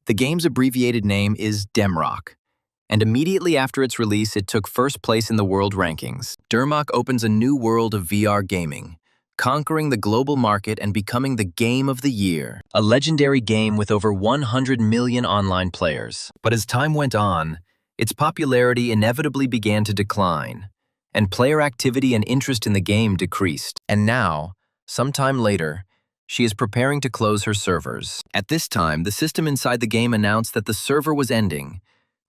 The game's abbreviated name is Demrock, and immediately after its release, it took first place in the world rankings. Demrock opens a new world of VR gaming, conquering the global market and becoming the game of the year, a legendary game with over 100 million online players. But as time went on, its popularity inevitably began to decline, and player activity and interest in the game decreased. And now, sometime later, she is preparing to close her servers. At this time, the system inside the game announced that the server was ending,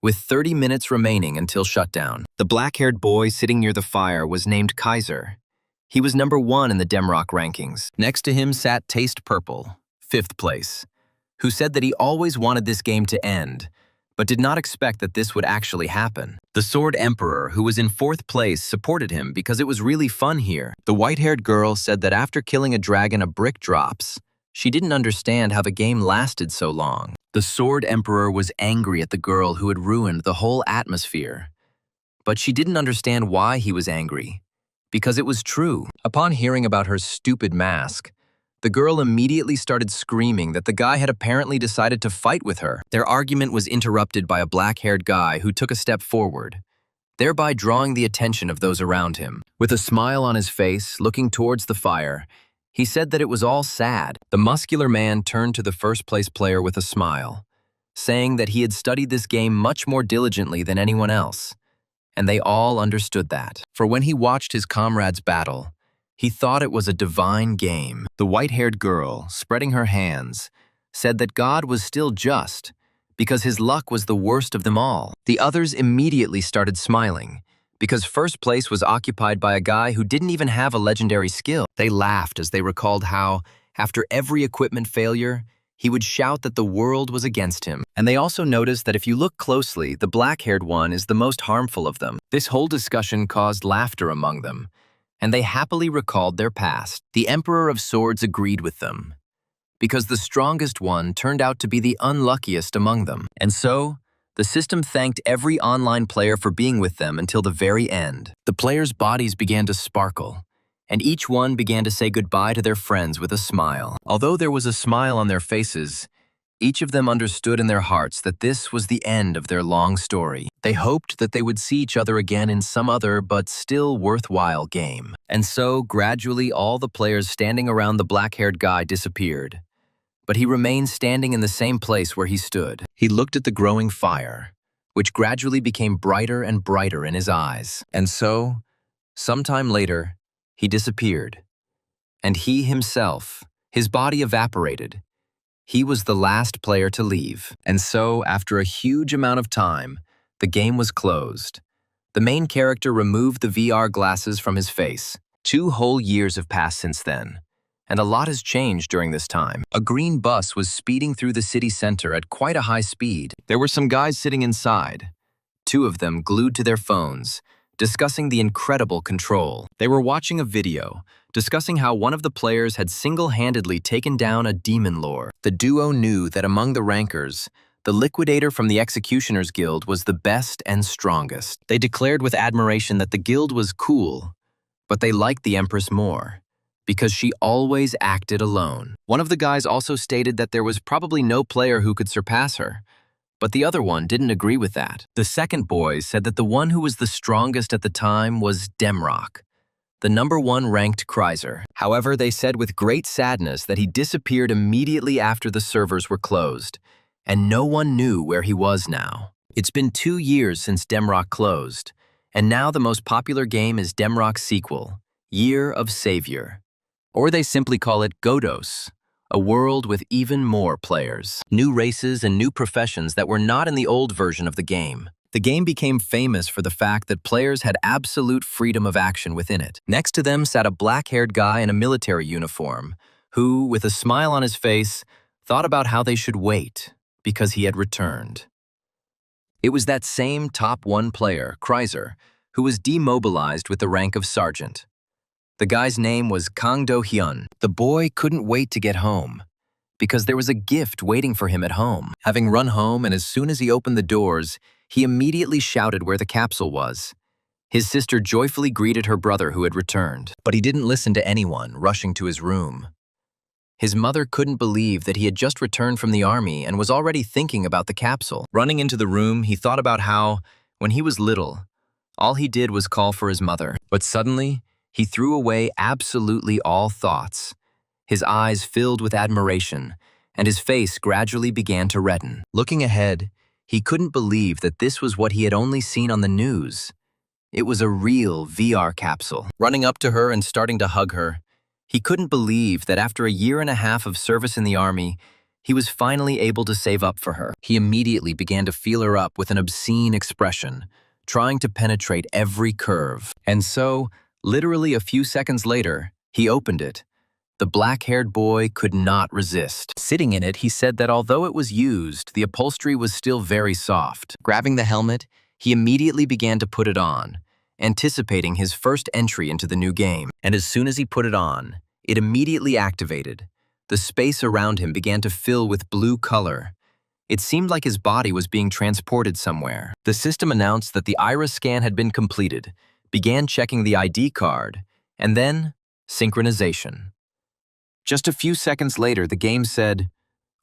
with 30 minutes remaining until shutdown. The black-haired boy sitting near the fire was named Kaiser. He was number 1 in the Demrock rankings. Next to him sat Taste Purple, 5th place, who said that he always wanted this game to end, but did not expect that this would actually happen. The Sword Emperor, who was in 4th place, supported him because it was really fun here. The white-haired girl said that after killing a dragon, a brick drops. She didn't understand how the game lasted so long. The Sword Emperor was angry at the girl who had ruined the whole atmosphere. But she didn't understand why he was angry, because it was true. Upon hearing about her stupid mask, the girl immediately started screaming that the guy had apparently decided to fight with her. Their argument was interrupted by a black-haired guy who took a step forward, thereby drawing the attention of those around him. With a smile on his face, looking towards the fire, he said that it was all sad. The muscular man turned to the first-place player with a smile, saying that he had studied this game much more diligently than anyone else, and they all understood that. For when he watched his comrades battle, he thought it was a divine game. The white-haired girl, spreading her hands, said that God was still just because his luck was the worst of them all. The others immediately started smiling because first place was occupied by a guy who didn't even have a legendary skill. They laughed as they recalled how, after every equipment failure, he would shout that the world was against him. And they also noticed that if you look closely, the black-haired one is the most harmful of them. This whole discussion caused laughter among them, and they happily recalled their past. The Emperor of Swords agreed with them, because the strongest one turned out to be the unluckiest among them. And so, the system thanked every online player for being with them until the very end. The players' bodies began to sparkle, and each one began to say goodbye to their friends with a smile. Although there was a smile on their faces, each of them understood in their hearts that this was the end of their long story. They hoped that they would see each other again in some other but still worthwhile game. And so, gradually, all the players standing around the black-haired guy disappeared. But he remained standing in the same place where he stood. He looked at the growing fire, which gradually became brighter and brighter in his eyes. And so, sometime later, he disappeared. And he himself, his body evaporated. He was the last player to leave. And so, after a huge amount of time, the game was closed. The main character removed the VR glasses from his face. 2 whole years have passed since then, and a lot has changed during this time. A green bus was speeding through the city center at quite a high speed. There were some guys sitting inside, 2 of them glued to their phones, discussing the incredible control. They were watching a video, discussing how one of the players had single-handedly taken down a demon lord. The duo knew that among the rankers, the liquidator from the Executioners Guild was the best and strongest. They declared with admiration that the guild was cool, but they liked the Empress more, because she always acted alone. One of the guys also stated that there was probably no player who could surpass her, but the other one didn't agree with that. The second boy said that the one who was the strongest at the time was Demrock, the number 1 ranked Kaiser. However, they said with great sadness that he disappeared immediately after the servers were closed, and no one knew where he was now. It's been 2 years since Demrock closed, and now the most popular game is Demrock's sequel, Year of Savior. Or they simply call it Godos, a world with even more players, new races and new professions that were not in the old version of the game. The game became famous for the fact that players had absolute freedom of action within it. Next to them sat a black-haired guy in a military uniform, who, with a smile on his face, thought about how they should wait, because he had returned. It was that same top 1 player, Kaiser, who was demobilized with the rank of sergeant. The guy's name was Kang Do-hyun. The boy couldn't wait to get home, because there was a gift waiting for him at home. Having run home, and as soon as he opened the doors, he immediately shouted where the capsule was. His sister joyfully greeted her brother who had returned, but he didn't listen to anyone, rushing to his room. His mother couldn't believe that he had just returned from the army and was already thinking about the capsule. Running into the room, he thought about how, when he was little, all he did was call for his mother. But suddenly, he threw away absolutely all thoughts. His eyes filled with admiration, and his face gradually began to redden. Looking ahead, he couldn't believe that this was what he had only seen on the news. It was a real VR capsule. Running up to her and starting to hug her, he couldn't believe that after a year and a half of service in the army, he was finally able to save up for her. He immediately began to feel her up with an obscene expression, trying to penetrate every curve. And so, literally a few seconds later, he opened it. The black-haired boy could not resist. Sitting in it, he said that although it was used, the upholstery was still very soft. Grabbing the helmet, he immediately began to put it on, anticipating his first entry into the new game. And as soon as he put it on, it immediately activated. The space around him began to fill with blue color. It seemed like his body was being transported somewhere. The system announced that the iris scan had been completed, began checking the ID card, and then synchronization. Just a few seconds later, the game said,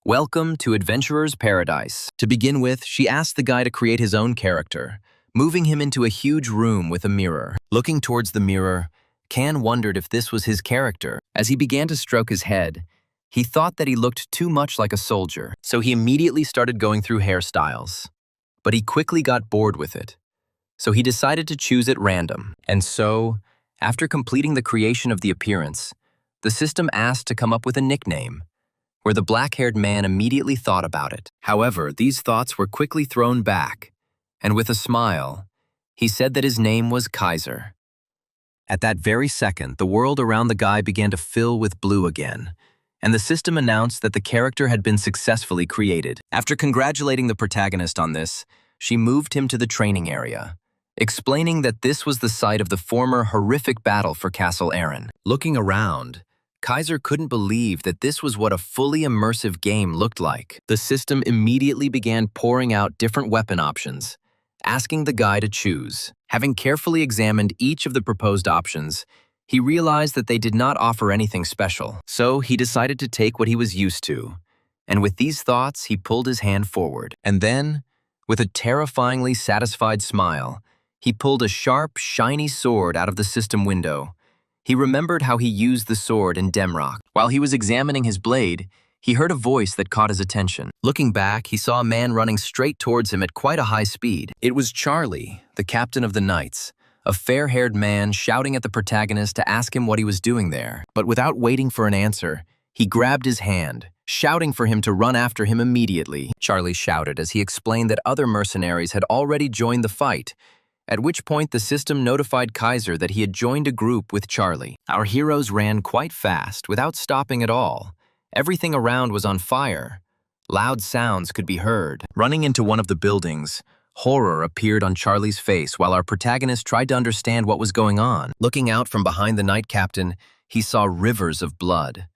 "Welcome to Adventurer's Paradise." To begin with, she asked the guy to create his own character, moving him into a huge room with a mirror. Looking towards the mirror, Can wondered if this was his character. As he began to stroke his head, he thought that he looked too much like a soldier, so he immediately started going through hairstyles. But he quickly got bored with it, so he decided to choose at random. And so, after completing the creation of the appearance, the system asked to come up with a nickname, where the black-haired man immediately thought about it. However, these thoughts were quickly thrown back, and with a smile, he said that his name was Kaiser. At that very second, the world around the guy began to fill with blue again, and the system announced that the character had been successfully created. After congratulating the protagonist on this, she moved him to the training area, explaining that this was the site of the former horrific battle for Castle Aaron. Looking around, Kaiser couldn't believe that this was what a fully immersive game looked like. The system immediately began pouring out different weapon options, asking the guy to choose. Having carefully examined each of the proposed options, he realized that they did not offer anything special. So he decided to take what he was used to. And with these thoughts, he pulled his hand forward. And then, with a terrifyingly satisfied smile, he pulled a sharp, shiny sword out of the system window. He remembered how he used the sword in Demrock. While he was examining his blade, he heard a voice that caught his attention. Looking back, he saw a man running straight towards him at quite a high speed. It was Charlie, the captain of the Knights, a fair-haired man shouting at the protagonist to ask him what he was doing there. But without waiting for an answer, he grabbed his hand, shouting for him to run after him immediately. Charlie shouted as he explained that other mercenaries had already joined the fight, at which point the system notified Kaiser that he had joined a group with Charlie. Our heroes ran quite fast, without stopping at all. Everything around was on fire. Loud sounds could be heard. Running into one of the buildings, horror appeared on Charlie's face while our protagonist tried to understand what was going on. Looking out from behind the Knight Captain, he saw rivers of blood,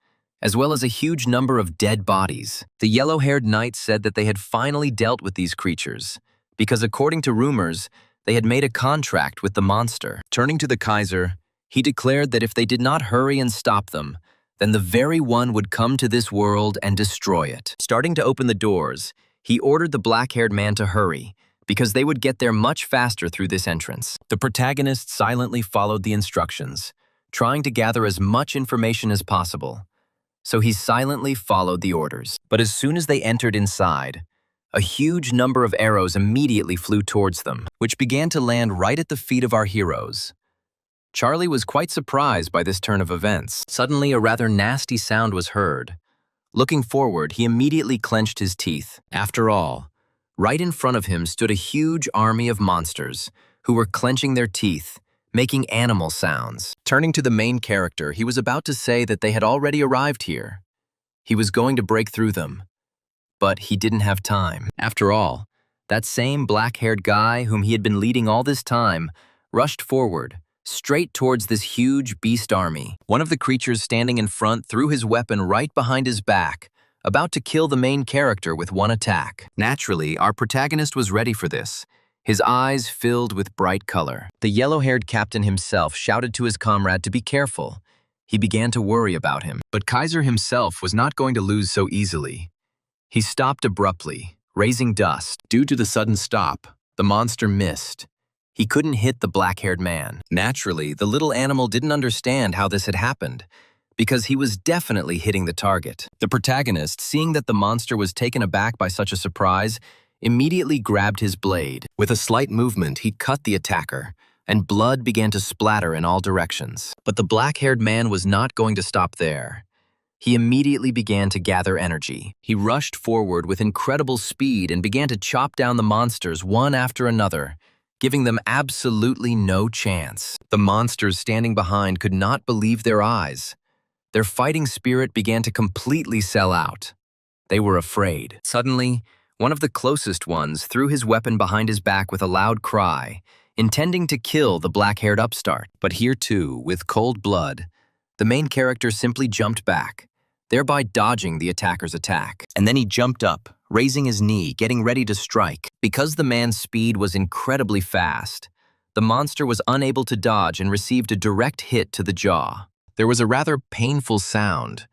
as well as a huge number of dead bodies. The yellow-haired knight said that they had finally dealt with these creatures, because according to rumors, they had made a contract with the monster. Turning to the Kaiser, he declared that if they did not hurry and stop them, then the very one would come to this world and destroy it. Starting to open the doors, he ordered the black-haired man to hurry, because they would get there much faster through this entrance. The protagonist silently followed the instructions, trying to gather as much information as possible. So he silently followed the orders. But as soon as they entered inside, a huge number of arrows immediately flew towards them, which began to land right at the feet of our heroes. Charlie was quite surprised by this turn of events. Suddenly, a rather nasty sound was heard. Looking forward, he immediately clenched his teeth. After all, right in front of him stood a huge army of monsters who were clenching their teeth, making animal sounds. Turning to the main character, he was about to say that they had already arrived here. He was going to break through them. But he didn't have time. After all, that same black-haired guy whom he had been leading all this time rushed forward, straight towards this huge beast army. One of the creatures standing in front threw his weapon right behind his back, about to kill the main character with one attack. Naturally, our protagonist was ready for this, his eyes filled with bright color. The yellow-haired captain himself shouted to his comrade to be careful. He began to worry about him. But Kaiser himself was not going to lose so easily. He stopped abruptly, raising dust. Due to the sudden stop, the monster missed. He couldn't hit the black-haired man. Naturally, the little animal didn't understand how this had happened, because he was definitely hitting the target. The protagonist, seeing that the monster was taken aback by such a surprise, immediately grabbed his blade. With a slight movement, he cut the attacker, and blood began to splatter in all directions. But the black-haired man was not going to stop there. He immediately began to gather energy. He rushed forward with incredible speed and began to chop down the monsters one after another, giving them absolutely no chance. The monsters standing behind could not believe their eyes. Their fighting spirit began to completely sell out. They were afraid. Suddenly, one of the closest ones threw his weapon behind his back with a loud cry, intending to kill the black-haired upstart. But here too, with cold blood, the main character simply jumped back, thereby dodging the attacker's attack. And then he jumped up, raising his knee, getting ready to strike. Because the man's speed was incredibly fast, the monster was unable to dodge and received a direct hit to the jaw. There was a rather painful sound,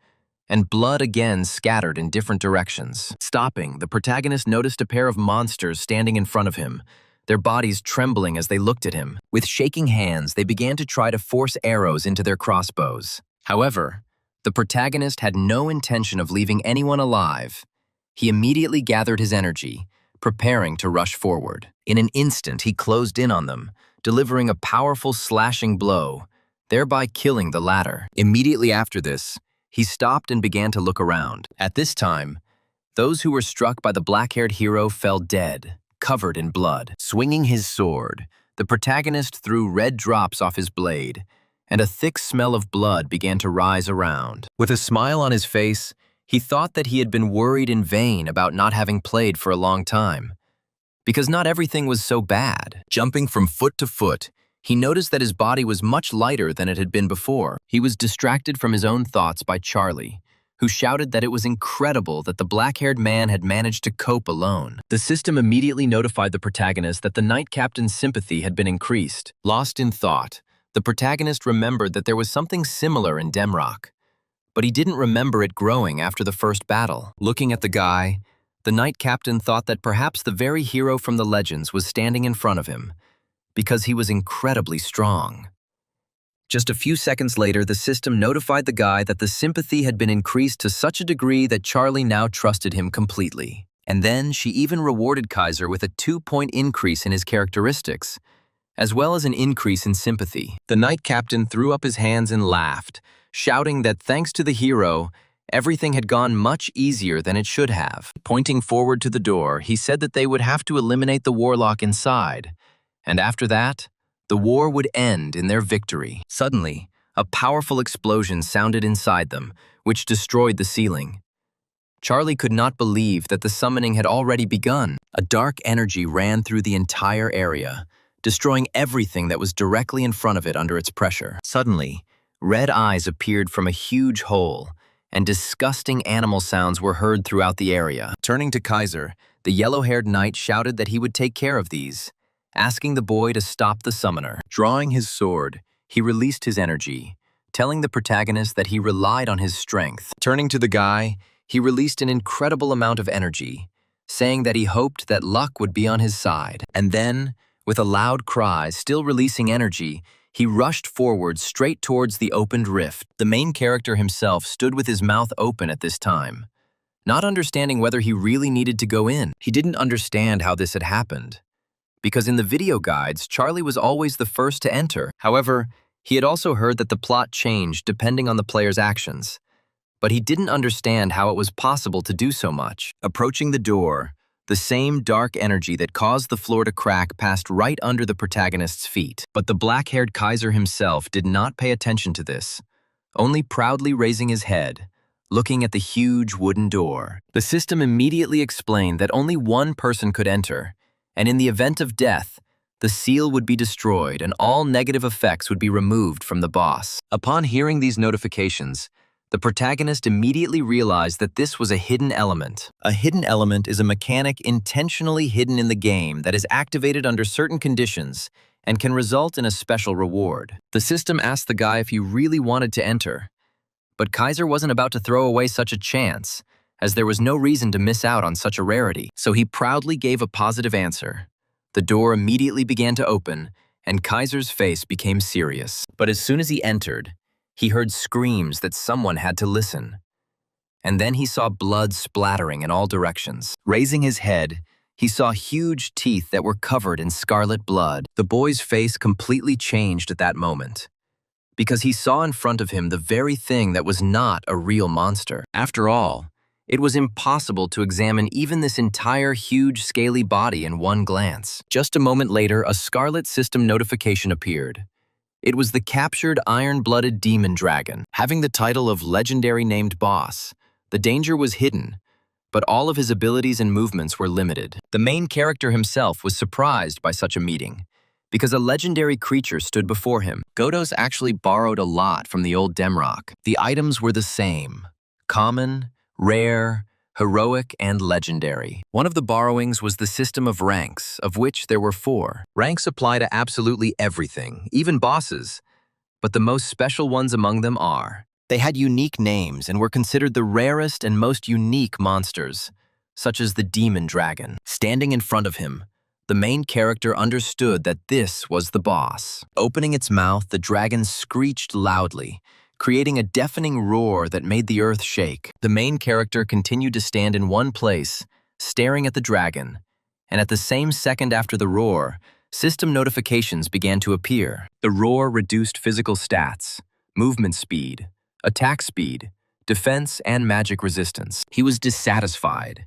and blood again scattered in different directions. Stopping, the protagonist noticed a pair of monsters standing in front of him, their bodies trembling as they looked at him. With shaking hands, they began to try to force arrows into their crossbows. However, the protagonist had no intention of leaving anyone alive. He immediately gathered his energy, preparing to rush forward. In an instant, he closed in on them, delivering a powerful slashing blow, thereby killing the latter. Immediately after this, he stopped and began to look around. At this time, those who were struck by the black-haired hero fell dead, covered in blood. Swinging his sword, the protagonist threw red drops off his blade, and a thick smell of blood began to rise around. With a smile on his face, he thought that he had been worried in vain about not having played for a long time, because not everything was so bad. Jumping from foot to foot, he noticed that his body was much lighter than it had been before. He was distracted from his own thoughts by Charlie, who shouted that it was incredible that the black-haired man had managed to cope alone. The system immediately notified the protagonist that the Knight Captain's sympathy had been increased. Lost in thought, the protagonist remembered that there was something similar in Demrock, but he didn't remember it growing after the first battle. Looking at the guy, the Knight Captain thought that perhaps the very hero from the legends was standing in front of him, because he was incredibly strong. Just a few seconds later, the system notified the guy that the sympathy had been increased to such a degree that Charlie now trusted him completely. And then she even rewarded Kaiser with a 2-point increase in his characteristics, as well as an increase in sympathy. The Knight Captain threw up his hands and laughed, shouting that thanks to the hero, everything had gone much easier than it should have. Pointing forward to the door, he said that they would have to eliminate the warlock inside, and after that, the war would end in their victory. Suddenly, a powerful explosion sounded inside them, which destroyed the ceiling. Charlie could not believe that the summoning had already begun. A dark energy ran through the entire area, destroying everything that was directly in front of it under its pressure. Suddenly, red eyes appeared from a huge hole, and disgusting animal sounds were heard throughout the area. Turning to Kaiser, the yellow-haired knight shouted that he would take care of these, asking the boy to stop the summoner. Drawing his sword, he released his energy, telling the protagonist that he relied on his strength. Turning to the guy, he released an incredible amount of energy, saying that he hoped that luck would be on his side. And then, with a loud cry, still releasing energy, he rushed forward straight towards the opened rift. The main character himself stood with his mouth open at this time, not understanding whether he really needed to go in. He didn't understand how this had happened, because in the video guides, Charlie was always the first to enter. However, he had also heard that the plot changed depending on the player's actions, but he didn't understand how it was possible to do so much. Approaching the door, the same dark energy that caused the floor to crack passed right under the protagonist's feet. But the black-haired Kaiser himself did not pay attention to this, only proudly raising his head, looking at the huge wooden door. The system immediately explained that only one person could enter, and in the event of death, the seal would be destroyed and all negative effects would be removed from the boss. Upon hearing these notifications, the protagonist immediately realized that this was a hidden element. A hidden element is a mechanic intentionally hidden in the game that is activated under certain conditions and can result in a special reward. The system asked the guy if he really wanted to enter, but Kaiser wasn't about to throw away such a chance, as there was no reason to miss out on such a rarity. So he proudly gave a positive answer. The door immediately began to open, and Kaiser's face became serious. But as soon as he entered, he heard screams that someone had to listen. And then he saw blood splattering in all directions. Raising his head, he saw huge teeth that were covered in scarlet blood. The boy's face completely changed at that moment, because he saw in front of him the very thing that was not a real monster. After all, it was impossible to examine even this entire huge scaly body in one glance. Just a moment later, a scarlet system notification appeared. It was the captured iron-blooded demon dragon, having the title of legendary named boss. The danger was hidden, but all of his abilities and movements were limited. The main character himself was surprised by such a meeting, because a legendary creature stood before him. Godos actually borrowed a lot from the old Demrock. The items were the same: common, rare, heroic, and legendary. One of the borrowings was the system of ranks, of which there were 4. Ranks apply to absolutely everything, even bosses, but the most special ones among them are. They had unique names and were considered the rarest and most unique monsters, such as the demon dragon. Standing in front of him, the main character understood that this was the boss. Opening its mouth, the dragon screeched loudly, creating a deafening roar that made the earth shake. The main character continued to stand in one place, staring at the dragon, and at the same second after the roar, system notifications began to appear. The roar reduced physical stats, movement speed, attack speed, defense, and magic resistance. He was dissatisfied,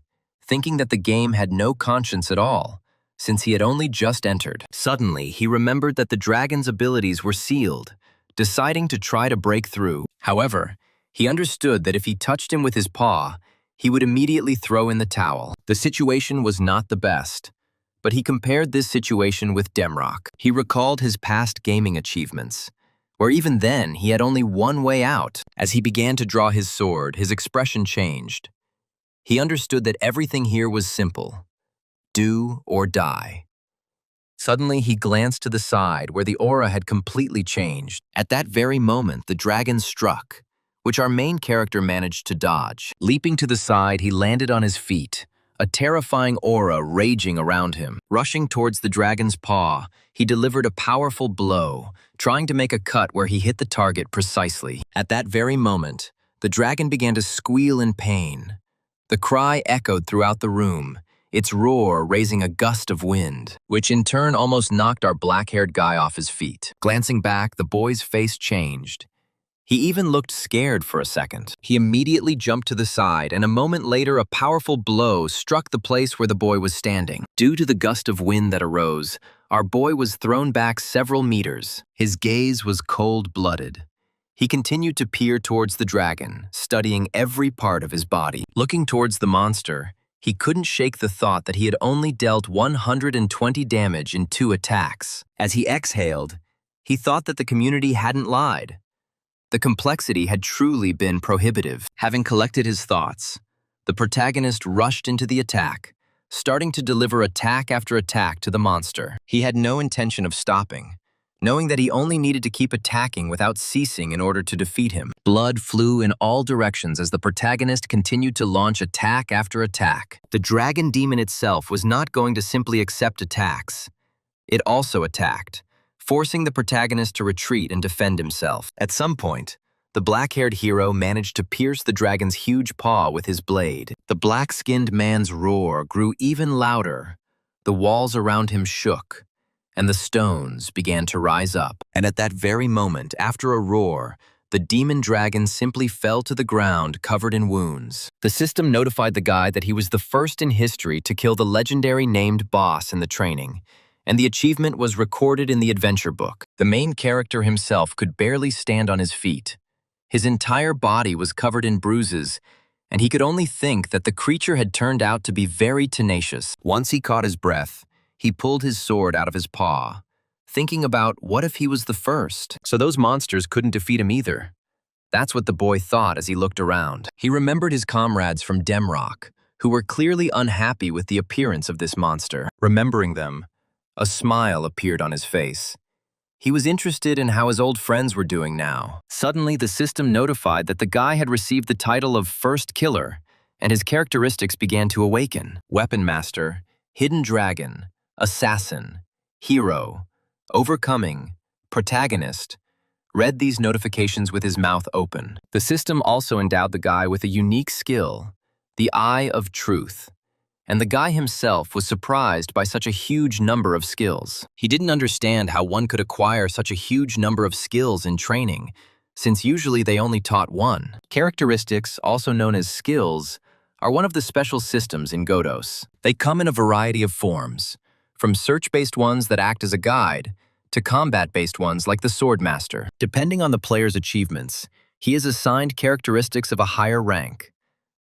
thinking that the game had no conscience at all, since he had only just entered. Suddenly, he remembered that the dragon's abilities were sealed, deciding to try to break through. However, he understood that if he touched him with his paw, he would immediately throw in the towel. The situation was not the best, but he compared this situation with Demrock. He recalled his past gaming achievements, where even then he had only one way out. As he began to draw his sword, his expression changed. He understood that everything here was simple: do or die. Suddenly, he glanced to the side where the aura had completely changed. At that very moment, the dragon struck, which our main character managed to dodge. Leaping to the side, he landed on his feet, a terrifying aura raging around him. Rushing towards the dragon's paw, he delivered a powerful blow, trying to make a cut where he hit the target precisely. At that very moment, the dragon began to squeal in pain. The cry echoed throughout the room, its roar raising a gust of wind, which in turn almost knocked our black-haired guy off his feet. Glancing back, the boy's face changed. He even looked scared for a second. He immediately jumped to the side, and a moment later a powerful blow struck the place where the boy was standing. Due to the gust of wind that arose, our boy was thrown back several meters. His gaze was cold-blooded. He continued to peer towards the dragon, studying every part of his body. Looking towards the monster, he couldn't shake the thought that he had only dealt 120 damage in 2 attacks. As he exhaled, he thought that the community hadn't lied. The complexity had truly been prohibitive. Having collected his thoughts, the protagonist rushed into the attack, starting to deliver attack after attack to the monster. He had no intention of stopping, knowing that he only needed to keep attacking without ceasing in order to defeat him. Blood flew in all directions as the protagonist continued to launch attack after attack. The dragon demon itself was not going to simply accept attacks. It also attacked, forcing the protagonist to retreat and defend himself. At some point, the black-haired hero managed to pierce the dragon's huge paw with his blade. The black-skinned man's roar grew even louder. The walls around him shook, and the stones began to rise up. And at that very moment, after a roar, the demon dragon simply fell to the ground covered in wounds. The system notified the guy that he was the first in history to kill the legendary named boss in the training, and the achievement was recorded in the adventure book. The main character himself could barely stand on his feet. His entire body was covered in bruises, and he could only think that the creature had turned out to be very tenacious. Once he caught his breath, he pulled his sword out of his paw, thinking about what if he was the first. So those monsters couldn't defeat him either. That's what the boy thought as he looked around. He remembered his comrades from Demrock, who were clearly unhappy with the appearance of this monster. Remembering them, A smile appeared on his face. He was interested in how his old friends were doing now. Suddenly, the system notified that the guy had received the title of First Killer, and his characteristics began to awaken. Weapon Master, Hidden Dragon, Assassin, Hero, Overcoming, Protagonist. Read these notifications with his mouth open. The system also endowed the guy with a unique skill, the Eye of Truth. And the guy himself was surprised by such a huge number of skills. He didn't understand how one could acquire such a huge number of skills in training, since usually they only taught one. Characteristics, also known as skills, are one of the special systems in Godos. They come in a variety of forms, from search-based ones that act as a guide, to combat-based ones like the Sword Master. Depending on the player's achievements, he is assigned characteristics of a higher rank.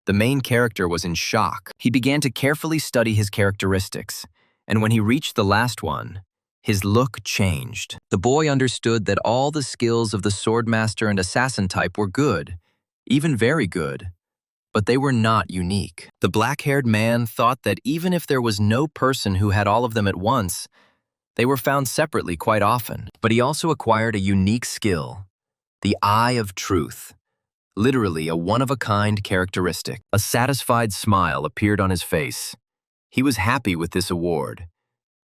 The main character was in shock. He began to carefully study his characteristics, and when he reached the last one, his look changed. The boy understood that all the skills of the Swordmaster and Assassin type were good, even very good, but they were not unique. The black-haired man thought that even if there was no person who had all of them at once, they were found separately quite often. But he also acquired a unique skill, the Eye of Truth. Literally a one-of-a-kind characteristic. A satisfied smile appeared on his face. He was happy with this award,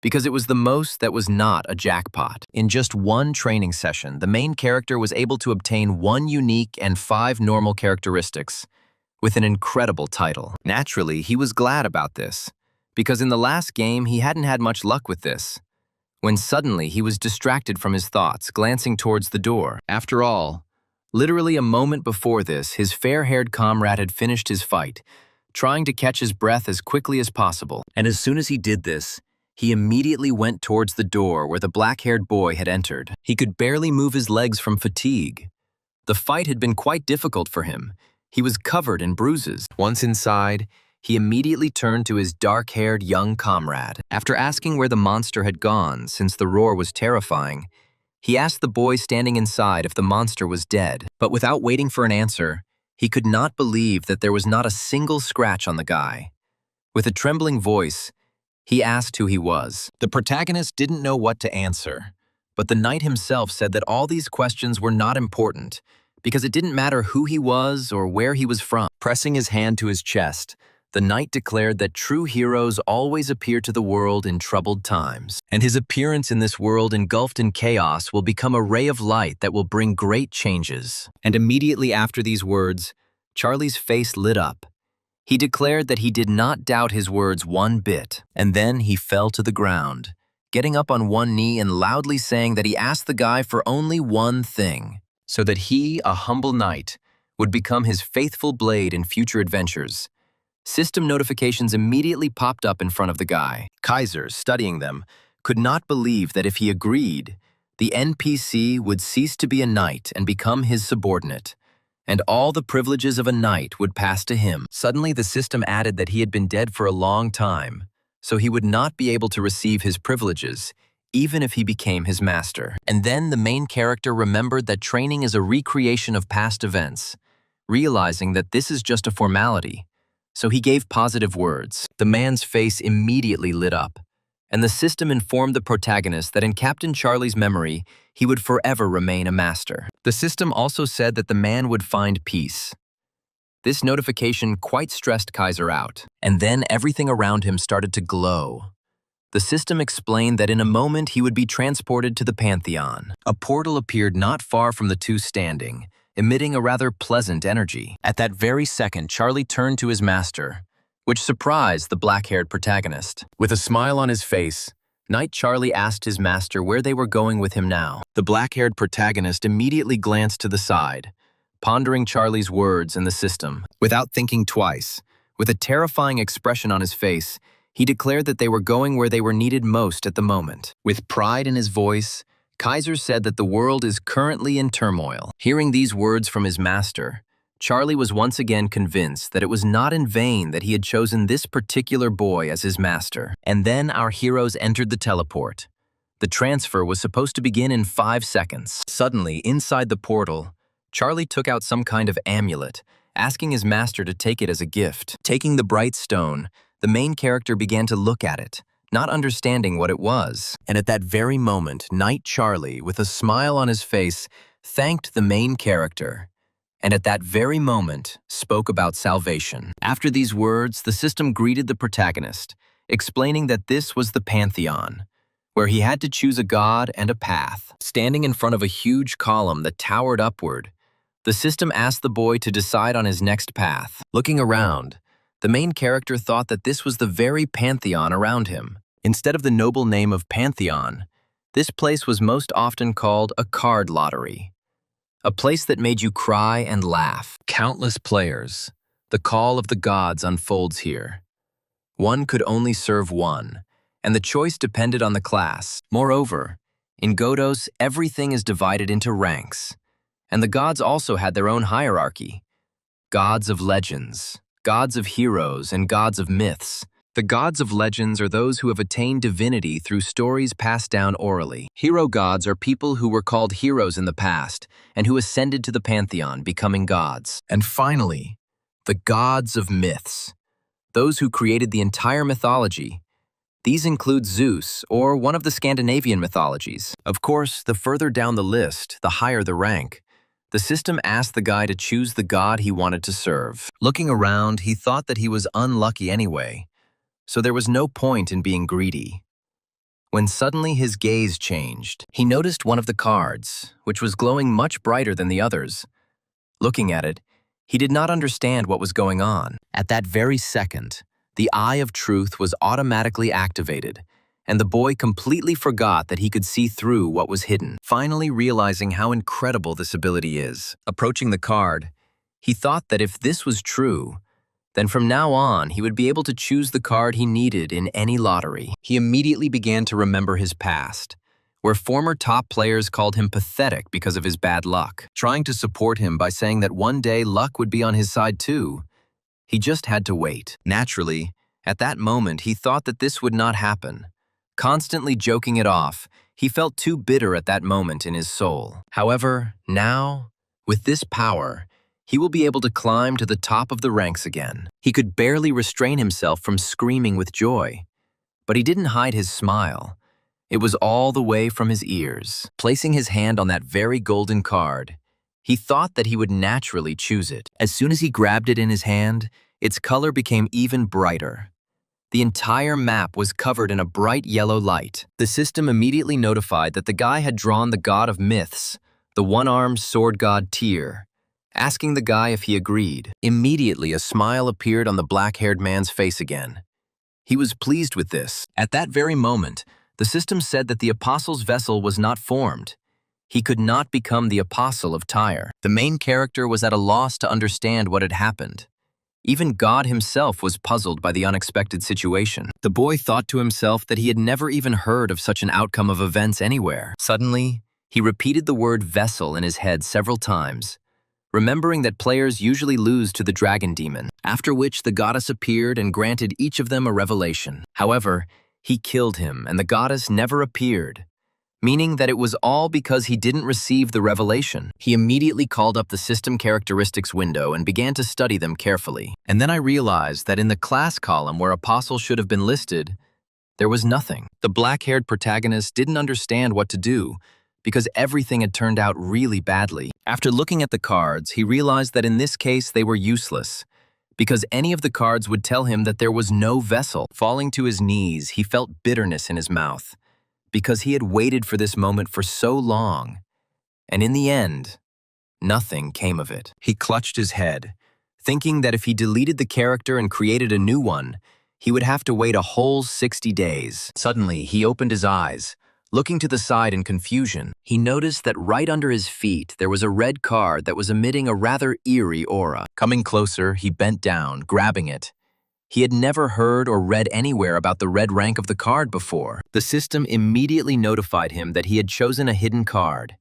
because it was the most that was not a jackpot. In just one training session, the main character was able to obtain 1 unique and 5 normal characteristics, with an incredible title. Naturally, he was glad about this, because in the last game he hadn't had much luck with this, when suddenly he was distracted from his thoughts, glancing towards the door. After all, literally a moment before this, his fair-haired comrade had finished his fight, trying to catch his breath as quickly as possible. And as soon as he did this, he immediately went towards the door where the black-haired boy had entered. He could barely move his legs from fatigue. The fight had been quite difficult for him. He was covered in bruises. Once inside, he immediately turned to his dark-haired young comrade. After asking where the monster had gone, since the roar was terrifying, he asked the boy standing inside if the monster was dead. But without waiting for an answer, he could not believe that there was not a single scratch on the guy. With a trembling voice, he asked who he was. The protagonist didn't know what to answer, but the knight himself said that all these questions were not important, because it didn't matter who he was or where he was from. Pressing his hand to his chest, the knight declared that true heroes always appear to the world in troubled times, and his appearance in this world engulfed in chaos will become a ray of light that will bring great changes. And immediately after these words, Charlie's face lit up. He declared that he did not doubt his words one bit, and then he fell to the ground, getting up on one knee and loudly saying that he asked the guy for only one thing, so that he, a humble knight, would become his faithful blade in future adventures. System notifications immediately popped up in front of the guy. Kaiser, studying them, could not believe that if he agreed, the NPC would cease to be a knight and become his subordinate, and all the privileges of a knight would pass to him. Suddenly, the system added that he had been dead for a long time, so he would not be able to receive his privileges, even if he became his master. And then the main character remembered that training is a recreation of past events, realizing that this is just a formality. So he gave positive words. The man's face immediately lit up, and the system informed the protagonist that in Captain Charlie's memory, he would forever remain a master. The system also said that the man would find peace. This notification quite stressed Kaiser out, and then everything around him started to glow. The system explained that in a moment he would be transported to the Pantheon. A portal appeared not far from the two standing, emitting a rather pleasant energy. At that very second, Charlie turned to his master, which surprised the black-haired protagonist. With a smile on his face, Knight Charlie asked his master where they were going with him now. The black-haired protagonist immediately glanced to the side, pondering Charlie's words and the system. Without thinking twice, with a terrifying expression on his face, he declared that they were going where they were needed most at the moment. With pride in his voice, Kaiser said that the world is currently in turmoil. Hearing these words from his master, Charlie was once again convinced that it was not in vain that he had chosen this particular boy as his master. And then our heroes entered the teleport. The transfer was supposed to begin in 5 seconds. Suddenly, inside the portal, Charlie took out some kind of amulet, asking his master to take it as a gift. Taking the bright stone, the main character began to look at it, not understanding what it was. And at that very moment, Knight Charlie, with a smile on his face, thanked the main character, and at that very moment spoke about salvation. After these words, the system greeted the protagonist, explaining that this was the Pantheon, where he had to choose a god and a path. Standing in front of a huge column that towered upward, the system asked the boy to decide on his next path. Looking around, the main character thought that this was the very Pantheon around him. Instead of the noble name of Pantheon, this place was most often called a card lottery. A place that made you cry and laugh. Countless players. The call of the gods unfolds here. One could only serve one, and the choice depended on the class. Moreover, in Godos, everything is divided into ranks, and the gods also had their own hierarchy. Gods of legends, gods of heroes, and gods of myths. The gods of legends are those who have attained divinity through stories passed down orally. Hero gods are people who were called heroes in the past and who ascended to the pantheon, becoming gods. And finally, the gods of myths, those who created the entire mythology. These include Zeus, or one of the Scandinavian mythologies. Of course, the further down the list, the higher the rank. The system asked the guy to choose the god he wanted to serve. Looking around, he thought that he was unlucky anyway, so there was no point in being greedy. When suddenly his gaze changed, he noticed one of the cards, which was glowing much brighter than the others. Looking at it, he did not understand what was going on. At that very second, the Eye of Truth was automatically activated, and the boy completely forgot that he could see through what was hidden. Finally realizing how incredible this ability is, approaching the card, he thought that if this was true, then from now on, he would be able to choose the card he needed in any lottery. He immediately began to remember his past, where former top players called him pathetic because of his bad luck, trying to support him by saying that one day luck would be on his side too. He just had to wait. Naturally, at that moment, he thought that this would not happen. Constantly joking it off, he felt too bitter at that moment in his soul. However, now, with this power, he will be able to climb to the top of the ranks again. He could barely restrain himself from screaming with joy. But he didn't hide his smile. It was all the way from his ears. Placing his hand on that very golden card, he thought that he would naturally choose it. As soon as he grabbed it in his hand, its color became even brighter. The entire map was covered in a bright yellow light. The system immediately notified that the guy had drawn the god of myths, the one-armed sword god Tyr, asking the guy if he agreed. Immediately, a smile appeared on the black-haired man's face again. He was pleased with this. At that very moment, the system said that the apostle's vessel was not formed. He could not become the apostle of Tyre. The main character was at a loss to understand what had happened. Even God himself was puzzled by the unexpected situation. The boy thought to himself that he had never even heard of such an outcome of events anywhere. Suddenly, he repeated the word vessel in his head several times, remembering that players usually lose to the dragon demon, after which the goddess appeared and granted each of them a revelation. However, he killed him and the goddess never appeared, meaning that it was all because he didn't receive the revelation. He immediately called up the system characteristics window and began to study them carefully. And then I realized that in the class column where apostle should have been listed, there was nothing. The black-haired protagonist didn't understand what to do, because everything had turned out really badly. After looking at the cards, he realized that in this case they were useless, because any of the cards would tell him that there was no vessel. Falling to his knees, he felt bitterness in his mouth, because he had waited for this moment for so long, and in the end, nothing came of it. He clutched his head, thinking that if he deleted the character and created a new one, he would have to wait a whole 60 days. Suddenly, he opened his eyes. Looking to the side in confusion, he noticed that right under his feet there was a red card that was emitting a rather eerie aura. Coming closer, he bent down, grabbing it. He had never heard or read anywhere about the red rank of the card before. The system immediately notified him that he had chosen a hidden card.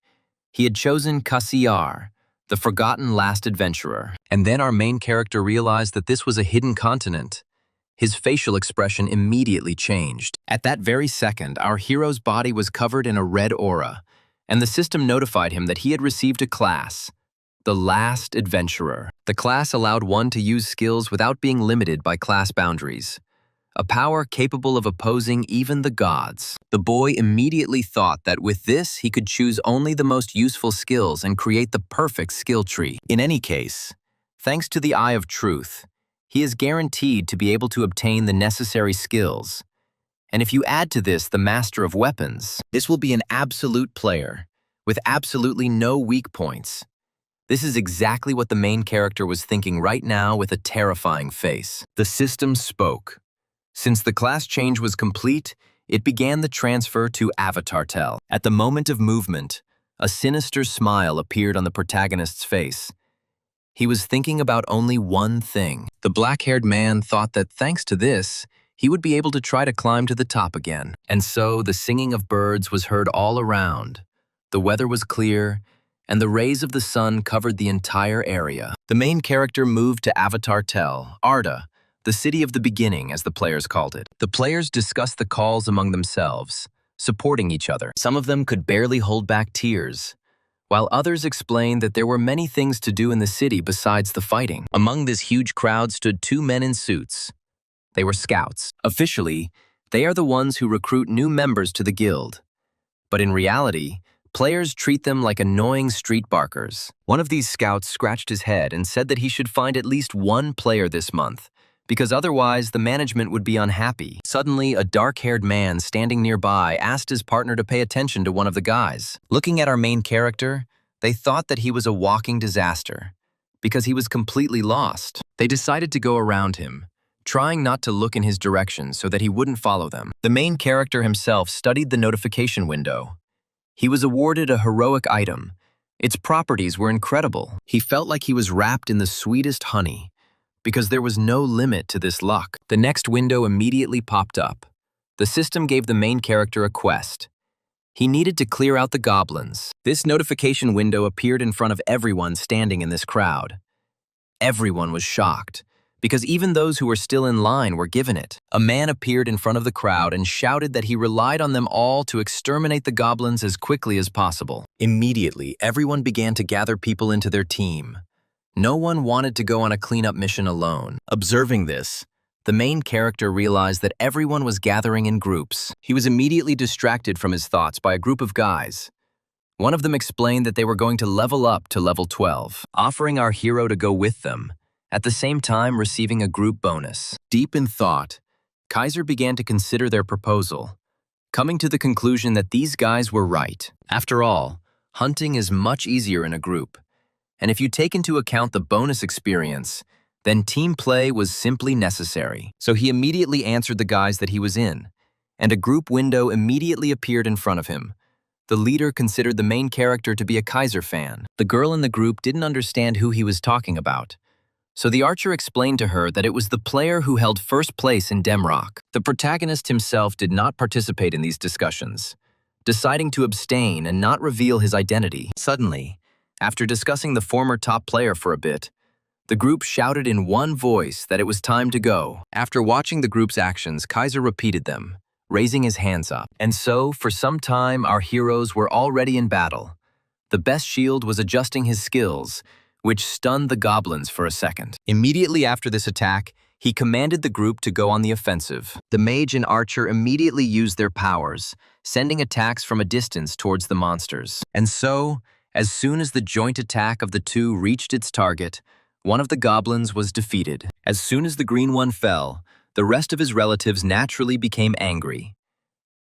He had chosen Cassiar, the forgotten last adventurer. And then our main character realized that this was a hidden continent. His facial expression immediately changed. At that very second, our hero's body was covered in a red aura, and the system notified him that he had received a class, the Last Adventurer. The class allowed one to use skills without being limited by class boundaries. a power capable of opposing even the gods. The boy immediately thought that with this he could choose only the most useful skills and create the perfect skill tree. In any case, thanks to the Eye of Truth, he is guaranteed to be able to obtain the necessary skills. And if you add to this the Master of Weapons, this will be an absolute player, with absolutely no weak points. This is exactly what the main character was thinking right now with a terrifying face. The system spoke. Since the class change was complete, it began the transfer to Avatar Tel. At the moment of movement, a sinister smile appeared on the protagonist's face. He was thinking about only one thing. The black-haired man thought that thanks to this, he would be able to try to climb to the top again. And so the singing of birds was heard all around. The weather was clear, and the rays of the sun covered the entire area. The main character moved to Avatar Tel, Arda, the city of the beginning, as the players called it. The players discussed the calls among themselves, supporting each other. Some of them could barely hold back tears, while others explained that there were many things to do in the city besides the fighting. Among this huge crowd stood two men in suits. They were scouts. Officially, they are the ones who recruit new members to the guild. But in reality, players treat them like annoying street barkers. One of these scouts scratched his head and said that he should find at least one player this month, because otherwise the management would be unhappy. Suddenly, a dark-haired man standing nearby asked his partner to pay attention to one of the guys. Looking at our main character, they thought that he was a walking disaster, because he was completely lost. They decided to go around him, trying not to look in his direction so that he wouldn't follow them. The main character himself studied the notification window. He was awarded a heroic item. Its properties were incredible. He felt like he was wrapped in the sweetest honey, because there was no limit to this luck. The next window immediately popped up. The system gave the main character a quest. He needed to clear out the goblins. This notification window appeared in front of everyone standing in this crowd. Everyone was shocked, because even those who were still in line were given it. A man appeared in front of the crowd and shouted that he relied on them all to exterminate the goblins as quickly as possible. Immediately, everyone began to gather people into their team. No one wanted to go on a cleanup mission alone. Observing this, the main character realized that everyone was gathering in groups. He was immediately distracted from his thoughts by a group of guys. One of them explained that they were going to level up to level 12, offering our hero to go with them, at the same time receiving a group bonus. Deep in thought, Kaiser began to consider their proposal, coming to the conclusion that these guys were right. After all, hunting is much easier in a group, and if you take into account the bonus experience, then team play was simply necessary. So he immediately answered the guys that he was in, and a group window immediately appeared in front of him. The leader considered the main character to be a Kaiser fan. The girl in the group didn't understand who he was talking about, so the archer explained to her that it was the player who held first place in Demrock. The protagonist himself did not participate in these discussions, deciding to abstain and not reveal his identity. Suddenly, after discussing the former top player for a bit, the group shouted in one voice that it was time to go. After watching the group's actions, Kaiser repeated them, raising his hands up. And so, for some time, our heroes were already in battle. The best shield was adjusting his skills, which stunned the goblins for a second. Immediately after this attack, he commanded the group to go on the offensive. The mage and archer immediately used their powers, sending attacks from a distance towards the monsters. And so, as soon as the joint attack of the two reached its target, one of the goblins was defeated. As soon as the green one fell, the rest of his relatives naturally became angry.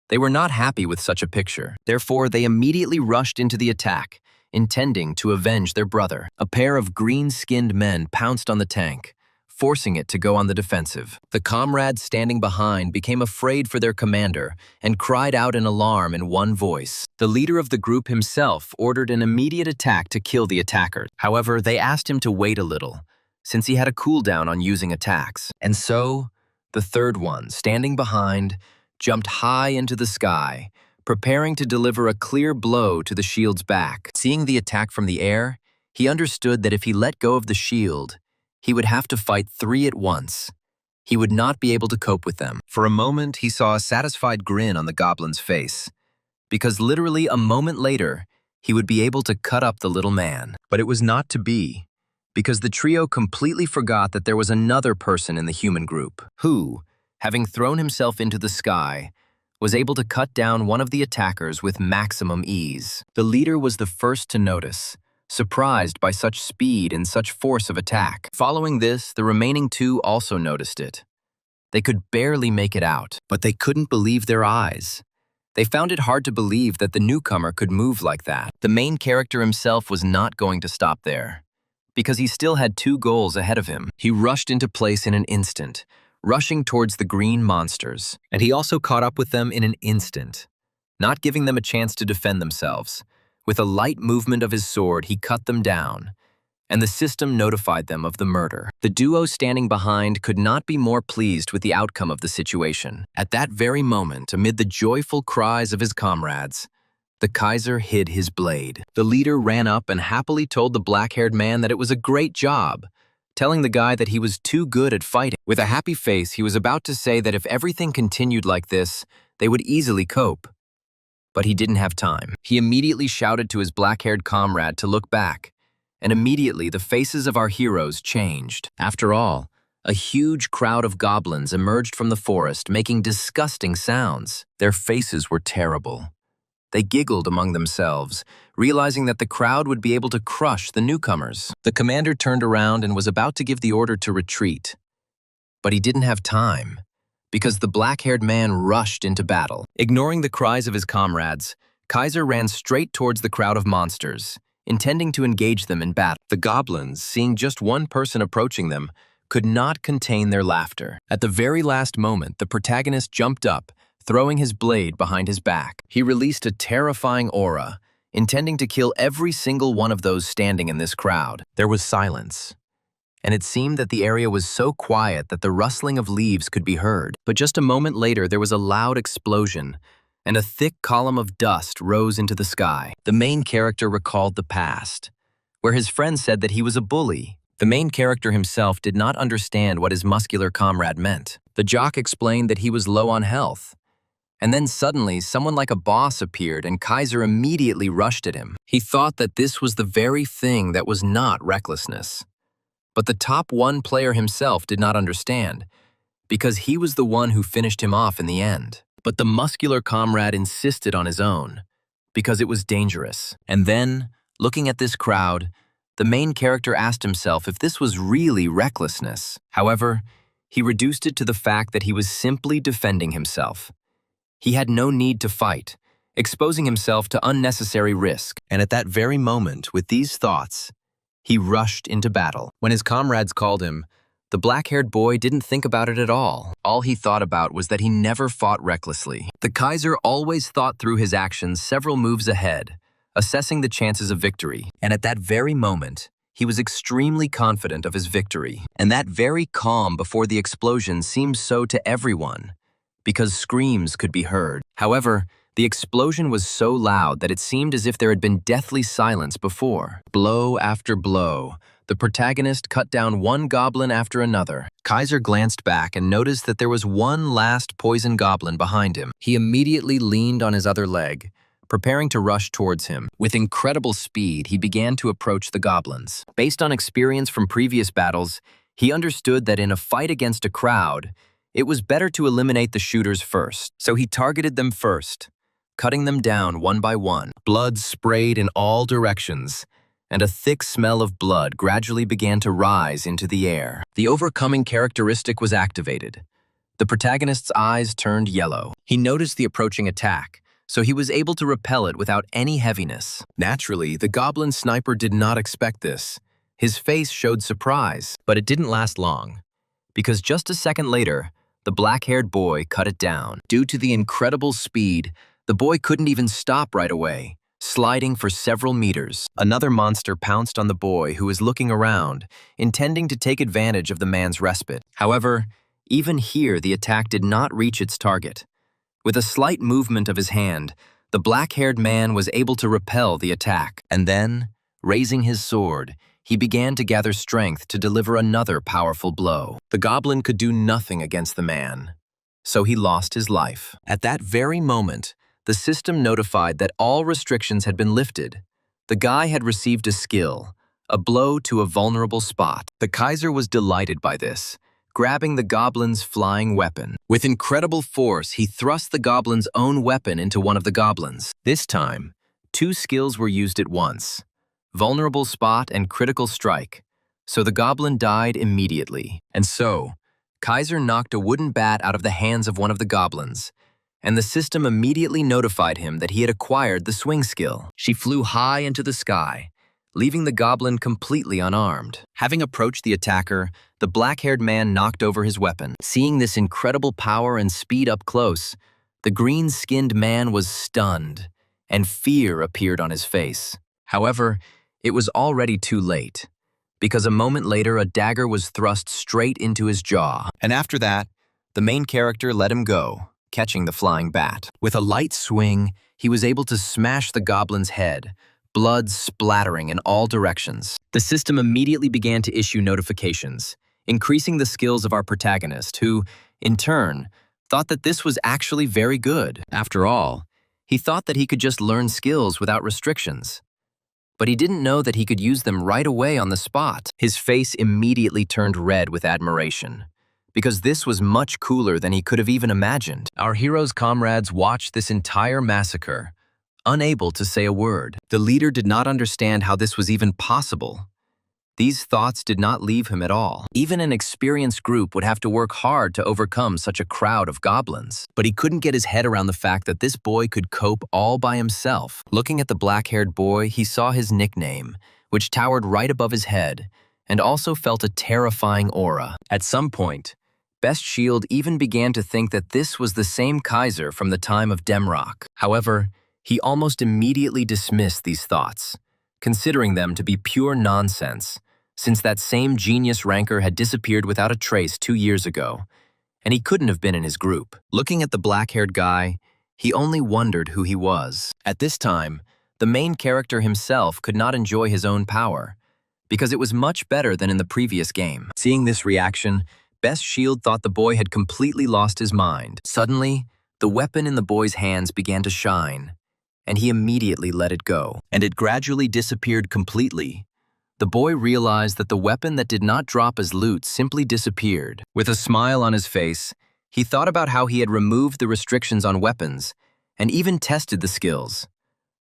They were not happy with such a picture. Therefore, they immediately rushed into the attack, intending to avenge their brother. A pair of green-skinned men pounced on the tank, forcing it to go on the defensive. The comrades standing behind became afraid for their commander and cried out in alarm in one voice. The leader of the group himself ordered an immediate attack to kill the attacker. However, they asked him to wait a little, since he had a cooldown on using attacks. And so, the third one, standing behind, jumped high into the sky, preparing to deliver a clear blow to the shield's back. Seeing the attack from the air, he understood that if he let go of the shield, he would have to fight three at once. He would not be able to cope with them. For a moment, he saw a satisfied grin on the goblin's face, because literally a moment later, he would be able to cut up the little man. But it was not to be, because the trio completely forgot that there was another person in the human group, who, having thrown himself into the sky, was able to cut down one of the attackers with maximum ease. The leader was the first to notice, surprised by such speed and such force of attack. Following this, the remaining two also noticed it. They could barely make it out, but they couldn't believe their eyes. They found it hard to believe that the newcomer could move like that. The main character himself was not going to stop there, because he still had two goals ahead of him. He rushed into place in an instant, rushing towards the green monsters, and he also caught up with them in an instant, not giving them a chance to defend themselves. With a light movement of his sword, he cut them down, and the system notified them of the murder. The duo standing behind could not be more pleased with the outcome of the situation. At that very moment, amid the joyful cries of his comrades, the Kaiser hid his blade. The leader ran up and happily told the black-haired man that it was a great job, telling the guy that he was too good at fighting. With a happy face, he was about to say that if everything continued like this, they would easily cope. But he didn't have time. He immediately shouted to his black-haired comrade to look back, and immediately the faces of our heroes changed. After all, a huge crowd of goblins emerged from the forest, making disgusting sounds. Their faces were terrible. They giggled among themselves, realizing that the crowd would be able to crush the newcomers. The commander turned around and was about to give the order to retreat. But he didn't have time, because the black-haired man rushed into battle. Ignoring the cries of his comrades, Kaiser ran straight towards the crowd of monsters, intending to engage them in battle. The goblins, seeing just one person approaching them, could not contain their laughter. At the very last moment, the protagonist jumped up, throwing his blade behind his back. He released a terrifying aura, intending to kill every single one of those standing in this crowd. There was silence, and it seemed that the area was so quiet that the rustling of leaves could be heard. But just a moment later, there was a loud explosion, and a thick column of dust rose into the sky. The main character recalled the past, where his friend said that he was a bully. The main character himself did not understand what his muscular comrade meant. The jock explained that he was low on health. And then suddenly, someone like a boss appeared, and Kaiser immediately rushed at him. He thought that this was the very thing that was not recklessness. But the top one player himself did not understand, because he was the one who finished him off in the end. But the muscular comrade insisted on his own, because it was dangerous. And then, looking at this crowd, the main character asked himself if this was really recklessness. However, he reduced it to the fact that he was simply defending himself. He had no need to fight, exposing himself to unnecessary risk. And at that very moment, with these thoughts, he rushed into battle. When his comrades called him, the black-haired boy didn't think about it at all. All he thought about was that he never fought recklessly. The Kaiser always thought through his actions several moves ahead, assessing the chances of victory. And at that very moment, he was extremely confident of his victory. And that very calm before the explosion seemed so to everyone, because screams could be heard. However, the explosion was so loud that it seemed as if there had been deathly silence before. Blow after blow, the protagonist cut down one goblin after another. Kaiser glanced back and noticed that there was one last poison goblin behind him. He immediately leaned on his other leg, preparing to rush towards him. With incredible speed, he began to approach the goblins. Based on experience from previous battles, he understood that in a fight against a crowd, it was better to eliminate the shooters first. So he targeted them first, cutting them down one by one. Blood sprayed in all directions, and a thick smell of blood gradually began to rise into the air. The overcoming characteristic was activated. The protagonist's eyes turned yellow. He noticed the approaching attack, so he was able to repel it without any heaviness. Naturally, the goblin sniper did not expect this. His face showed surprise, but it didn't last long, because just a second later, the black-haired boy cut it down. Due to the incredible speed, the boy couldn't even stop right away, sliding for several meters. Another monster pounced on the boy, who was looking around, intending to take advantage of the man's respite. However, even here the attack did not reach its target. With a slight movement of his hand, the black-haired man was able to repel the attack. And then, raising his sword, he began to gather strength to deliver another powerful blow. The goblin could do nothing against the man, so he lost his life. At that very moment, the system notified that all restrictions had been lifted. The guy had received a skill, a blow to a vulnerable spot. The Kaiser was delighted by this, grabbing the goblin's flying weapon. With incredible force, he thrust the goblin's own weapon into one of the goblins. This time, two skills were used at once: vulnerable spot and critical strike, so the goblin died immediately. And so, Kaiser knocked a wooden bat out of the hands of one of the goblins, and the system immediately notified him that he had acquired the swing skill. She flew high into the sky, leaving the goblin completely unarmed. Having approached the attacker, the black-haired man knocked over his weapon. Seeing this incredible power and speed up close, the green-skinned man was stunned, and fear appeared on his face. However, it was already too late, because a moment later a dagger was thrust straight into his jaw. And after that, the main character let him go, catching the flying bat. With a light swing, he was able to smash the goblin's head, blood splattering in all directions. The system immediately began to issue notifications, increasing the skills of our protagonist, who, in turn, thought that this was actually very good. After all, he thought that he could just learn skills without restrictions. But he didn't know that he could use them right away on the spot. His face immediately turned red with admiration, because this was much cooler than he could have even imagined. Our hero's comrades watched this entire massacre, unable to say a word. The leader did not understand how this was even possible. These thoughts did not leave him at all. Even an experienced group would have to work hard to overcome such a crowd of goblins. But he couldn't get his head around the fact that this boy could cope all by himself. Looking at the black-haired boy, he saw his nickname, which towered right above his head, and also felt a terrifying aura. At some point, Best Shield even began to think that this was the same Kaiser from the time of Demrock. However, he almost immediately dismissed these thoughts, considering them to be pure nonsense, since that same genius ranker had disappeared without a trace 2 years ago, and he couldn't have been in his group. Looking at the black-haired guy, he only wondered who he was. At this time, the main character himself could not enjoy his own power, because it was much better than in the previous game. Seeing this reaction, Best Shield thought the boy had completely lost his mind. Suddenly, the weapon in the boy's hands began to shine, and he immediately let it go, and it gradually disappeared completely. The boy realized that the weapon that did not drop as loot simply disappeared. With a smile on his face, he thought about how he had removed the restrictions on weapons and even tested the skills.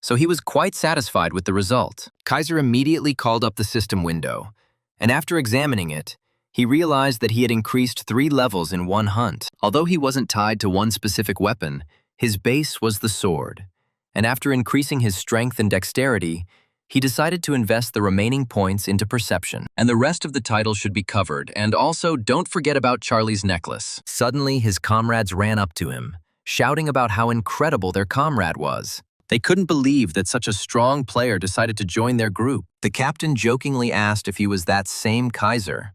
So he was quite satisfied with the result. Kaiser immediately called up the system window, and after examining it, he realized that he had increased 3 levels in one hunt. Although he wasn't tied to one specific weapon, his base was the sword. And after increasing his strength and dexterity, he decided to invest the remaining points into perception. And the rest of the title should be covered, and also don't forget about Charlie's necklace. Suddenly, his comrades ran up to him, shouting about how incredible their comrade was. They couldn't believe that such a strong player decided to join their group. The captain jokingly asked if he was that same Kaiser,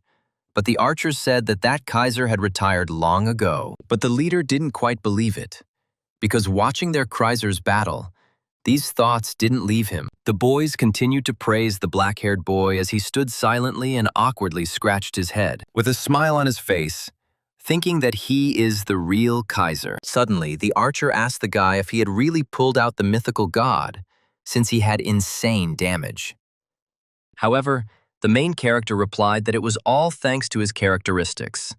but the archers said that that Kaiser had retired long ago. But the leader didn't quite believe it, because watching their Kaisers battle, these thoughts didn't leave him. The boys continued to praise the black-haired boy as he stood silently and awkwardly scratched his head, with a smile on his face, thinking that he is the real Kaiser. Suddenly, the archer asked the guy if he had really pulled out the mythical god, since he had insane damage. However, the main character replied that it was all thanks to his characteristics.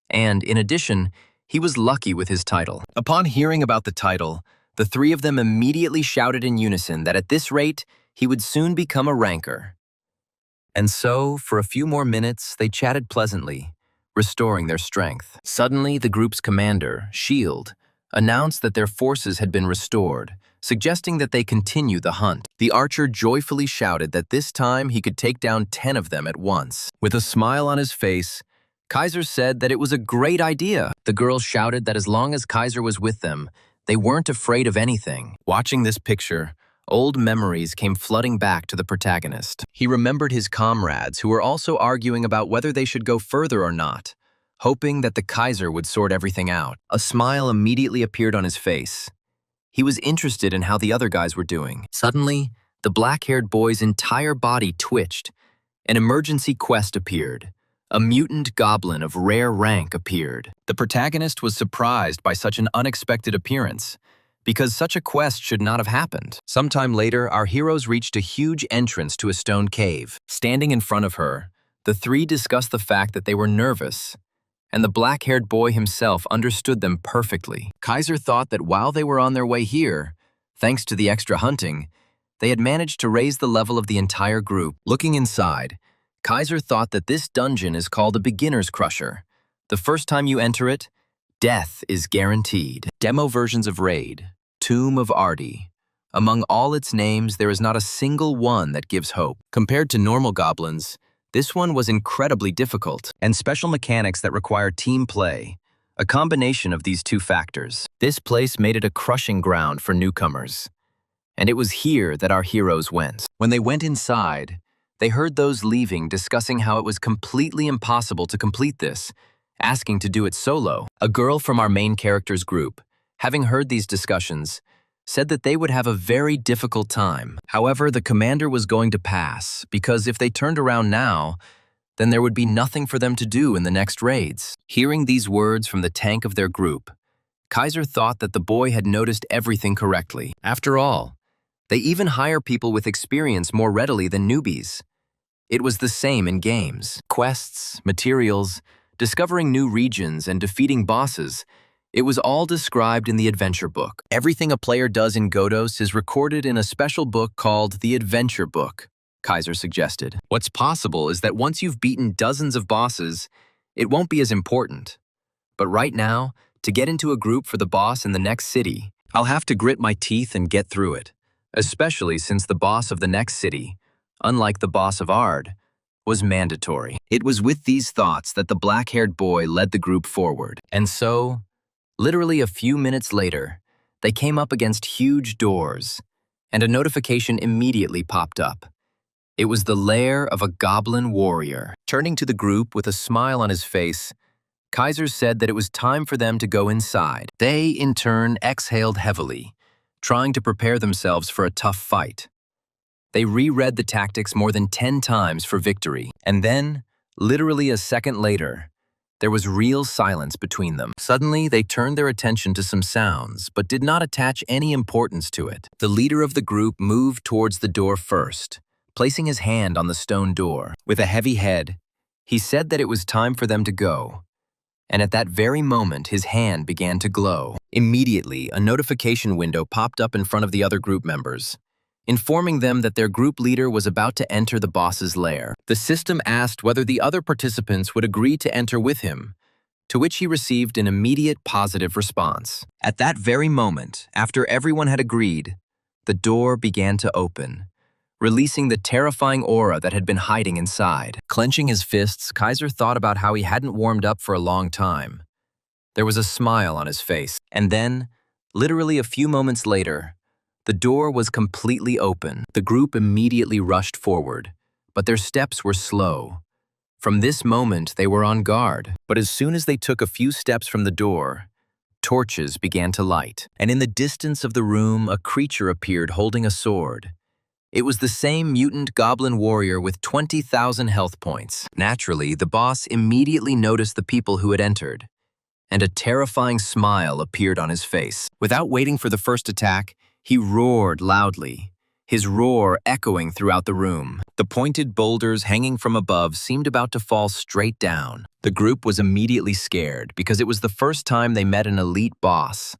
And, in addition, he was lucky with his title. Upon hearing about the title, the 3 of them immediately shouted in unison that at this rate, he would soon become a ranker. And so, for a few more minutes, they chatted pleasantly, restoring their strength. Suddenly, the group's commander, Shield, announced that their forces had been restored, suggesting that they continue the hunt. The archer joyfully shouted that this time he could take down 10 of them at once. With a smile on his face, Kaiser said that it was a great idea. The girls shouted that as long as Kaiser was with them, they weren't afraid of anything. Watching this picture, old memories came flooding back to the protagonist. He remembered his comrades who were also arguing about whether they should go further or not, hoping that the Kaiser would sort everything out. A smile immediately appeared on his face. He was interested in how the other guys were doing. Suddenly, the black-haired boy's entire body twitched. An emergency quest appeared. A mutant goblin of rare rank appeared. The protagonist was surprised by such an unexpected appearance, because such a quest should not have happened. Sometime later, our heroes reached a huge entrance to a stone cave. Standing in front of her, the 3 discussed the fact that they were nervous, and the black-haired boy himself understood them perfectly. Kaiser thought that while they were on their way here, thanks to the extra hunting, they had managed to raise the level of the entire group. Looking inside, Kaiser thought that this dungeon is called a beginner's crusher. The first time you enter it, death is guaranteed. Demo versions of Raid, Tomb of Ardi. Among all its names, there is not a single one that gives hope. Compared to normal goblins, this one was incredibly difficult, and special mechanics that require team play. A combination of these two factors. This place made it a crushing ground for newcomers. And it was here that our heroes went. When they went inside, they heard those leaving discussing how it was completely impossible to complete this, asking to do it solo. A girl from our main character's group, having heard these discussions, said that they would have a very difficult time. However, the commander was going to pass, because if they turned around now, then there would be nothing for them to do in the next raids. Hearing these words from the tank of their group, Kaiser thought that the boy had noticed everything correctly. After all, they even hire people with experience more readily than newbies. It was the same in games. Quests, materials, discovering new regions, and defeating bosses. It was all described in the adventure book. Everything a player does in Godos is recorded in a special book called the Adventure Book, Kaiser suggested. What's possible is that once you've beaten dozens of bosses, it won't be as important. But right now, to get into a group for the boss in the next city, I'll have to grit my teeth and get through it, especially since the boss of the next city, unlike the boss of Ard, was mandatory. It was with these thoughts that the black-haired boy led the group forward. And so, literally a few minutes later, they came up against huge doors, and a notification immediately popped up. It was the lair of a goblin warrior. Turning to the group with a smile on his face, Kaiser said that it was time for them to go inside. They, in turn, exhaled heavily, trying to prepare themselves for a tough fight. They reread the tactics more than 10 times for victory, and then, literally a second later, there was real silence between them. Suddenly, they turned their attention to some sounds, but did not attach any importance to it. The leader of the group moved towards the door first, placing his hand on the stone door. With a heavy head, he said that it was time for them to go. And at that very moment, his hand began to glow. Immediately, a notification window popped up in front of the other group members, informing them that their group leader was about to enter the boss's lair. The system asked whether the other participants would agree to enter with him, to which he received an immediate positive response. At that very moment, after everyone had agreed, the door began to open, releasing the terrifying aura that had been hiding inside. Clenching his fists, Kaiser thought about how he hadn't warmed up for a long time. There was a smile on his face, and then, literally a few moments later, the door was completely open. The group immediately rushed forward, but their steps were slow. From this moment, they were on guard. But as soon as they took a few steps from the door, torches began to light, and in the distance of the room, a creature appeared holding a sword. It was the same mutant goblin warrior with 20,000 health points. Naturally, the boss immediately noticed the people who had entered, and a terrifying smile appeared on his face. Without waiting for the first attack, he roared loudly, his roar echoing throughout the room. The pointed boulders hanging from above seemed about to fall straight down. The group was immediately scared because it was the first time they met an elite boss.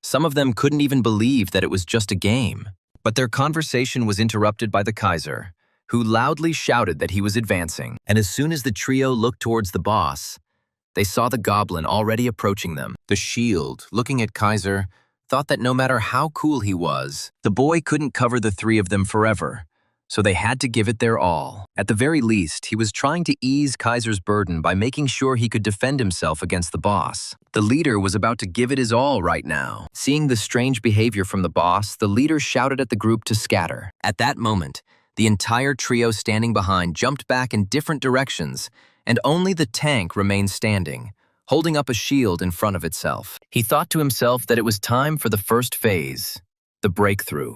Some of them couldn't even believe that it was just a game. But their conversation was interrupted by the Kaiser, who loudly shouted that he was advancing. And as soon as the trio looked towards the boss, they saw the goblin already approaching them. The shield, looking at Kaiser, thought that no matter how cool he was, the boy couldn't cover the three of them forever, so they had to give it their all. At the very least, he was trying to ease Kaiser's burden by making sure he could defend himself against the boss. The leader was about to give it his all right now. Seeing the strange behavior from the boss, the leader shouted at the group to scatter. At that moment, the entire trio standing behind jumped back in different directions, and only the tank remained standing, holding up a shield in front of itself. He thought to himself that it was time for the first phase, the breakthrough.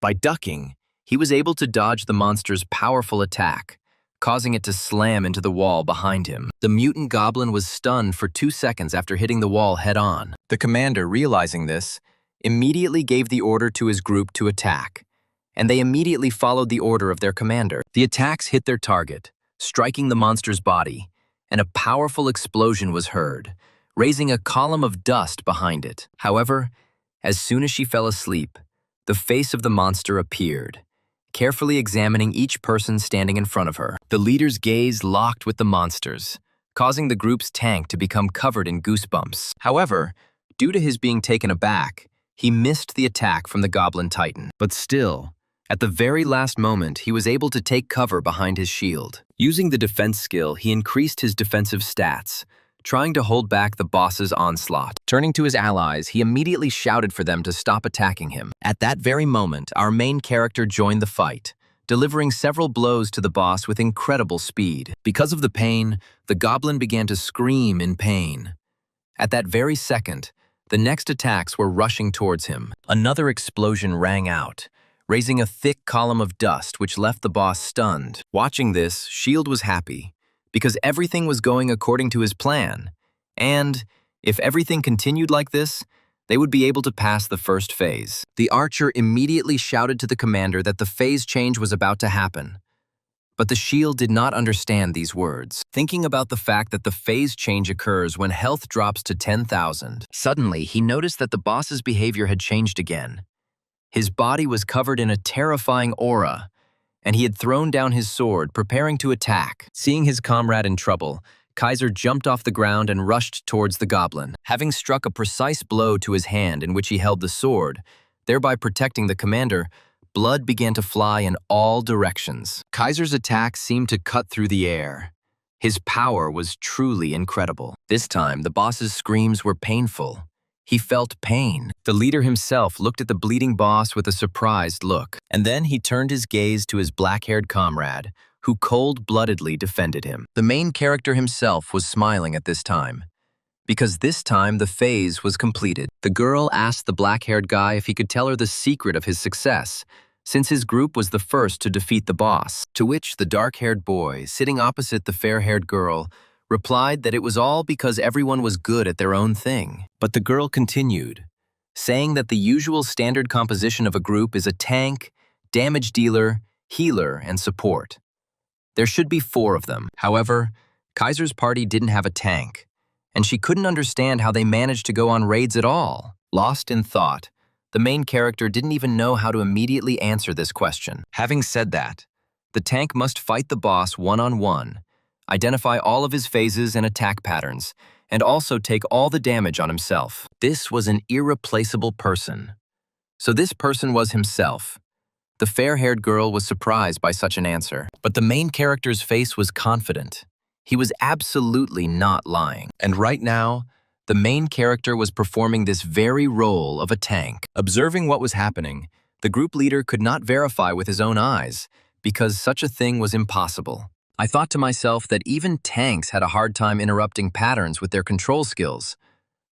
By ducking, he was able to dodge the monster's powerful attack, causing it to slam into the wall behind him. The mutant goblin was stunned for 2 seconds after hitting the wall head-on. The commander, realizing this, immediately gave the order to his group to attack, and they immediately followed the order of their commander. The attacks hit their target, striking the monster's body, and a powerful explosion was heard, raising a column of dust behind it. However, as soon as she fell asleep, the face of the monster appeared, carefully examining each person standing in front of her. The leader's gaze locked with the monster's, causing the group's tank to become covered in goosebumps. However, due to his being taken aback, he missed the attack from the Goblin Titan. But still, at the very last moment, he was able to take cover behind his shield. Using the defense skill, he increased his defensive stats, trying to hold back the boss's onslaught. Turning to his allies, he immediately shouted for them to stop attacking him. At that very moment, our main character joined the fight, delivering several blows to the boss with incredible speed. Because of the pain, the goblin began to scream in pain. At that very second, the next attacks were rushing towards him. Another explosion rang out, raising a thick column of dust which left the boss stunned. Watching this, Shield was happy, because everything was going according to his plan. And if everything continued like this, they would be able to pass the first phase. The archer immediately shouted to the commander that the phase change was about to happen. But the Shield did not understand these words. Thinking about the fact that the phase change occurs when health drops to 10,000, suddenly he noticed that the boss's behavior had changed again. His body was covered in a terrifying aura, and he had thrown down his sword, preparing to attack. Seeing his comrade in trouble, Kaiser jumped off the ground and rushed towards the goblin. Having struck a precise blow to his hand in which he held the sword, thereby protecting the commander, blood began to fly in all directions. Kaiser's attack seemed to cut through the air. His power was truly incredible. This time, the boss's screams were painful. He felt pain. The leader himself looked at the bleeding boss with a surprised look, and then he turned his gaze to his black-haired comrade, who cold-bloodedly defended him. The main character himself was smiling at this time, because this time the phase was completed. The girl asked the black-haired guy if he could tell her the secret of his success, since his group was the first to defeat the boss. To which the dark-haired boy, sitting opposite the fair-haired girl, replied that it was all because everyone was good at their own thing. But the girl continued, saying that the usual standard composition of a group is a tank, damage dealer, healer, and support. There should be 4 of them. However, Kaiser's party didn't have a tank, and she couldn't understand how they managed to go on raids at all. Lost in thought, the main character didn't even know how to immediately answer this question. Having said that, the tank must fight the boss one-on-one, identify all of his phases and attack patterns, and also take all the damage on himself. This was an irreplaceable person. So this person was himself. The fair-haired girl was surprised by such an answer, but the main character's face was confident. He was absolutely not lying. And right now, the main character was performing this very role of a tank. Observing what was happening, the group leader could not verify with his own eyes, because such a thing was impossible. I thought to myself that even tanks had a hard time interrupting patterns with their control skills.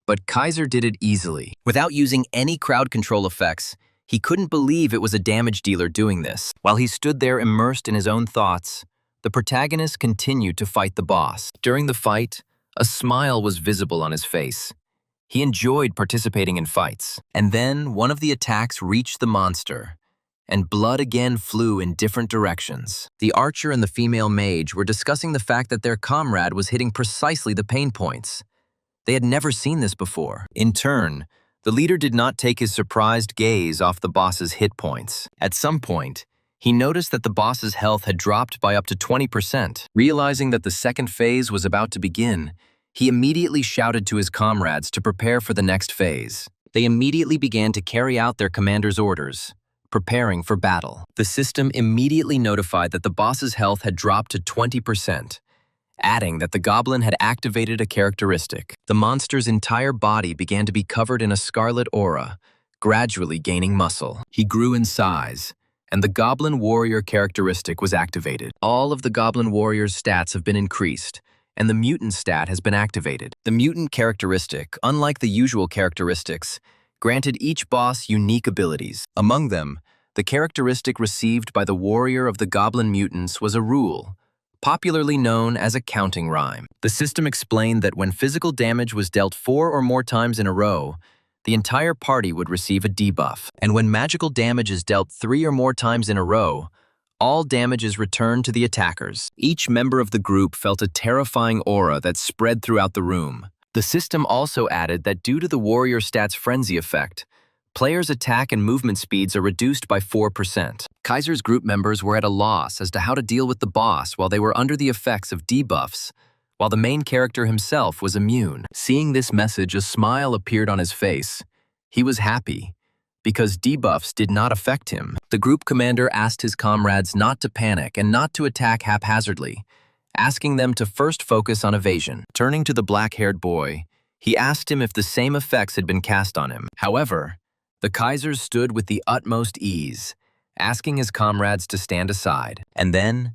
But Kaiser did it easily. Without using any crowd control effects, he couldn't believe it was a damage dealer doing this. While he stood there immersed in his own thoughts, the protagonist continued to fight the boss. During the fight, a smile was visible on his face. He enjoyed participating in fights. And then one of the attacks reached the monster, and blood again flew in different directions. The archer and the female mage were discussing the fact that their comrade was hitting precisely the pain points. They had never seen this before. In turn, the leader did not take his surprised gaze off the boss's hit points. At some point, he noticed that the boss's health had dropped by up to 20%. Realizing that the second phase was about to begin, he immediately shouted to his comrades to prepare for the next phase. They immediately began to carry out their commander's orders, preparing for battle. The system immediately notified that the boss's health had dropped to 20%, adding that the goblin had activated a characteristic. The monster's entire body began to be covered in a scarlet aura, gradually gaining muscle. He grew in size, and the Goblin Warrior characteristic was activated. All of the Goblin Warrior's stats have been increased, and the Mutant stat has been activated. The Mutant characteristic, unlike the usual characteristics, granted each boss unique abilities. Among them, the characteristic received by the Warrior of the Goblin Mutants was a rule, popularly known as a counting rhyme. The system explained that when physical damage was dealt 4 or more times in a row, the entire party would receive a debuff. And when magical damage is dealt 3 or more times in a row, All damage is returned to the attackers. Each member of the group felt a terrifying aura that spread throughout the room. The system also added that due to the warrior stats frenzy effect, players' attack and movement speeds are reduced by 4%. Kaiser's group members were at a loss as to how to deal with the boss while they were under the effects of debuffs, while the main character himself was immune. Seeing this message, a smile appeared on his face. He was happy, because debuffs did not affect him. The group commander asked his comrades not to panic and not to attack haphazardly, asking them to first focus on evasion. Turning to the black-haired boy, he asked him if the same effects had been cast on him. However, the Kaiser stood with the utmost ease, asking his comrades to stand aside. And then,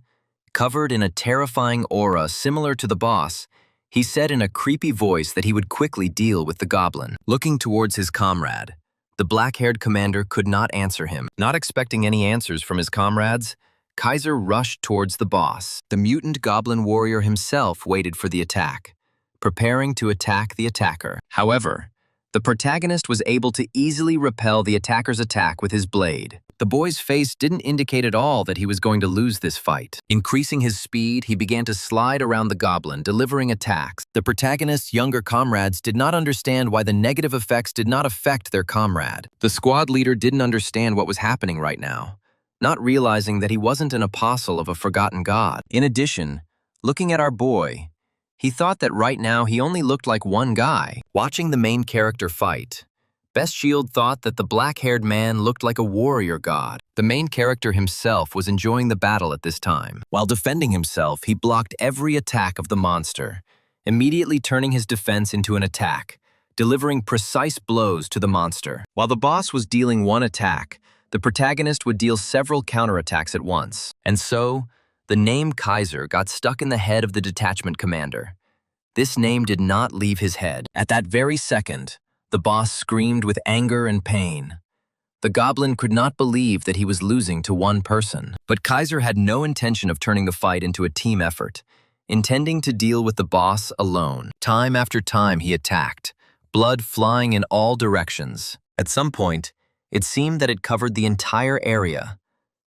covered in a terrifying aura similar to the boss, he said in a creepy voice that he would quickly deal with the goblin. Looking towards his comrade, the black-haired commander could not answer him. Not expecting any answers from his comrades, Kaiser rushed towards the boss. The mutant goblin warrior himself waited for the attack, preparing to attack the attacker. However, the protagonist was able to easily repel the attacker's attack with his blade. The boy's face didn't indicate at all that he was going to lose this fight. Increasing his speed, he began to slide around the goblin, delivering attacks. The protagonist's younger comrades did not understand why the negative effects did not affect their comrade. The squad leader didn't understand what was happening right now, not realizing that he wasn't an apostle of a forgotten god. In addition, looking at our boy, he thought that right now he only looked like one guy. Watching the main character fight, Best Shield thought that the black-haired man looked like a warrior god. The main character himself was enjoying the battle at this time. While defending himself, he blocked every attack of the monster, immediately turning his defense into an attack, delivering precise blows to the monster. While the boss was dealing one attack, the protagonist would deal several counterattacks at once. And so, the name Kaiser got stuck in the head of the detachment commander. This name did not leave his head. At that very second, the boss screamed with anger and pain. The goblin could not believe that he was losing to one person. But Kaiser had no intention of turning the fight into a team effort, intending to deal with the boss alone. Time after time he attacked, blood flying in all directions. At some point, it seemed that it covered the entire area.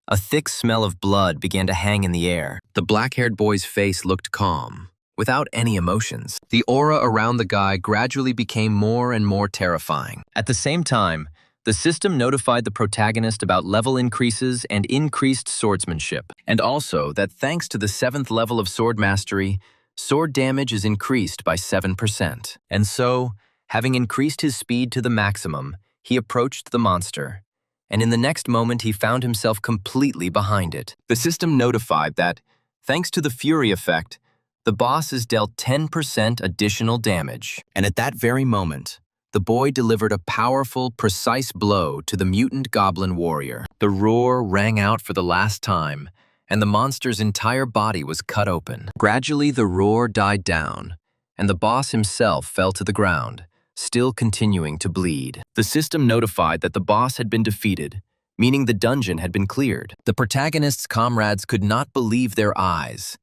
A thick smell of blood began to hang in the air. The black-haired boy's face looked calm, without any emotions. The aura around the guy gradually became more and more terrifying. At the same time, the system notified the protagonist about level increases and increased swordsmanship, and also that thanks to the 7th level of sword mastery, sword damage is increased by 7%. And so, having increased his speed to the maximum, he approached the monster, and in the next moment he found himself completely behind it. The system notified that, thanks to the Fury effect, the boss is dealt 10% additional damage. And at that very moment, the boy delivered a powerful, precise blow to the mutant goblin warrior. The roar rang out for the last time, and the monster's entire body was cut open. Gradually, the roar died down, and the boss himself fell to the ground, still continuing to bleed. The system notified that the boss had been defeated, meaning the dungeon had been cleared. The protagonist's comrades could not believe their eyes,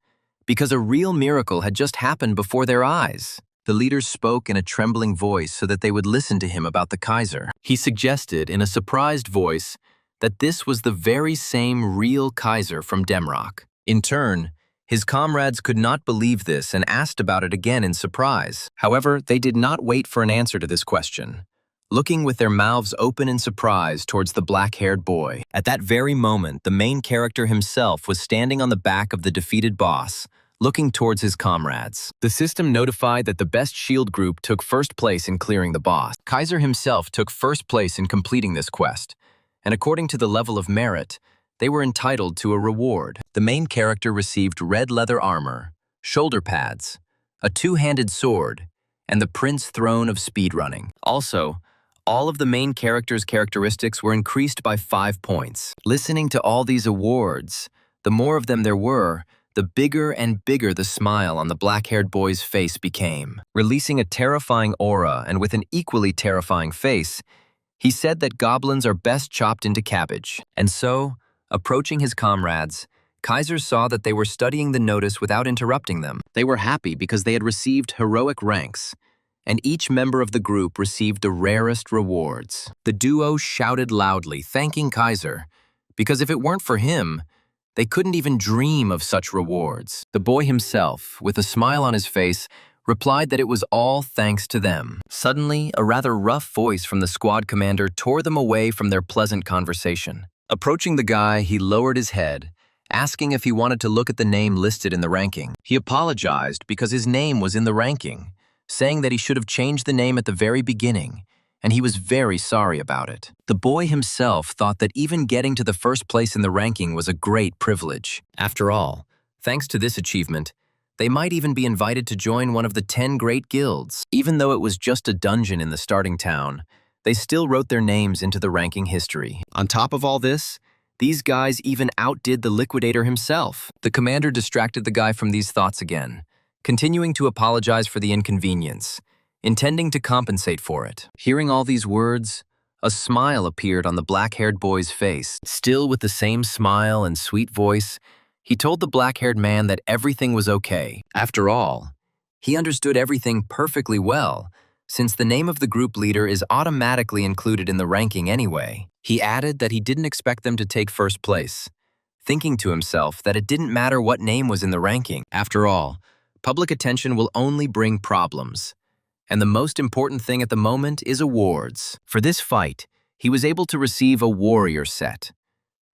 because a real miracle had just happened before their eyes. The leader spoke in a trembling voice so that they would listen to him about the Kaiser. He suggested in a surprised voice that this was the very same real Kaiser from Demrock. In turn, his comrades could not believe this and asked about it again in surprise. However, they did not wait for an answer to this question, looking with their mouths open in surprise towards the black-haired boy. At that very moment, the main character himself was standing on the back of the defeated boss, looking towards his comrades. The system notified that the Best Shield group took first place in clearing the boss. Kaiser himself took first place in completing this quest, and according to the level of merit, they were entitled to a reward. The main character received red leather armor, shoulder pads, a two-handed sword, and the Prince Throne of speedrunning. Also, all of the main character's characteristics were increased by 5 points. Listening to all these awards, the more of them there were, the bigger and bigger the smile on the black-haired boy's face became. Releasing a terrifying aura and with an equally terrifying face, he said that goblins are best chopped into cabbage. And so, approaching his comrades, Kaiser saw that they were studying the notice without interrupting them. They were happy because they had received heroic ranks, and each member of the group received the rarest rewards. The duo shouted loudly, thanking Kaiser, because if it weren't for him, They couldn't even dream of such rewards. The boy himself, with a smile on his face, replied that it was all thanks to them. Suddenly, a rather rough voice from the squad commander tore them away from their pleasant conversation. Approaching the guy, he lowered his head, asking if he wanted to look at the name listed in the ranking. He apologized because his name was in the ranking, saying that he should have changed the name at the very beginning, and he was very sorry about it. The boy himself thought that even getting to the first place in the ranking was a great privilege. After all, thanks to this achievement, they might even be invited to join one of the 10 great guilds. Even though it was just a dungeon in the starting town, they still wrote their names into the ranking history. On top of all this, these guys even outdid the liquidator himself. The commander distracted the guy from these thoughts again, continuing to apologize for the inconvenience, intending to compensate for it. Hearing all these words, a smile appeared on the black-haired boy's face. Still with the same smile and sweet voice, he told the black-haired man that everything was okay. After all, he understood everything perfectly well, since the name of the group leader is automatically included in the ranking anyway. He added that he didn't expect them to take first place, thinking to himself that it didn't matter what name was in the ranking. After all, public attention will only bring problems, and the most important thing at the moment is awards. For this fight, he was able to receive a warrior set.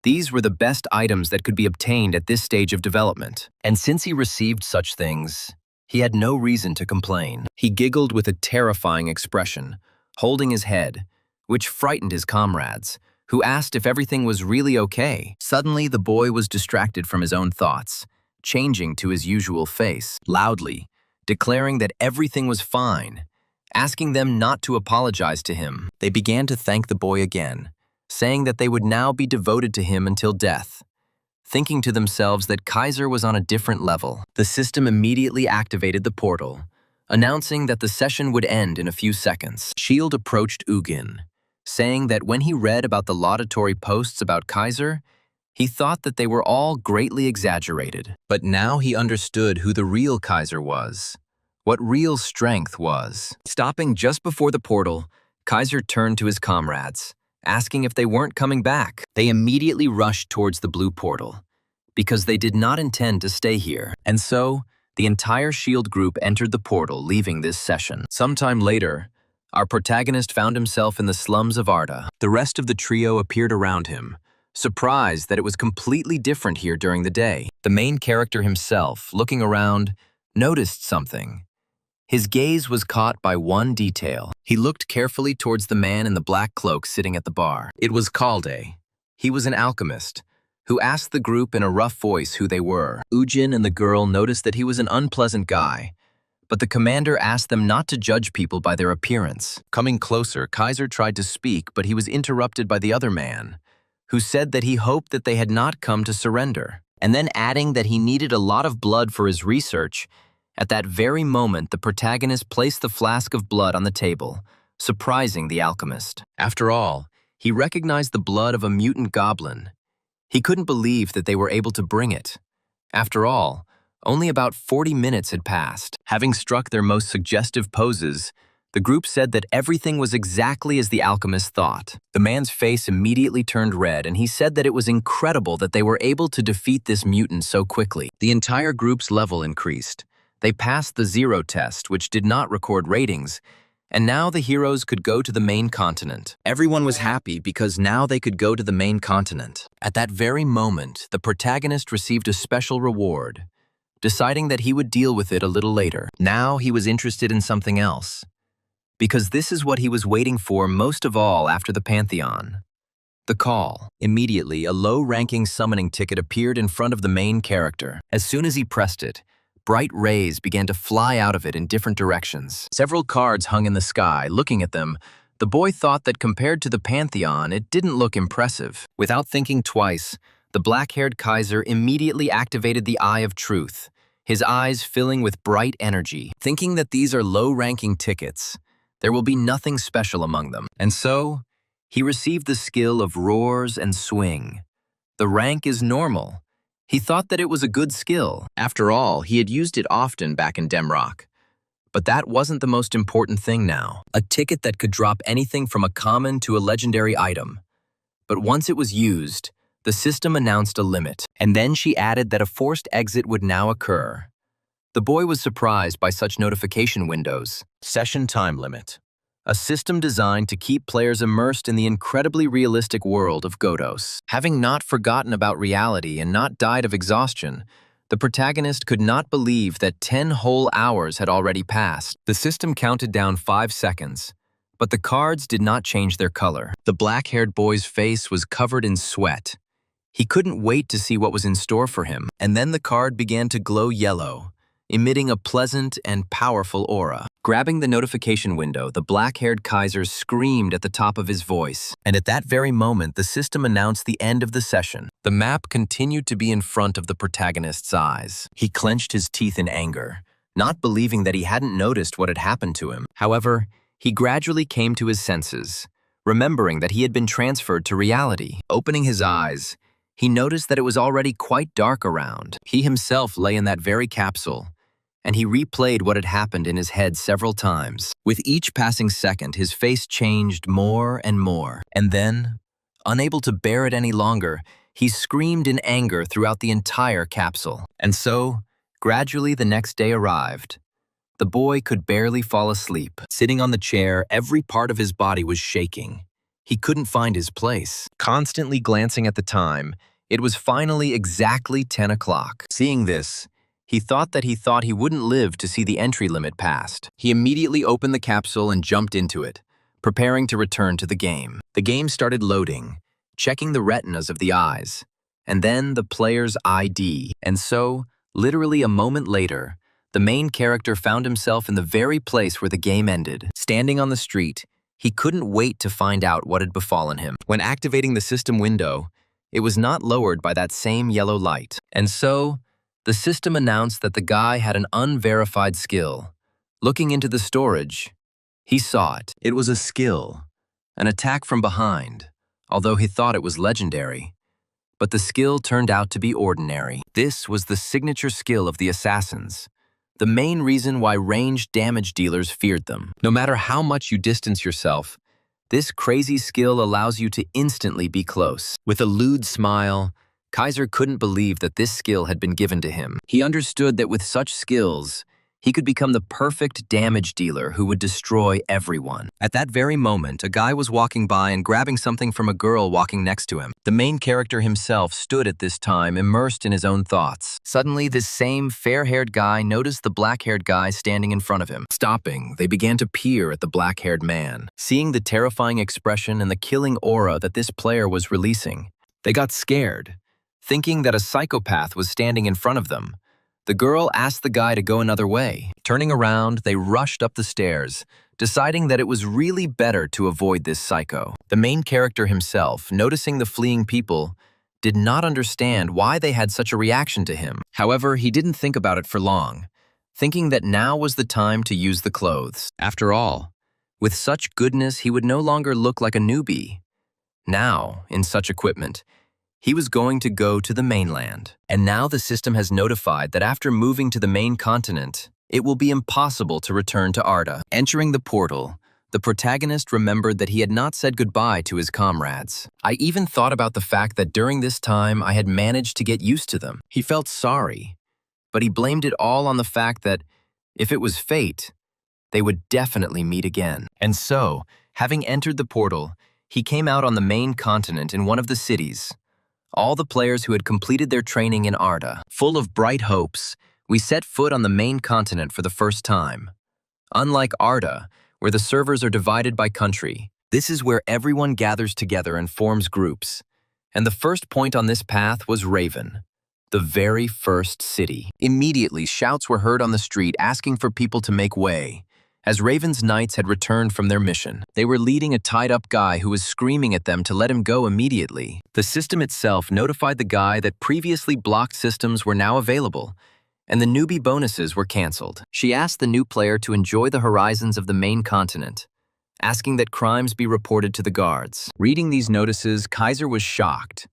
These were the best items that could be obtained at this stage of development. And since he received such things, he had no reason to complain. He giggled with a terrifying expression, holding his head, which frightened his comrades, who asked if everything was really okay. Suddenly, the boy was distracted from his own thoughts, changing to his usual face, loudly, declaring that everything was fine, asking them not to apologize to him. They began to thank the boy again, saying that they would now be devoted to him until death. Thinking to themselves that Kaiser was on a different level, the system immediately activated the portal, announcing that the session would end in a few seconds. Shield approached Ugin, saying that when he read about the laudatory posts about Kaiser, he thought that they were all greatly exaggerated. But now he understood who the real Kaiser was, what real strength was. Stopping just before the portal, Kaiser turned to his comrades, asking if they weren't coming back. They immediately rushed towards the blue portal, because they did not intend to stay here. And so, the entire SHIELD group entered the portal, leaving this session. Sometime later, our protagonist found himself in the slums of Arda. The rest of the trio appeared around him, surprised that it was completely different here during the day. The main character himself, looking around, noticed something. His gaze was caught by one detail. He looked carefully towards the man in the black cloak sitting at the bar. It was Kalde. He was an alchemist, who asked the group in a rough voice who they were. Ujin and the girl noticed that he was an unpleasant guy, but the commander asked them not to judge people by their appearance. Coming closer, Kaiser tried to speak, but he was interrupted by the other man, who said that he hoped that they had not come to surrender, and then adding that he needed a lot of blood for his research. At that very moment, the protagonist placed the flask of blood on the table, surprising the alchemist. After all, he recognized the blood of a mutant goblin. He couldn't believe that they were able to bring it. After all, only about 40 minutes had passed. Having struck their most suggestive poses, the group said that everything was exactly as the alchemist thought. The man's face immediately turned red, and he said that it was incredible that they were able to defeat this mutant so quickly. The entire group's level increased. They passed the 0 test, which did not record ratings, and now the heroes could go to the main continent. Everyone was happy because now they could go to the main continent. At that very moment, the protagonist received a special reward, deciding that he would deal with it a little later. Now he was interested in something else, because this is what he was waiting for most of all after the Pantheon. The call. Immediately, a low-ranking summoning ticket appeared in front of the main character. As soon as he pressed it, bright rays began to fly out of it in different directions. Several cards hung in the sky. Looking at them, the boy thought that compared to the Pantheon, it didn't look impressive. Without thinking twice, the black-haired Kaiser immediately activated the Eye of Truth, his eyes filling with bright energy. Thinking that these are low-ranking tickets, there will be nothing special among them. And so, he received the skill of Roars and Swing. The rank is normal. He thought that it was a good skill. After all, he had used it often back in Demrock. But that wasn't the most important thing now. A ticket that could drop anything from a common to a legendary item. But once it was used, The system announced a limit, and then she added that a forced exit would now occur. The boy was surprised by such notification windows. Session time limit. A system designed to keep players immersed in the incredibly realistic world of Godos. Having not forgotten about reality and not died of exhaustion, the protagonist could not believe that 10 whole hours had already passed. The system counted down 5 seconds, but the cards did not change their color. The black-haired boy's face was covered in sweat. He couldn't wait to see what was in store for him, and then the card began to glow yellow, emitting a pleasant and powerful aura. Grabbing the notification window, the black-haired Kaiser screamed at the top of his voice, and at that very moment, the system announced the end of the session. The map continued to be in front of the protagonist's eyes. He clenched his teeth in anger, not believing that he hadn't noticed what had happened to him. However, he gradually came to his senses, remembering that he had been transferred to reality. Opening his eyes, he noticed that it was already quite dark around. He himself lay in that very capsule, and he replayed what had happened in his head several times. With each passing second, his face changed more and more. And then, unable to bear it any longer, he screamed in anger throughout the entire capsule. And so, gradually the next day arrived. The boy could barely fall asleep. Sitting on the chair, every part of his body was shaking. He couldn't find his place. Constantly glancing at the time, it was finally exactly 10 o'clock. Seeing this, he thought he wouldn't live to see the entry limit passed. He immediately opened the capsule and jumped into it, preparing to return to the game. The game started loading, checking the retinas of the eyes, and then the player's ID. And so, literally a moment later, the main character found himself in the very place where the game ended. Standing on the street, he couldn't wait to find out what had befallen him. When activating the system window, it was not lowered by that same yellow light. And so, the system announced that the guy had an unverified skill. Looking into the storage, he saw it. It was a skill, an attack from behind, although he thought it was legendary. But the skill turned out to be ordinary. This was the signature skill of the assassins, the main reason why ranged damage dealers feared them. No matter how much you distance yourself, this crazy skill allows you to instantly be close. With a lewd smile, Kaiser couldn't believe that this skill had been given to him. He understood that with such skills, he could become the perfect damage dealer who would destroy everyone. At that very moment, a guy was walking by and grabbing something from a girl walking next to him. The main character himself stood at this time, immersed in his own thoughts. Suddenly, this same fair-haired guy noticed the black-haired guy standing in front of him. Stopping, they began to peer at the black-haired man. Seeing the terrifying expression and the killing aura that this player was releasing, they got scared, thinking that a psychopath was standing in front of them. The girl asked the guy to go another way. Turning around, they rushed up the stairs, deciding that it was really better to avoid this psycho. The main character himself, noticing the fleeing people, did not understand why they had such a reaction to him. However, he didn't think about it for long, thinking that now was the time to use the clothes. After all, with such goodness, he would no longer look like a newbie. Now, in such equipment, he was going to go to the mainland. And now the system has notified that after moving to the main continent, it will be impossible to return to Arda. Entering the portal, the protagonist remembered that he had not said goodbye to his comrades. I even thought about the fact that during this time I had managed to get used to them. He felt sorry, but he blamed it all on the fact that, if it was fate, they would definitely meet again. And so, having entered the portal, he came out on the main continent in one of the cities. All the players who had completed their training in Arda. Full of bright hopes, we set foot on the main continent for the first time. Unlike Arda, where the servers are divided by country, this is where everyone gathers together and forms groups. And the first point on this path was Raven, the very first city. Immediately, shouts were heard on the street asking for people to make way, as Raven's knights had returned from their mission. They were leading a tied-up guy who was screaming at them to let him go immediately. The system itself notified the guy that previously blocked systems were now available, and the newbie bonuses were canceled. She asked the new player to enjoy the horizons of the main continent, asking that crimes be reported to the guards. Reading these notices, Kaiser was shocked,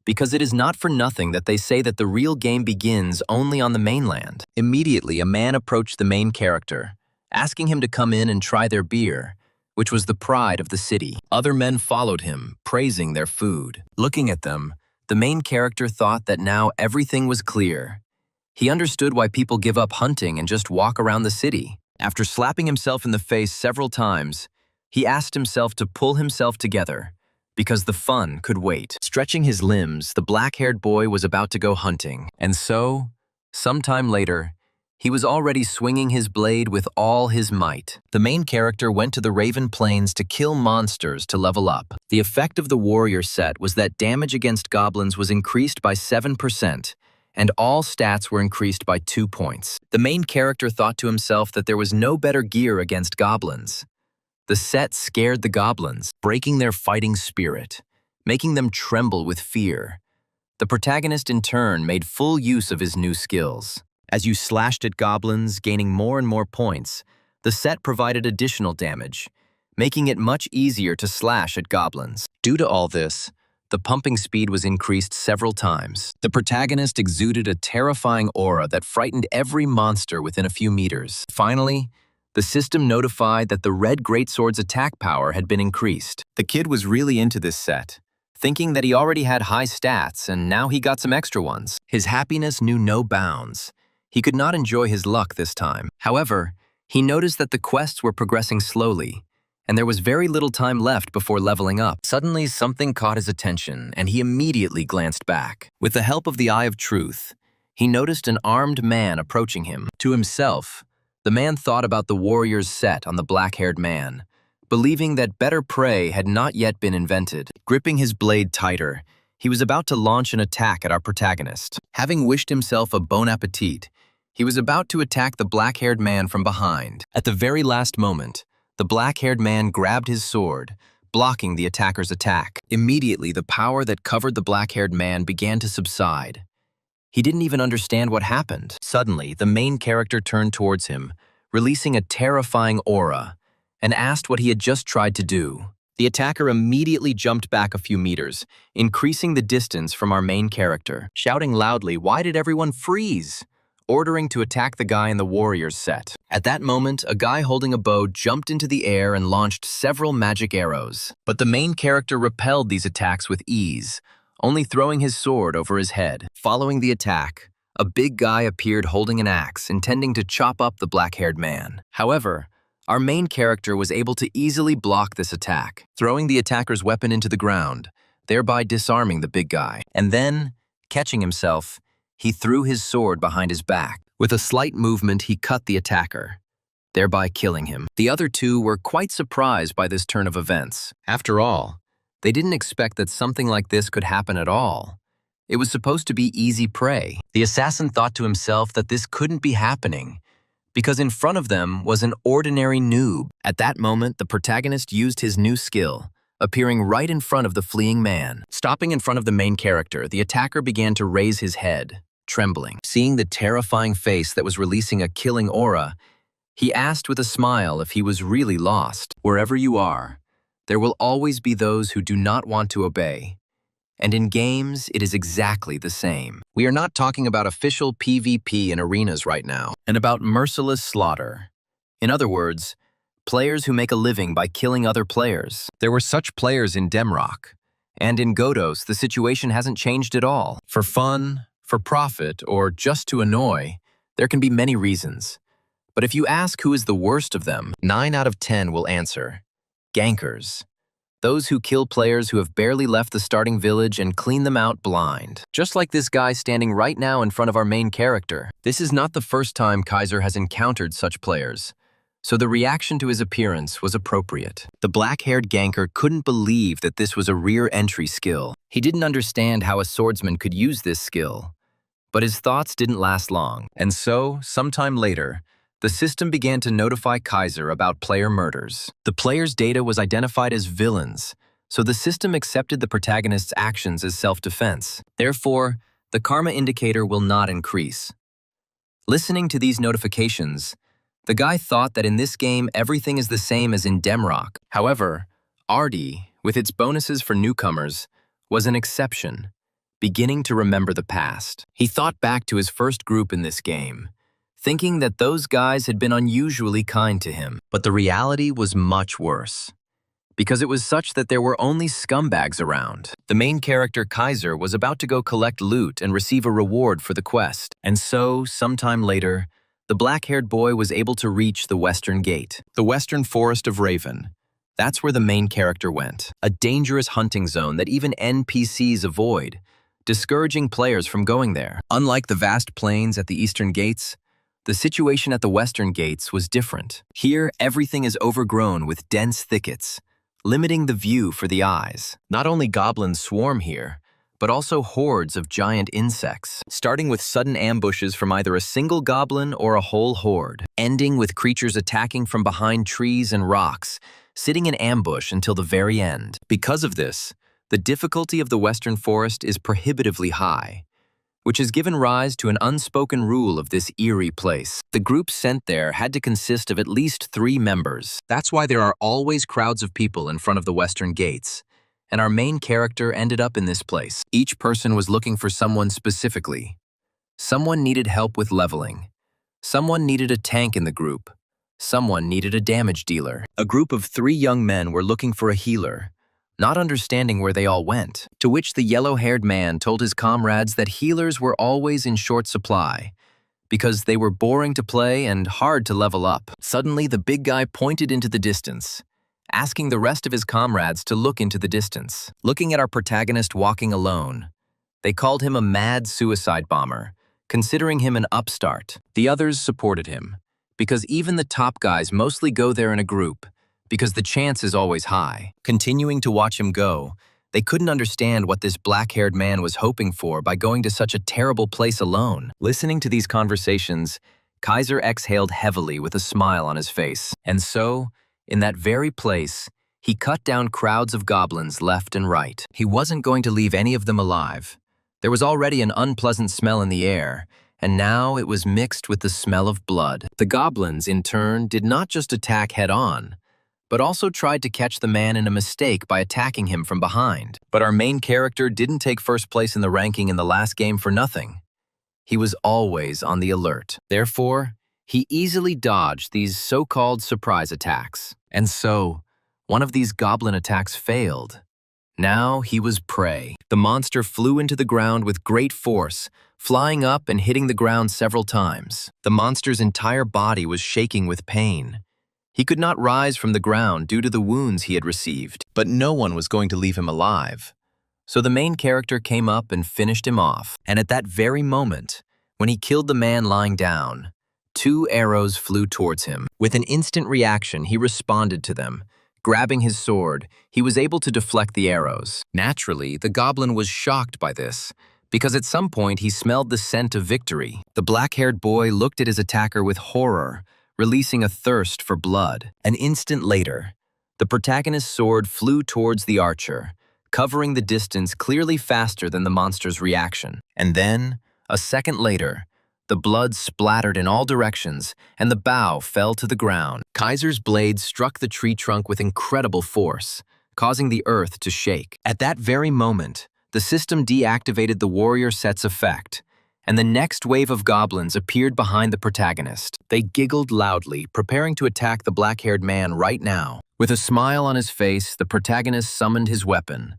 because it is not for nothing that they say that the real game begins only on the mainland. Immediately, a man approached the main character, asking him to come in and try their beer, which was the pride of the city. Other men followed him, praising their food. Looking at them, The main character thought that now everything was clear. He understood why people give up hunting and just walk around the city. After slapping himself in the face several times, he asked himself to pull himself together, because the fun could wait. Stretching his limbs, the black-haired boy was about to go hunting. And so, sometime later, he was already swinging his blade with all his might. The main character went to the Raven Plains to kill monsters to level up. The effect of the warrior set was that damage against goblins was increased by 7%, and all stats were increased by 2 points. The main character thought to himself that there was no better gear against goblins. The set scared the goblins, breaking their fighting spirit, making them tremble with fear. The protagonist in turn made full use of his new skills. As you slashed at goblins, gaining more and more points, the set provided additional damage, making it much easier to slash at goblins. Due to all this, the pumping speed was increased several times. The protagonist exuded a terrifying aura that frightened every monster within a few meters. Finally, the system notified that the red greatsword's attack power had been increased. The kid was really into this set, thinking that he already had high stats and now he got some extra ones. His happiness knew no bounds. He could not enjoy his luck this time. However, he noticed that the quests were progressing slowly, and there was very little time left before leveling up. Suddenly, something caught his attention, and he immediately glanced back. With the help of the Eye of Truth, he noticed an armed man approaching him. To himself, the man thought about the warrior's set on the black-haired man, believing that better prey had not yet been invented. Gripping his blade tighter, he was about to launch an attack at our protagonist. Having wished himself a bon appetit, he was about to attack the black-haired man from behind. At the very last moment, the black-haired man grabbed his sword, blocking the attacker's attack. Immediately, the power that covered the black-haired man began to subside. He didn't even understand what happened. Suddenly, the main character turned towards him, releasing a terrifying aura, and asked what he had just tried to do. The attacker immediately jumped back a few meters, increasing the distance from our main character. Shouting loudly, "Why did everyone freeze?" ordering to attack the guy in the warrior's set. At that moment, a guy holding a bow jumped into the air and launched several magic arrows. But the main character repelled these attacks with ease, only throwing his sword over his head. Following the attack, a big guy appeared holding an axe, intending to chop up the black-haired man. However, our main character was able to easily block this attack, throwing the attacker's weapon into the ground, thereby disarming the big guy. And then, catching himself, he threw his sword behind his back. With a slight movement, he cut the attacker, thereby killing him. The other two were quite surprised by this turn of events. After all, they didn't expect that something like this could happen at all. It was supposed to be easy prey. The assassin thought to himself that this couldn't be happening, because in front of them was an ordinary noob. At that moment, the protagonist used his new skill, appearing right in front of the fleeing man. Stopping in front of the main character, the attacker began to raise his head, trembling. Seeing the terrifying face that was releasing a killing aura, he asked with a smile if he was really lost. Wherever you are, there will always be those who do not want to obey. And in games, it is exactly the same. We are not talking about official PvP in arenas right now, and about merciless slaughter. In other words, players who make a living by killing other players. There were such players in Demrock, and in Godos, the situation hasn't changed at all. For fun, for profit, or just to annoy, there can be many reasons. But if you ask who is the worst of them, 9 out of 10 will answer: gankers. Those who kill players who have barely left the starting village and clean them out blind. Just like this guy standing right now in front of our main character. This is not the first time Kaiser has encountered such players, so the reaction to his appearance was appropriate. The black-haired ganker couldn't believe that this was a rear entry skill. He didn't understand how a swordsman could use this skill, but his thoughts didn't last long. And so, sometime later, the system began to notify Kaiser about player murders. The player's data was identified as villains, so the system accepted the protagonist's actions as self-defense. Therefore, the karma indicator will not increase. Listening to these notifications, the guy thought that in this game everything is the same as in Demrock. However, RD, with its bonuses for newcomers, was an exception, beginning to remember the past. He thought back to his first group in this game, thinking that those guys had been unusually kind to him. But the reality was much worse. because it was such that there were only scumbags around. The main character, Kaiser, was about to go collect loot and receive a reward for the quest. And so, sometime later, the black-haired boy was able to reach the Western Gate, the Western Forest of Raven. That's where the main character went, a dangerous hunting zone that even NPCs avoid, discouraging players from going there. Unlike the vast plains at the Eastern Gates, the situation at the Western Gates was different. Here, everything is overgrown with dense thickets, limiting the view for the eyes. Not only goblins swarm here, but also hordes of giant insects, starting with sudden ambushes from either a single goblin or a whole horde, ending with creatures attacking from behind trees and rocks, sitting in ambush until the very end. Because of this, the difficulty of the Western Forest is prohibitively high, which has given rise to an unspoken rule of this eerie place. The group sent there had to consist of at least 3 members. That's why there are always crowds of people in front of the Western Gates, and our main character ended up in this place. Each person was looking for someone specifically. Someone needed help with leveling. Someone needed a tank in the group. Someone needed a damage dealer. A group of 3 young men were looking for a healer, not understanding where they all went, to which the yellow-haired man told his comrades that healers were always in short supply, because they were boring to play and hard to level up. Suddenly, the big guy pointed into the distance, asking the rest of his comrades to look into the distance. Looking at our protagonist walking alone, they called him a mad suicide bomber, considering him an upstart. The others supported him, because even the top guys mostly go there in a group, because the chance is always high. Continuing to watch him go, they couldn't understand what this black-haired man was hoping for by going to such a terrible place alone. Listening to these conversations, Kaiser exhaled heavily with a smile on his face. And so, in that very place, he cut down crowds of goblins left and right. He wasn't going to leave any of them alive. There was already an unpleasant smell in the air, and now it was mixed with the smell of blood. The goblins, in turn, did not just attack head-on, but also tried to catch the man in a mistake by attacking him from behind. But our main character didn't take first place in the ranking in the last game for nothing. He was always on the alert. Therefore, he easily dodged these so-called surprise attacks. And so, one of these goblin attacks failed. Now he was prey. The monster flew into the ground with great force, flying up and hitting the ground several times. The monster's entire body was shaking with pain. He could not rise from the ground due to the wounds he had received, but no one was going to leave him alive. So the main character came up and finished him off. And at that very moment, when he killed the man lying down, 2 arrows flew towards him. With an instant reaction, he responded to them. Grabbing his sword, he was able to deflect the arrows. Naturally, the goblin was shocked by this, because at some point he smelled the scent of victory. The black-haired boy looked at his attacker with horror, releasing a thirst for blood. An instant later, the protagonist's sword flew towards the archer, covering the distance clearly faster than the monster's reaction. And then, a second later, the blood splattered in all directions, and the bow fell to the ground. Kaiser's blade struck the tree trunk with incredible force, causing the earth to shake. At that very moment, the system deactivated the warrior set's effect, and the next wave of goblins appeared behind the protagonist. They giggled loudly, preparing to attack the black-haired man right now. With a smile on his face, the protagonist summoned his weapon,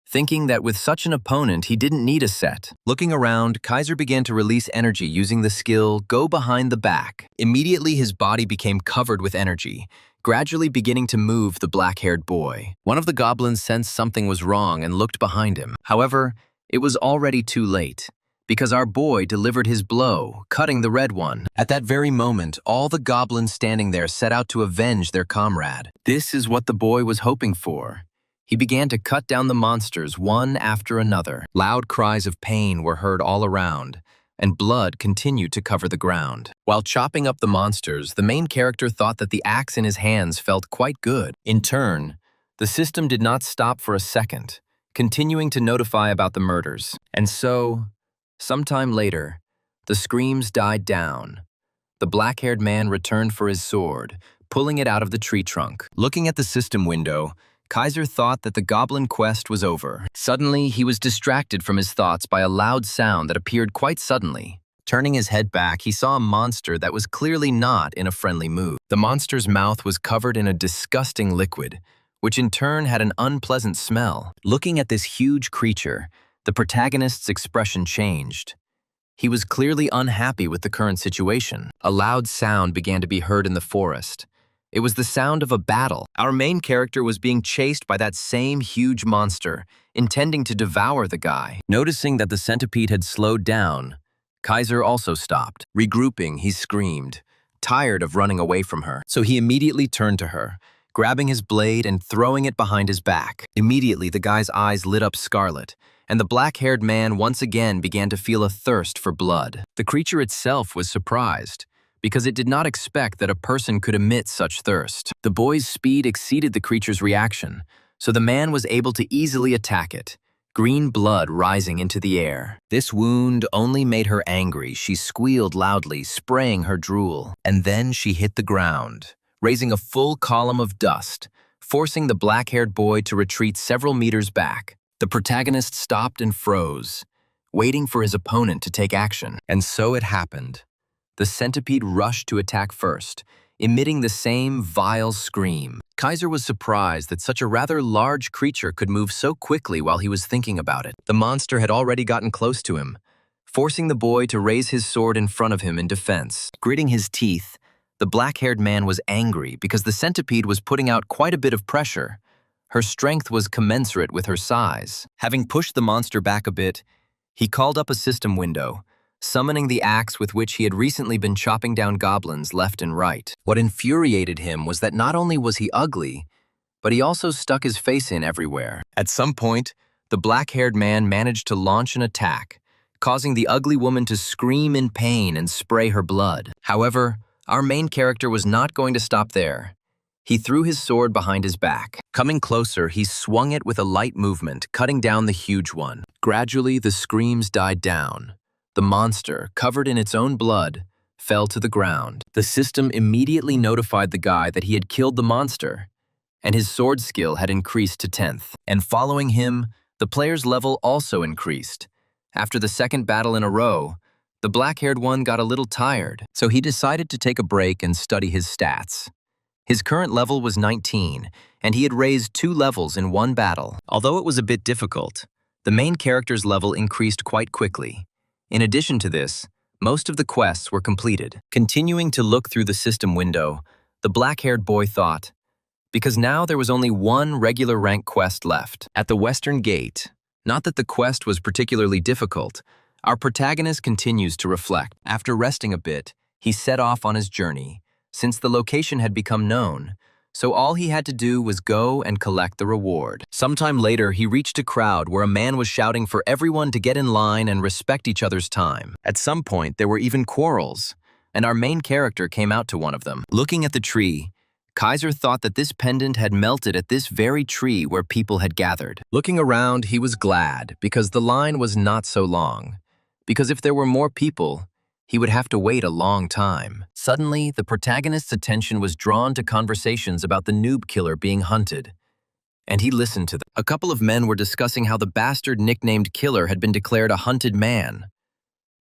thinking that with such an opponent, he didn't need a set. Looking around, Kaiser began to release energy using the skill Go Behind the Back. Immediately, his body became covered with energy, gradually beginning to move the black-haired boy. One of the goblins sensed something was wrong and looked behind him. However, it was already too late, because our boy delivered his blow, cutting the red one. At that very moment, all the goblins standing there set out to avenge their comrade. This is what the boy was hoping for. He began to cut down the monsters one after another. Loud cries of pain were heard all around, and blood continued to cover the ground. While chopping up the monsters, the main character thought that the axe in his hands felt quite good. In turn, the system did not stop for a second, continuing to notify about the murders. And so, sometime later, the screams died down. The black-haired man returned for his sword, pulling it out of the tree trunk. Looking at the system window, Kaiser thought that the goblin quest was over. Suddenly, he was distracted from his thoughts by a loud sound that appeared quite suddenly. Turning his head back, he saw a monster that was clearly not in a friendly mood. The monster's mouth was covered in a disgusting liquid, which in turn had an unpleasant smell. Looking at this huge creature, the protagonist's expression changed. He was clearly unhappy with the current situation. A loud sound began to be heard in the forest. It was the sound of a battle. Our main character was being chased by that same huge monster, intending to devour the guy. Noticing that the centipede had slowed down, Kaiser also stopped. Regrouping, he screamed, tired of running away from her. So he immediately turned to her, grabbing his blade and throwing it behind his back. Immediately, the guy's eyes lit up scarlet, and the black-haired man once again began to feel a thirst for blood. The creature itself was surprised, because it did not expect that a person could emit such thirst. The boy's speed exceeded the creature's reaction, so the man was able to easily attack it, green blood rising into the air. This wound only made her angry. She squealed loudly, spraying her drool. And then she hit the ground, raising a full column of dust, forcing the black-haired boy to retreat several meters back. The protagonist stopped and froze, waiting for his opponent to take action. And so it happened. The centipede rushed to attack first, emitting the same vile scream. Kaiser was surprised that such a rather large creature could move so quickly while he was thinking about it. The monster had already gotten close to him, forcing the boy to raise his sword in front of him in defense. Gritting his teeth, the black-haired man was angry because the centipede was putting out quite a bit of pressure. Her strength was commensurate with her size. Having pushed the monster back a bit, he called up a system window, summoning the axe with which he had recently been chopping down goblins left and right. What infuriated him was that not only was he ugly, but he also stuck his face in everywhere. At some point, the black-haired man managed to launch an attack, causing the ugly woman to scream in pain and spray her blood. However, our main character was not going to stop there. He threw his sword behind his back. Coming closer, he swung it with a light movement, cutting down the huge one. Gradually, the screams died down. The monster, covered in its own blood, fell to the ground. The system immediately notified the guy that he had killed the monster, and his sword skill had increased to 10th. And following him, the player's level also increased. After the second battle in a row, the black-haired one got a little tired, so he decided to take a break and study his stats. His current level was 19, and he had raised 2 levels in one battle. Although it was a bit difficult, the main character's level increased quite quickly. In addition to this, most of the quests were completed. Continuing to look through the system window, the black-haired boy thought, because now there was only one regular rank quest left. At the Western Gate, not that the quest was particularly difficult, our protagonist continues to reflect. After resting a bit, he set off on his journey, since the location had become known, so all he had to do was go and collect the reward. Sometime later, he reached a crowd where a man was shouting for everyone to get in line and respect each other's time. At some point, there were even quarrels, and our main character came out to one of them. Looking at the tree, Kaiser thought that this pendant had melted at this very tree where people had gathered. Looking around, he was glad because the line was not so long, because if there were more people, he would have to wait a long time. Suddenly, the protagonist's attention was drawn to conversations about the noob killer being hunted, and he listened to them. A couple of men were discussing how the bastard nicknamed Killer had been declared a hunted man.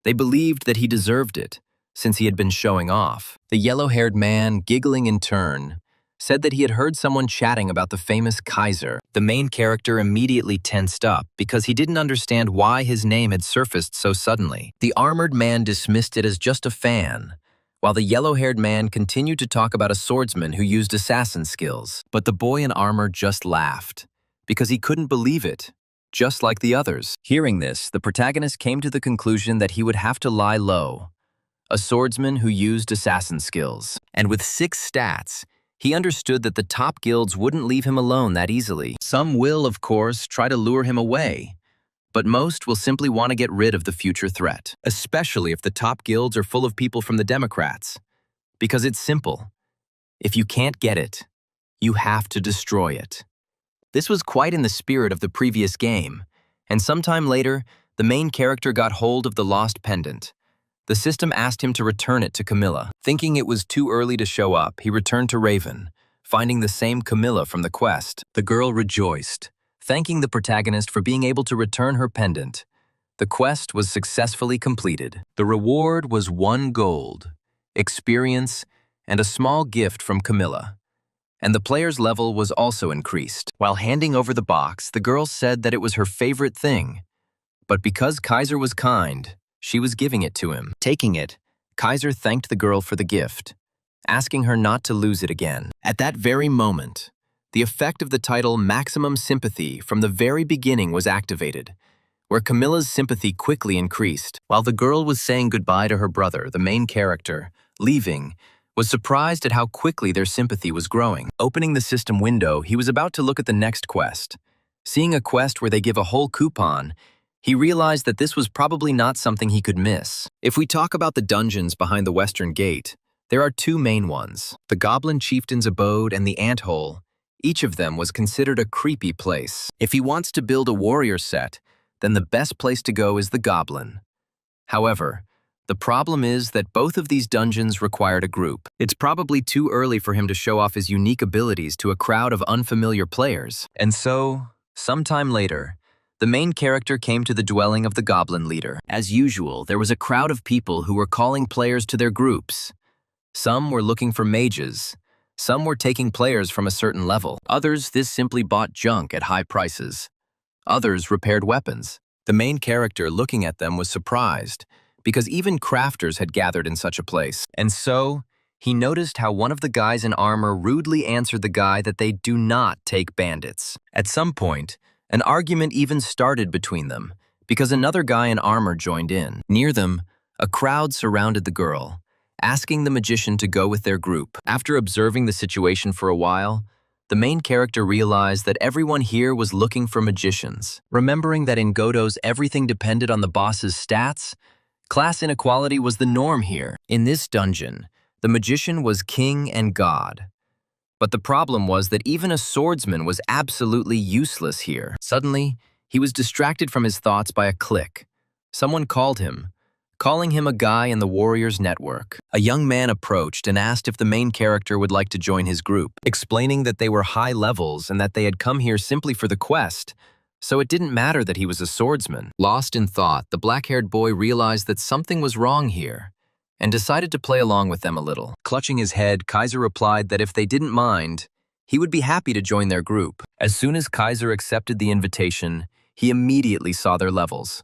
They believed that he deserved it, since he had been showing off. The yellow-haired man, giggling in turn, said that he had heard someone chatting about the famous Kaiser. The main character immediately tensed up because he didn't understand why his name had surfaced so suddenly. The armored man dismissed it as just a fan, while the yellow-haired man continued to talk about a swordsman who used assassin skills. But the boy in armor just laughed, because he couldn't believe it, just like the others. Hearing this, the protagonist came to the conclusion that he would have to lie low. A swordsman who used assassin skills. And with 6 stats, he understood that the top guilds wouldn't leave him alone that easily. Some will, of course, try to lure him away, but most will simply want to get rid of the future threat, especially if the top guilds are full of people from the Democrats. Because it's simple. If you can't get it, you have to destroy it. This was quite in the spirit of the previous game, and sometime later, the main character got hold of the lost pendant. The system asked him to return it to Camilla. Thinking it was too early to show up, he returned to Raven, finding the same Camilla from the quest. The girl rejoiced, thanking the protagonist for being able to return her pendant. The quest was successfully completed. The reward was 1 gold, experience, and a small gift from Camilla. and the player's level was also increased. While handing over the box, the girl said that it was her favorite thing. But because Kaiser was kind, she was giving it to him. Taking it, Kaiser thanked the girl for the gift, asking her not to lose it again. At that very moment, the effect of the title Maximum Sympathy from the very beginning was activated, where Camilla's sympathy quickly increased. While the girl was saying goodbye to her brother, the main character, leaving, was surprised at how quickly their sympathy was growing. Opening the system window, he was about to look at the next quest. Seeing a quest where they give a whole coupon, he realized that this was probably not something he could miss. If we talk about the dungeons behind the Western Gate, there are two main ones, the Goblin Chieftain's Abode and the Ant Hole. Each of them was considered a creepy place. If he wants to build a warrior set, then the best place to go is the Goblin. However, the problem is that both of these dungeons required a group. It's probably too early for him to show off his unique abilities to a crowd of unfamiliar players. And so, sometime later, the main character came to the dwelling of the Goblin leader. As usual, there was a crowd of people who were calling players to their groups. Some were looking for mages. Some were taking players from a certain level. Others simply bought junk at high prices. Others repaired weapons. The main character looking at them was surprised, because even crafters had gathered in such a place. And so, he noticed how one of the guys in armor rudely answered the guy that they do not take bandits. At some point, an argument even started between them, because another guy in armor joined in. Near them, a crowd surrounded the girl, asking the magician to go with their group. After observing the situation for a while, the main character realized that everyone here was looking for magicians. Remembering that in Godot's everything depended on the boss's stats, class inequality was the norm here. In this dungeon, the magician was king and god. But the problem was that even a swordsman was absolutely useless here. Suddenly, he was distracted from his thoughts by a click. Someone called him, calling him a guy in the warrior's network. A young man approached and asked if the main character would like to join his group, explaining that they were high levels and that they had come here simply for the quest, so it didn't matter that he was a swordsman. Lost in thought, the black-haired boy realized that something was wrong here and decided to play along with them a little. Clutching his head, Kaiser replied that if they didn't mind, he would be happy to join their group. As soon as Kaiser accepted the invitation, he immediately saw their levels.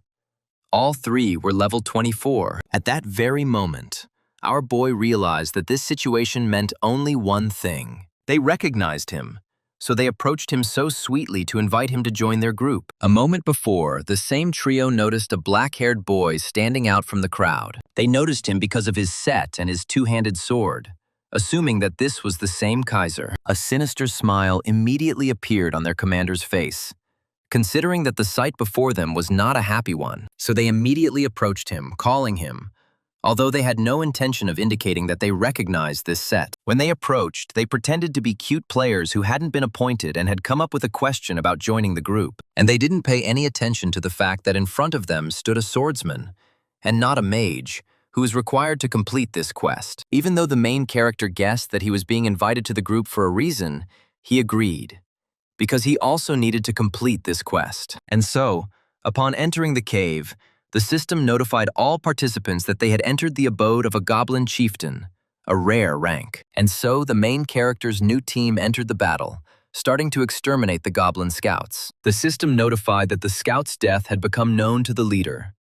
All three were level 24. At that very moment, our boy realized that this situation meant only one thing. They recognized him, so they approached him so sweetly to invite him to join their group. A moment before, the same trio noticed a black-haired boy standing out from the crowd. They noticed him because of his set and his two-handed sword, assuming that this was the same Kaiser. A sinister smile immediately appeared on their commander's face, considering that the sight before them was not a happy one. So they immediately approached him, calling him, although they had no intention of indicating that they recognized this set. When they approached, they pretended to be cute players who hadn't been appointed and had come up with a question about joining the group. And they didn't pay any attention to the fact that in front of them stood a swordsman, and not a mage, who was required to complete this quest. Even though the main character guessed that he was being invited to the group for a reason, he agreed, because he also needed to complete this quest. And so, upon entering the cave, the system notified all participants that they had entered the abode of a goblin chieftain, a rare rank. And so the main character's new team entered the battle, starting to exterminate the goblin scouts. The system notified that the scout's death had become known to the leader.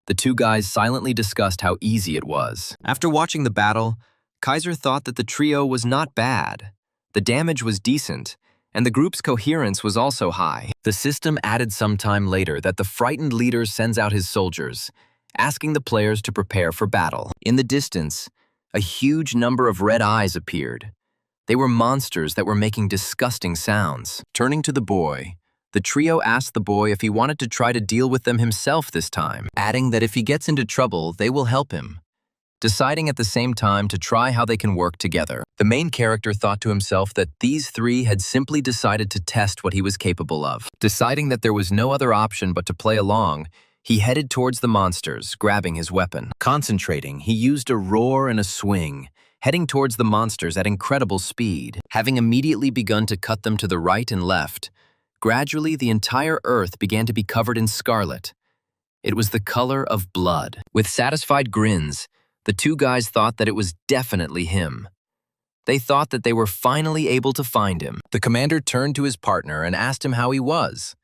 The two guys silently discussed how easy it was. After watching the battle, Kaiser thought that the trio was not bad. The damage was decent, and the group's coherence was also high. The system added sometime later that the frightened leader sends out his soldiers, asking the players to prepare for battle. In the distance, a huge number of red eyes appeared. They were monsters that were making disgusting sounds. Turning to the boy, the trio asked the boy if he wanted to try to deal with them himself this time, adding that if he gets into trouble, they will help him, deciding at the same time to try how they can work together. The main character thought to himself that these three had simply decided to test what he was capable of. Deciding that there was no other option but to play along, he headed towards the monsters, grabbing his weapon. Concentrating, he used a roar and a swing, heading towards the monsters at incredible speed. Having immediately begun to cut them to the right and left, gradually the entire earth began to be covered in scarlet. It was the color of blood. With satisfied grins, the two guys thought that it was definitely him. They thought that they were finally able to find him. The commander turned to his partner and asked him how he was,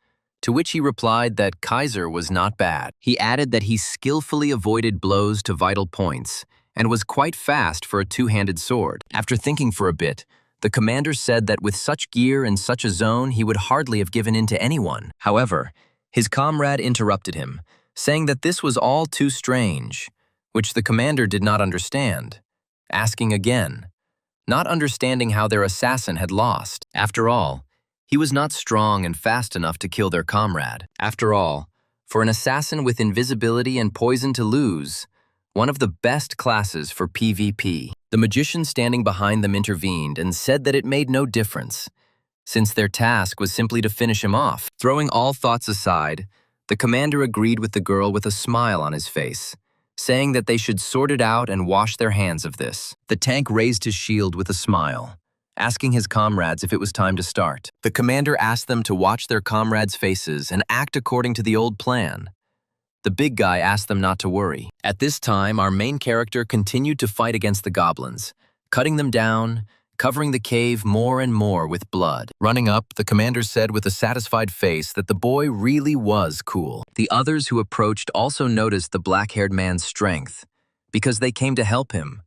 to which he replied that Kaiser was not bad. He added that he skillfully avoided blows to vital points and was quite fast for a two-handed sword. After thinking for a bit, the commander said that with such gear and such a zone, he would hardly have given in to anyone. However, his comrade interrupted him, saying that this was all too strange, which the commander did not understand, asking again, not understanding how their assassin had lost. After all, he was not strong and fast enough to kill their comrade. After all, for an assassin with invisibility and poison to lose, one of the best classes for PvP. The magician standing behind them intervened and said that it made no difference, since their task was simply to finish him off. Throwing all thoughts aside, the commander agreed with the girl with a smile on his face, saying that they should sort it out and wash their hands of this. The tank raised his shield with a smile, asking his comrades if it was time to start. The commander asked them to watch their comrades' faces and act according to the old plan. The big guy asked them not to worry. At this time, our main character continued to fight against the goblins, cutting them down, covering the cave more and more with blood. Running up, the commander said with a satisfied face that the boy really was cool. The others who approached also noticed the black-haired man's strength, because they came to help him.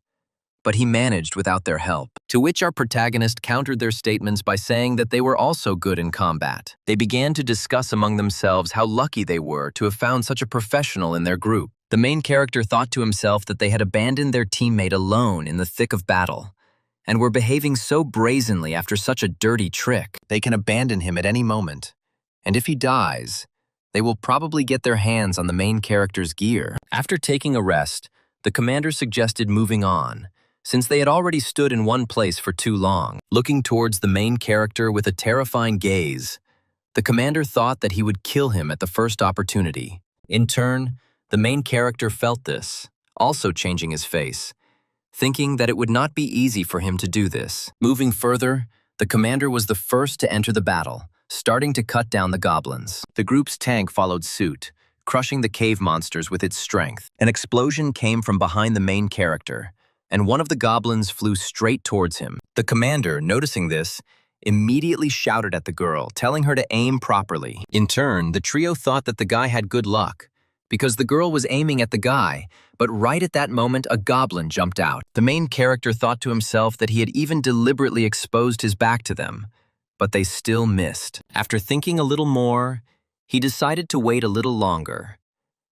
But he managed without their help, to which our protagonist countered their statements by saying that they were also good in combat. They began to discuss among themselves how lucky they were to have found such a professional in their group. The main character thought to himself that they had abandoned their teammate alone in the thick of battle, and were behaving so brazenly after such a dirty trick. They can abandon him at any moment, and if he dies, they will probably get their hands on the main character's gear. After taking a rest, the commander suggested moving on, since they had already stood in one place for too long. Looking towards the main character with a terrifying gaze, the commander thought that he would kill him at the first opportunity. In turn, the main character felt this, also changing his face, thinking that it would not be easy for him to do this. Moving further, the commander was the first to enter the battle, starting to cut down the goblins. The group's tank followed suit, crushing the cave monsters with its strength. An explosion came from behind the main character, and one of the goblins flew straight towards him. The commander, noticing this, immediately shouted at the girl, telling her to aim properly. In turn, the trio thought that the guy had good luck, because the girl was aiming at the guy, but right at that moment a goblin jumped out. The main character thought to himself that he had even deliberately exposed his back to them, but they still missed. After thinking a little more, he decided to wait a little longer,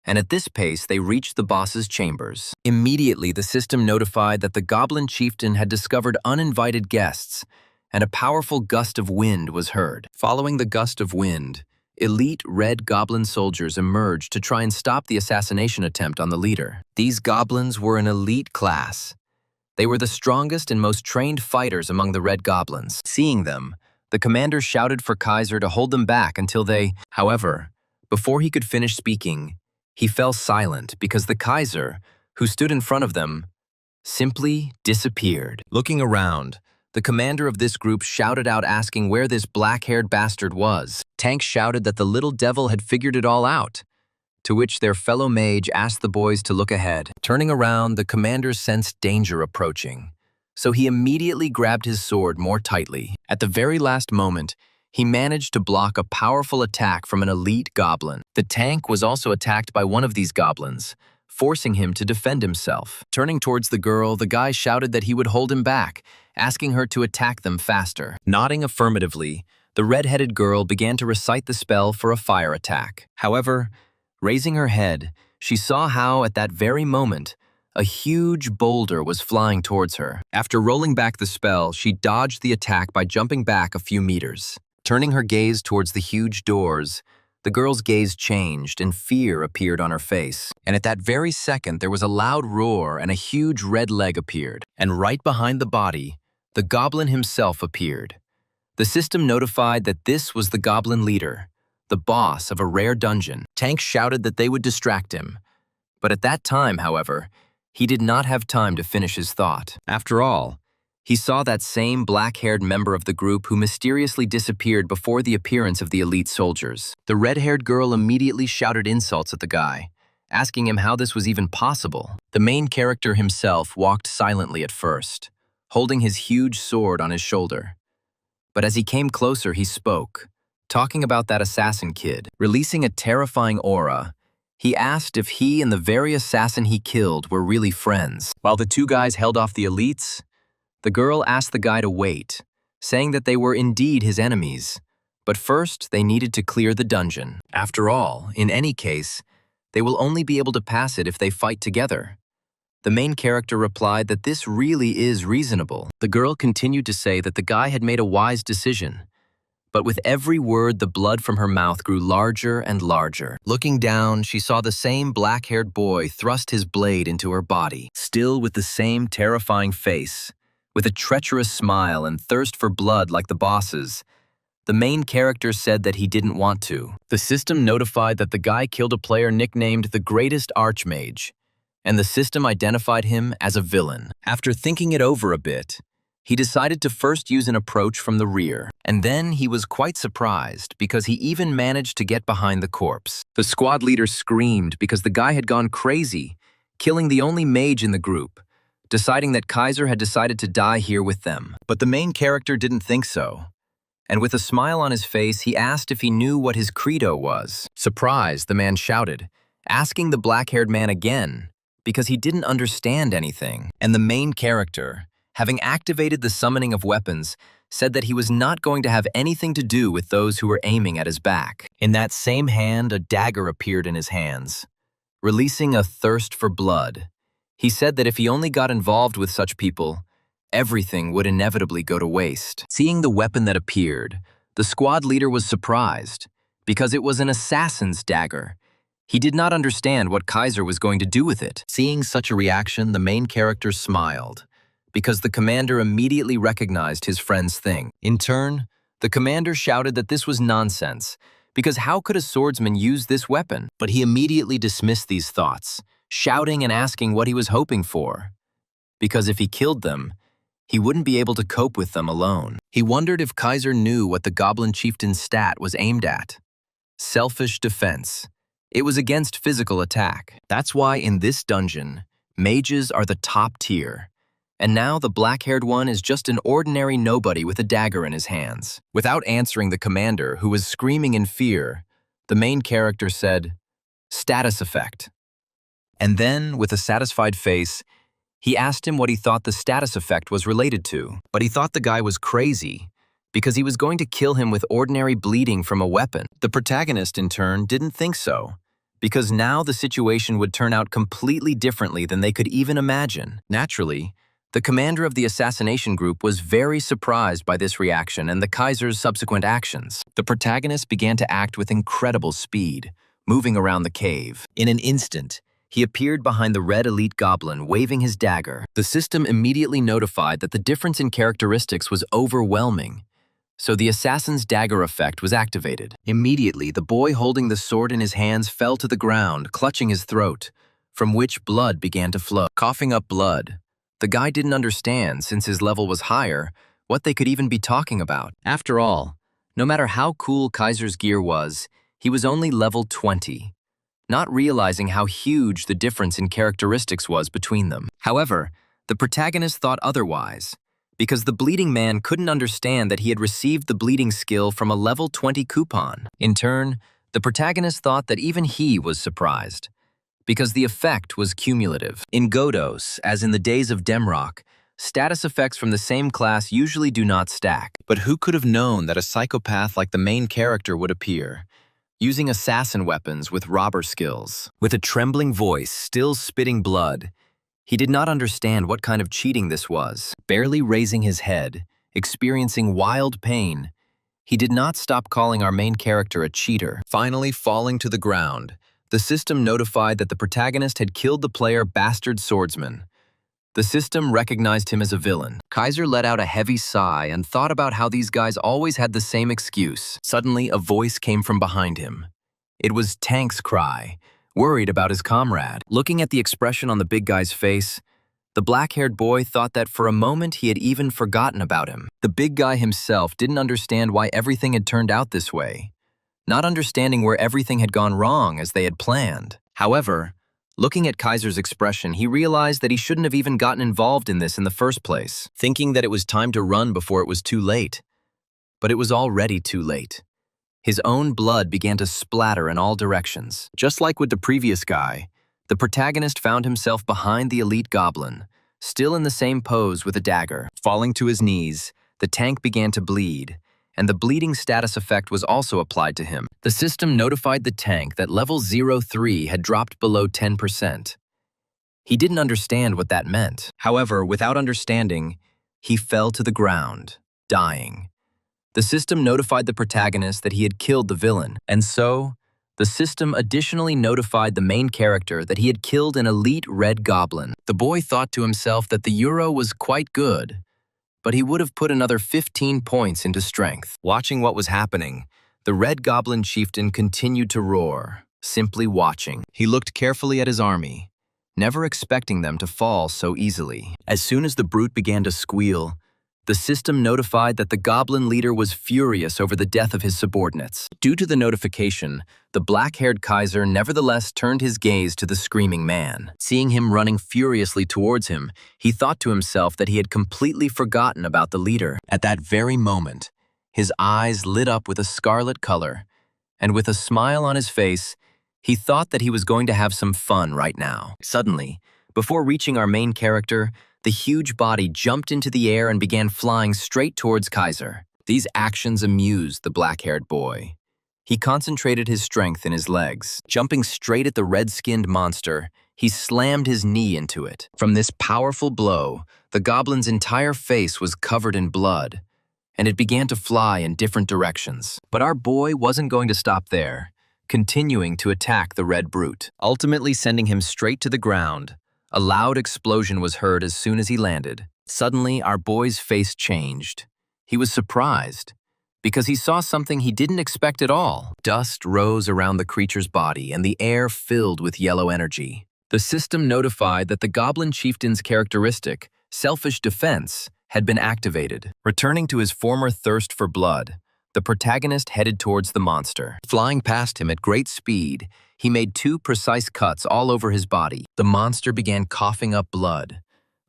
and at this pace they reached the boss's chambers. Immediately the system notified that the goblin chieftain had discovered uninvited guests, and a powerful gust of wind was heard. Following the gust of wind, elite red goblin soldiers emerged to try and stop the assassination attempt on the leader. These goblins were an elite class. They were the strongest and most trained fighters among the red goblins. Seeing them, the commander shouted for Kaiser to hold them back until they... However, before he could finish speaking, he fell silent because the Kaiser, who stood in front of them, simply disappeared. Looking around, the commander of this group shouted out asking where this black-haired bastard was. Tank shouted that the little devil had figured it all out, to which their fellow mage asked the boys to look ahead. Turning around, the commander sensed danger approaching, so he immediately grabbed his sword more tightly. At the very last moment, he managed to block a powerful attack from an elite goblin. The tank was also attacked by one of these goblins, forcing him to defend himself. Turning towards the girl, the guy shouted that he would hold him back, asking her to attack them faster. Nodding affirmatively, the red-headed girl began to recite the spell for a fire attack. However, raising her head, she saw how, at that very moment, a huge boulder was flying towards her. After rolling back the spell, she dodged the attack by jumping back a few meters. Turning her gaze towards the huge doors, the girl's gaze changed and fear appeared on her face. And at that very second, there was a loud roar and a huge red leg appeared. And right behind the body, the goblin himself appeared. The system notified that this was the goblin leader, the boss of a rare dungeon. Tank shouted that they would distract him. But at that time, however, he did not have time to finish his thought. After all, he saw that same black-haired member of the group who mysteriously disappeared before the appearance of the elite soldiers. The red-haired girl immediately shouted insults at the guy, asking him how this was even possible. The main character himself walked silently at first, holding his huge sword on his shoulder. But as he came closer, he spoke, talking about that assassin kid. Releasing a terrifying aura, he asked if he and the very assassin he killed were really friends. While the two guys held off the elites, the girl asked the guy to wait, saying that they were indeed his enemies. But first, they needed to clear the dungeon. After all, in any case, they will only be able to pass it if they fight together. The main character replied that this really is reasonable. The girl continued to say that the guy had made a wise decision. But with every word, the blood from her mouth grew larger and larger. Looking down, she saw the same black-haired boy thrust his blade into her body, still with the same terrifying face, with a treacherous smile and thirst for blood like the boss's. The main character said that he didn't want to. The system notified that the guy killed a player nicknamed the Greatest Archmage, and the system identified him as a villain. After thinking it over a bit, he decided to first use an approach from the rear, and then he was quite surprised because he even managed to get behind the corpse. The squad leader screamed because the guy had gone crazy, killing the only mage in the group, deciding that Kaiser had decided to die here with them. But the main character didn't think so. And with a smile on his face, he asked if he knew what his credo was. Surprised, the man shouted, asking the black-haired man again, because he didn't understand anything. And the main character, having activated the summoning of weapons, said that he was not going to have anything to do with those who were aiming at his back. In that same hand, a dagger appeared in his hands, releasing a thirst for blood. He said that if he only got involved with such people, everything would inevitably go to waste. Seeing the weapon that appeared, the squad leader was surprised, because it was an assassin's dagger. He did not understand what Kaiser was going to do with it. Seeing such a reaction, the main character smiled, because the commander immediately recognized his friend's thing. In turn, the commander shouted that this was nonsense, because how could a swordsman use this weapon? But he immediately dismissed these thoughts, shouting and asking what he was hoping for. Because if he killed them, he wouldn't be able to cope with them alone. He wondered if Kaiser knew what the Goblin Chieftain's stat was aimed at. Selfish defense. It was against physical attack. That's why in this dungeon, mages are the top tier. And now the black-haired one is just an ordinary nobody with a dagger in his hands. Without answering the commander, who was screaming in fear, the main character said, "Status effect." And then, with a satisfied face, he asked him what he thought the status effect was related to. But he thought the guy was crazy, because he was going to kill him with ordinary bleeding from a weapon. The protagonist, in turn, didn't think so, because now the situation would turn out completely differently than they could even imagine. Naturally, the commander of the assassination group was very surprised by this reaction and the Kaiser's subsequent actions. The protagonist began to act with incredible speed, moving around the cave. In an instant, he appeared behind the red elite goblin, waving his dagger. The system immediately notified that the difference in characteristics was overwhelming, so the assassin's dagger effect was activated. Immediately, the boy holding the sword in his hands fell to the ground, clutching his throat, from which blood began to flow. Coughing up blood, the guy didn't understand, since his level was higher, what they could even be talking about. After all, no matter how cool Kaiser's gear was, he was only level 20. Not realizing how huge the difference in characteristics was between them. However, the protagonist thought otherwise, because the bleeding man couldn't understand that he had received the bleeding skill from a level 20 coupon. In turn, the protagonist thought that even he was surprised, because the effect was cumulative. In Godos, as in the days of Demrock, status effects from the same class usually do not stack. But who could have known that a psychopath like the main character would appear, using assassin weapons with robber skills? With a trembling voice, still spitting blood, he did not understand what kind of cheating this was. Barely raising his head, experiencing wild pain, he did not stop calling our main character a cheater. Finally falling to the ground, the system notified that the protagonist had killed the player Bastard Swordsman. The system recognized him as a villain. Kaiser let out a heavy sigh and thought about how these guys always had the same excuse. Suddenly, a voice came from behind him. It was Tank's cry, worried about his comrade. Looking at the expression on the big guy's face, the black-haired boy thought that for a moment he had even forgotten about him. The big guy himself didn't understand why everything had turned out this way, not understanding where everything had gone wrong as they had planned. However, Looking at Kaiser's expression, he realized that he shouldn't have even gotten involved in this in the first place, thinking that it was time to run before it was too late. But it was already too late. His own blood began to splatter in all directions. Just like with the previous guy, the protagonist found himself behind the elite goblin, still in the same pose with a dagger. Falling to his knees, the tank began to bleed, and the bleeding status effect was also applied to him. The system notified the tank that level 03 had dropped below 10%. He didn't understand what that meant. However, without understanding, he fell to the ground, dying. The system notified the protagonist that he had killed the villain, and so, the system additionally notified the main character that he had killed an elite red goblin. The boy thought to himself that the euro was quite good, but he would have put another 15 points into strength. Watching what was happening, the red goblin chieftain continued to roar, simply watching. He looked carefully at his army, never expecting them to fall so easily. As soon as the brute began to squeal, the system notified that the goblin leader was furious over the death of his subordinates. Due to the notification, the black-haired Kaiser nevertheless turned his gaze to the screaming man. Seeing him running furiously towards him, he thought to himself that he had completely forgotten about the leader. At that very moment, his eyes lit up with a scarlet color, and with a smile on his face, he thought that he was going to have some fun right now. Suddenly, before reaching our main character, the huge body jumped into the air and began flying straight towards Kaiser. These actions amused the black-haired boy. He concentrated his strength in his legs. Jumping straight at the red-skinned monster, he slammed his knee into it. From this powerful blow, the goblin's entire face was covered in blood, and it began to fly in different directions. But our boy wasn't going to stop there, continuing to attack the red brute, ultimately sending him straight to the ground. A loud explosion was heard as soon as he landed. Suddenly, our boy's face changed. He was surprised, because he saw something he didn't expect at all. Dust rose around the creature's body, and the air filled with yellow energy. The system notified that the goblin chieftain's characteristic, selfish defense, had been activated. Returning to his former thirst for blood, the protagonist headed towards the monster. Flying past him at great speed, he made 2 precise cuts all over his body. The monster began coughing up blood.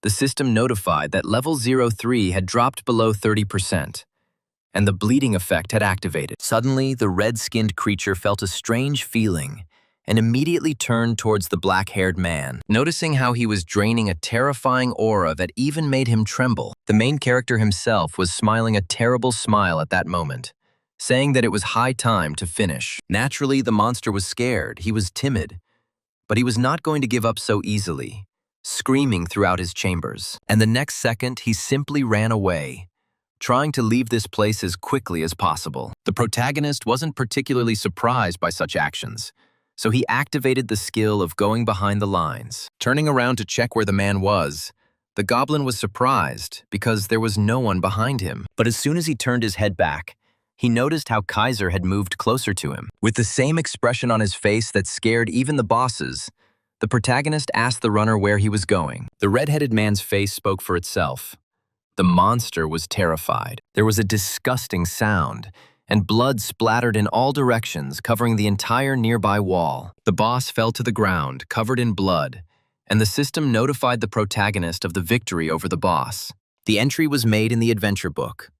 The system notified that level 03 had dropped below 30%, and the bleeding effect had activated. Suddenly, the red-skinned creature felt a strange feeling and immediately turned towards the black-haired man. Noticing how he was draining a terrifying aura that even made him tremble, the main character himself was smiling a terrible smile at that moment, saying that it was high time to finish. Naturally, the monster was scared, he was timid, but he was not going to give up so easily, screaming throughout his chambers. And the next second, he simply ran away, trying to leave this place as quickly as possible. The protagonist wasn't particularly surprised by such actions, so he activated the skill of going behind the lines. Turning around to check where the man was, the goblin was surprised because there was no one behind him. But as soon as he turned his head back, he noticed how Kaiser had moved closer to him. With the same expression on his face that scared even the bosses, the protagonist asked the runner where he was going. The red-headed man's face spoke for itself. The monster was terrified. There was a disgusting sound, and blood splattered in all directions, covering the entire nearby wall. The boss fell to the ground, covered in blood, and the system notified the protagonist of the victory over the boss. The entry was made in the adventure book.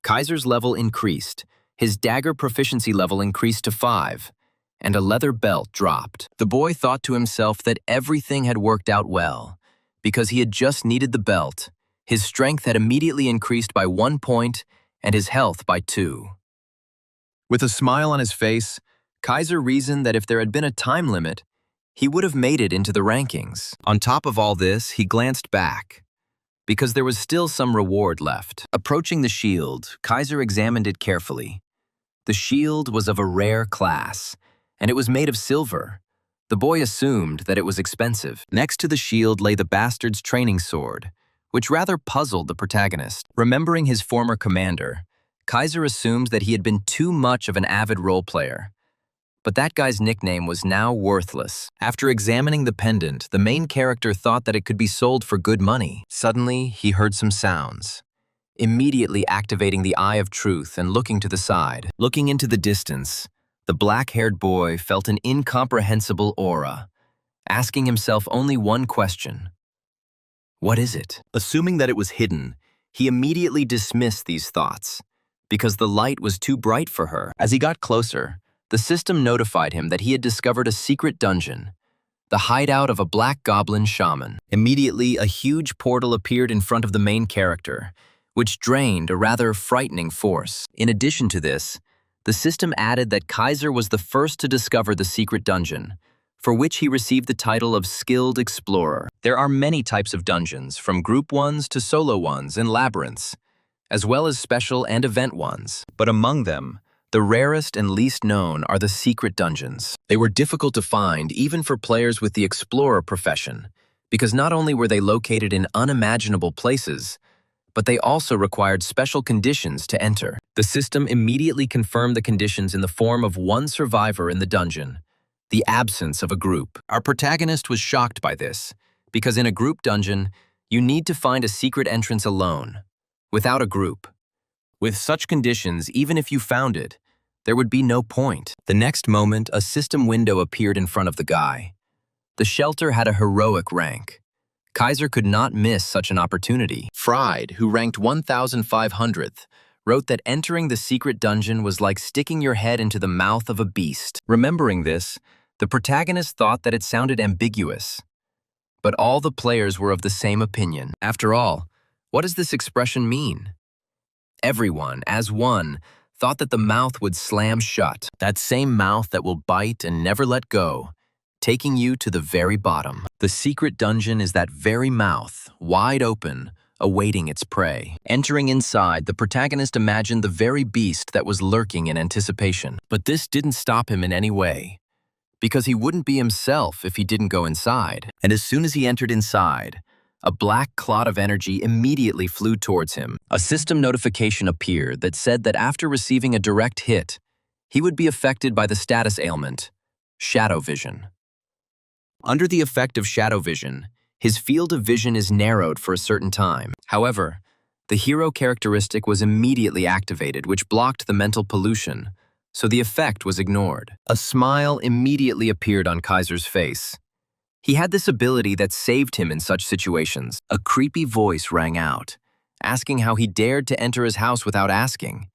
Kaiser's level increased, his dagger proficiency level increased to 5, and a leather belt dropped. The boy thought to himself that everything had worked out well, because he had just needed the belt. His strength had immediately increased by 1 point, and his health by 2. With a smile on his face, Kaiser reasoned that if there had been a time limit, he would have made it into the rankings. On top of all this, he glanced back, because there was still some reward left. Approaching the shield, Kaiser examined it carefully. The shield was of a rare class, and it was made of silver. The boy assumed that it was expensive. Next to the shield lay the bastard's training sword, which rather puzzled the protagonist. Remembering his former commander, Kaiser assumed that he had been too much of an avid role player. But that guy's nickname was now worthless. After examining the pendant, the main character thought that it could be sold for good money. Suddenly, he heard some sounds. Immediately activating the Eye of Truth and looking to the side. Looking into the distance, the black-haired boy felt an incomprehensible aura. asking himself only one question: what is it? Assuming that it was hidden, he immediately dismissed these thoughts, because the light was too bright for her. As he got closer, the system notified him that he had discovered a secret dungeon, the hideout of a black goblin shaman. Immediately, a huge portal appeared in front of the main character, which drained a rather frightening force. In addition to this, the system added that Kaiser was the first to discover the secret dungeon, for which he received the title of Skilled Explorer. There are many types of dungeons, from group ones to solo ones and labyrinths, as well as special and event ones. But among them, the rarest and least known are the secret dungeons. They were difficult to find even for players with the explorer profession, because not only were they located in unimaginable places, but they also required special conditions to enter. The system immediately confirmed the conditions in the form of one survivor in the dungeon, the absence of a group. Our protagonist was shocked by this, because in a group dungeon, you need to find a secret entrance alone, without a group. With such conditions, even if you found it, there would be no point. The next moment, a system window appeared in front of the guy. The shelter had a heroic rank. Kaiser could not miss such an opportunity. Fried, who ranked 1,500th, wrote that entering the secret dungeon was like sticking your head into the mouth of a beast. Remembering this, the protagonist thought that it sounded ambiguous. But all the players were of the same opinion. After all, what does this expression mean? Everyone, as one, thought that the mouth would slam shut, that same mouth that will bite and never let go, taking you to the very bottom. The secret dungeon is that very mouth, wide open, awaiting its prey. Entering inside, the protagonist imagined the very beast that was lurking in anticipation. But this didn't stop him in any way, because he wouldn't be himself if he didn't go inside. And as soon as he entered inside, a black clot of energy immediately flew towards him. A system notification appeared that said that after receiving a direct hit, he would be affected by the status ailment, shadow vision. Under the effect of shadow vision, his field of vision is narrowed for a certain time. However, the hero characteristic was immediately activated, which blocked the mental pollution, so the effect was ignored. A smile immediately appeared on Kaiser's face. He had this ability that saved him in such situations. A creepy voice rang out, asking how he dared to enter his house without asking,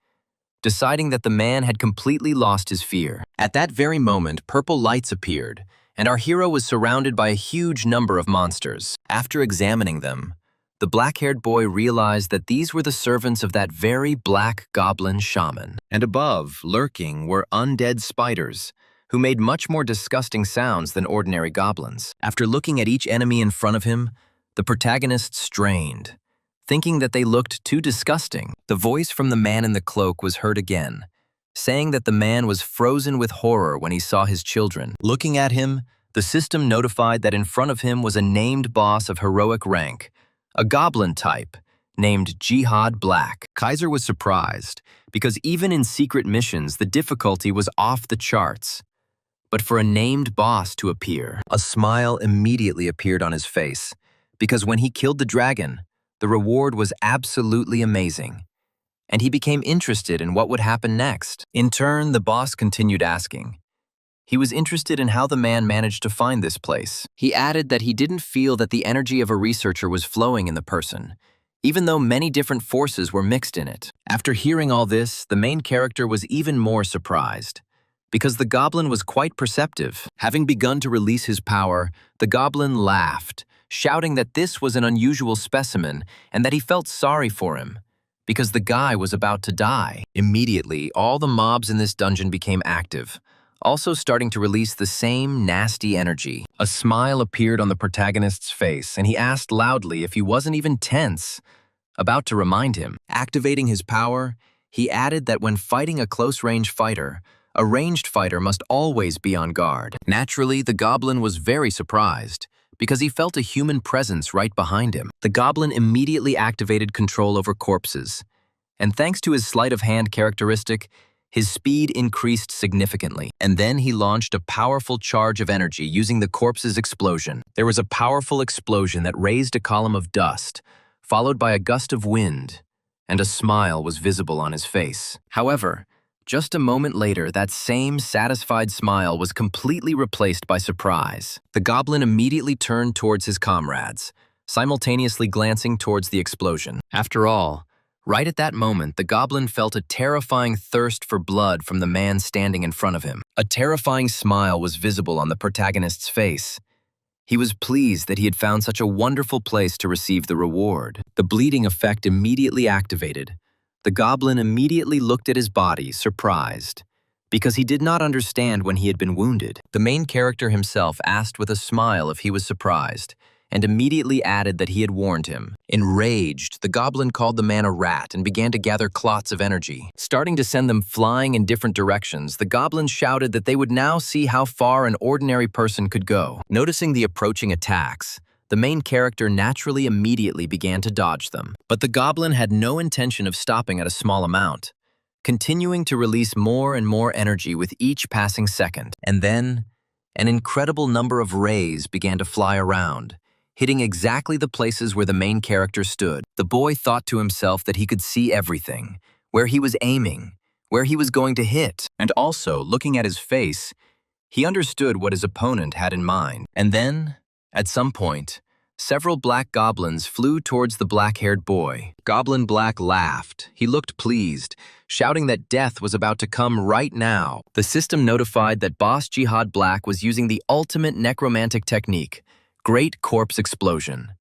deciding that the man had completely lost his fear. At that very moment, purple lights appeared, and our hero was surrounded by a huge number of monsters. After examining them, the black-haired boy realized that these were the servants of that very black goblin shaman. And above, lurking, were undead spiders, who made much more disgusting sounds than ordinary goblins. After looking at each enemy in front of him, the protagonist strained, thinking that they looked too disgusting. The voice from the man in the cloak was heard again, saying that the man was frozen with horror when he saw his children. Looking at him, the system notified that in front of him was a named boss of heroic rank, a goblin type, named Jihad Black. Kaiser was surprised, because even in secret missions, the difficulty was off the charts. But for a named boss to appear, a smile immediately appeared on his face, because when he killed the dragon, the reward was absolutely amazing, and he became interested in what would happen next. In turn, the boss continued asking. He was interested in how the man managed to find this place. He added that he didn't feel that the energy of a researcher was flowing in the person, even though many different forces were mixed in it. After hearing all this, the main character was even more surprised, because the goblin was quite perceptive. Having begun to release his power, the goblin laughed, shouting that this was an unusual specimen and that he felt sorry for him, because the guy was about to die. Immediately, all the mobs in this dungeon became active, also starting to release the same nasty energy. A smile appeared on the protagonist's face, and he asked loudly if he wasn't even tense, about to remind him. Activating his power, he added that when fighting a close-range fighter, a ranged fighter must always be on guard. Naturally, the goblin was very surprised, because he felt a human presence right behind him. The goblin immediately activated control over corpses, and thanks to his sleight of hand characteristic, his speed increased significantly. And then he launched a powerful charge of energy using the corpse's explosion. There was a powerful explosion that raised a column of dust, followed by a gust of wind, and a smile was visible on his face. However, Just a moment later, that same satisfied smile was completely replaced by surprise. The goblin immediately turned towards his comrades, simultaneously glancing towards the explosion. After all, right at that moment, the goblin felt a terrifying thirst for blood from the man standing in front of him. A terrifying smile was visible on the protagonist's face. He was pleased that he had found such a wonderful place to receive the reward. The bleeding effect immediately activated. The goblin immediately looked at his body, surprised, because he did not understand when he had been wounded. The main character himself asked with a smile if he was surprised, and immediately added that he had warned him. Enraged, the goblin called the man a rat and began to gather clots of energy. Starting to send them flying in different directions, the goblin shouted that they would now see how far an ordinary person could go. Noticing the approaching attacks, the main character naturally immediately began to dodge them. But the goblin had no intention of stopping at a small amount, continuing to release more and more energy with each passing second. And then, an incredible number of rays began to fly around, hitting exactly the places where the main character stood. The boy thought to himself that he could see everything, where he was aiming, where he was going to hit, and also, looking at his face, he understood what his opponent had in mind. And then, at some point, several black goblins flew towards the black-haired boy. Goblin Black laughed. He looked pleased, shouting that death was about to come right now. The system notified that Boss Jihad Black was using the ultimate necromantic technique, Great Corpse Explosion.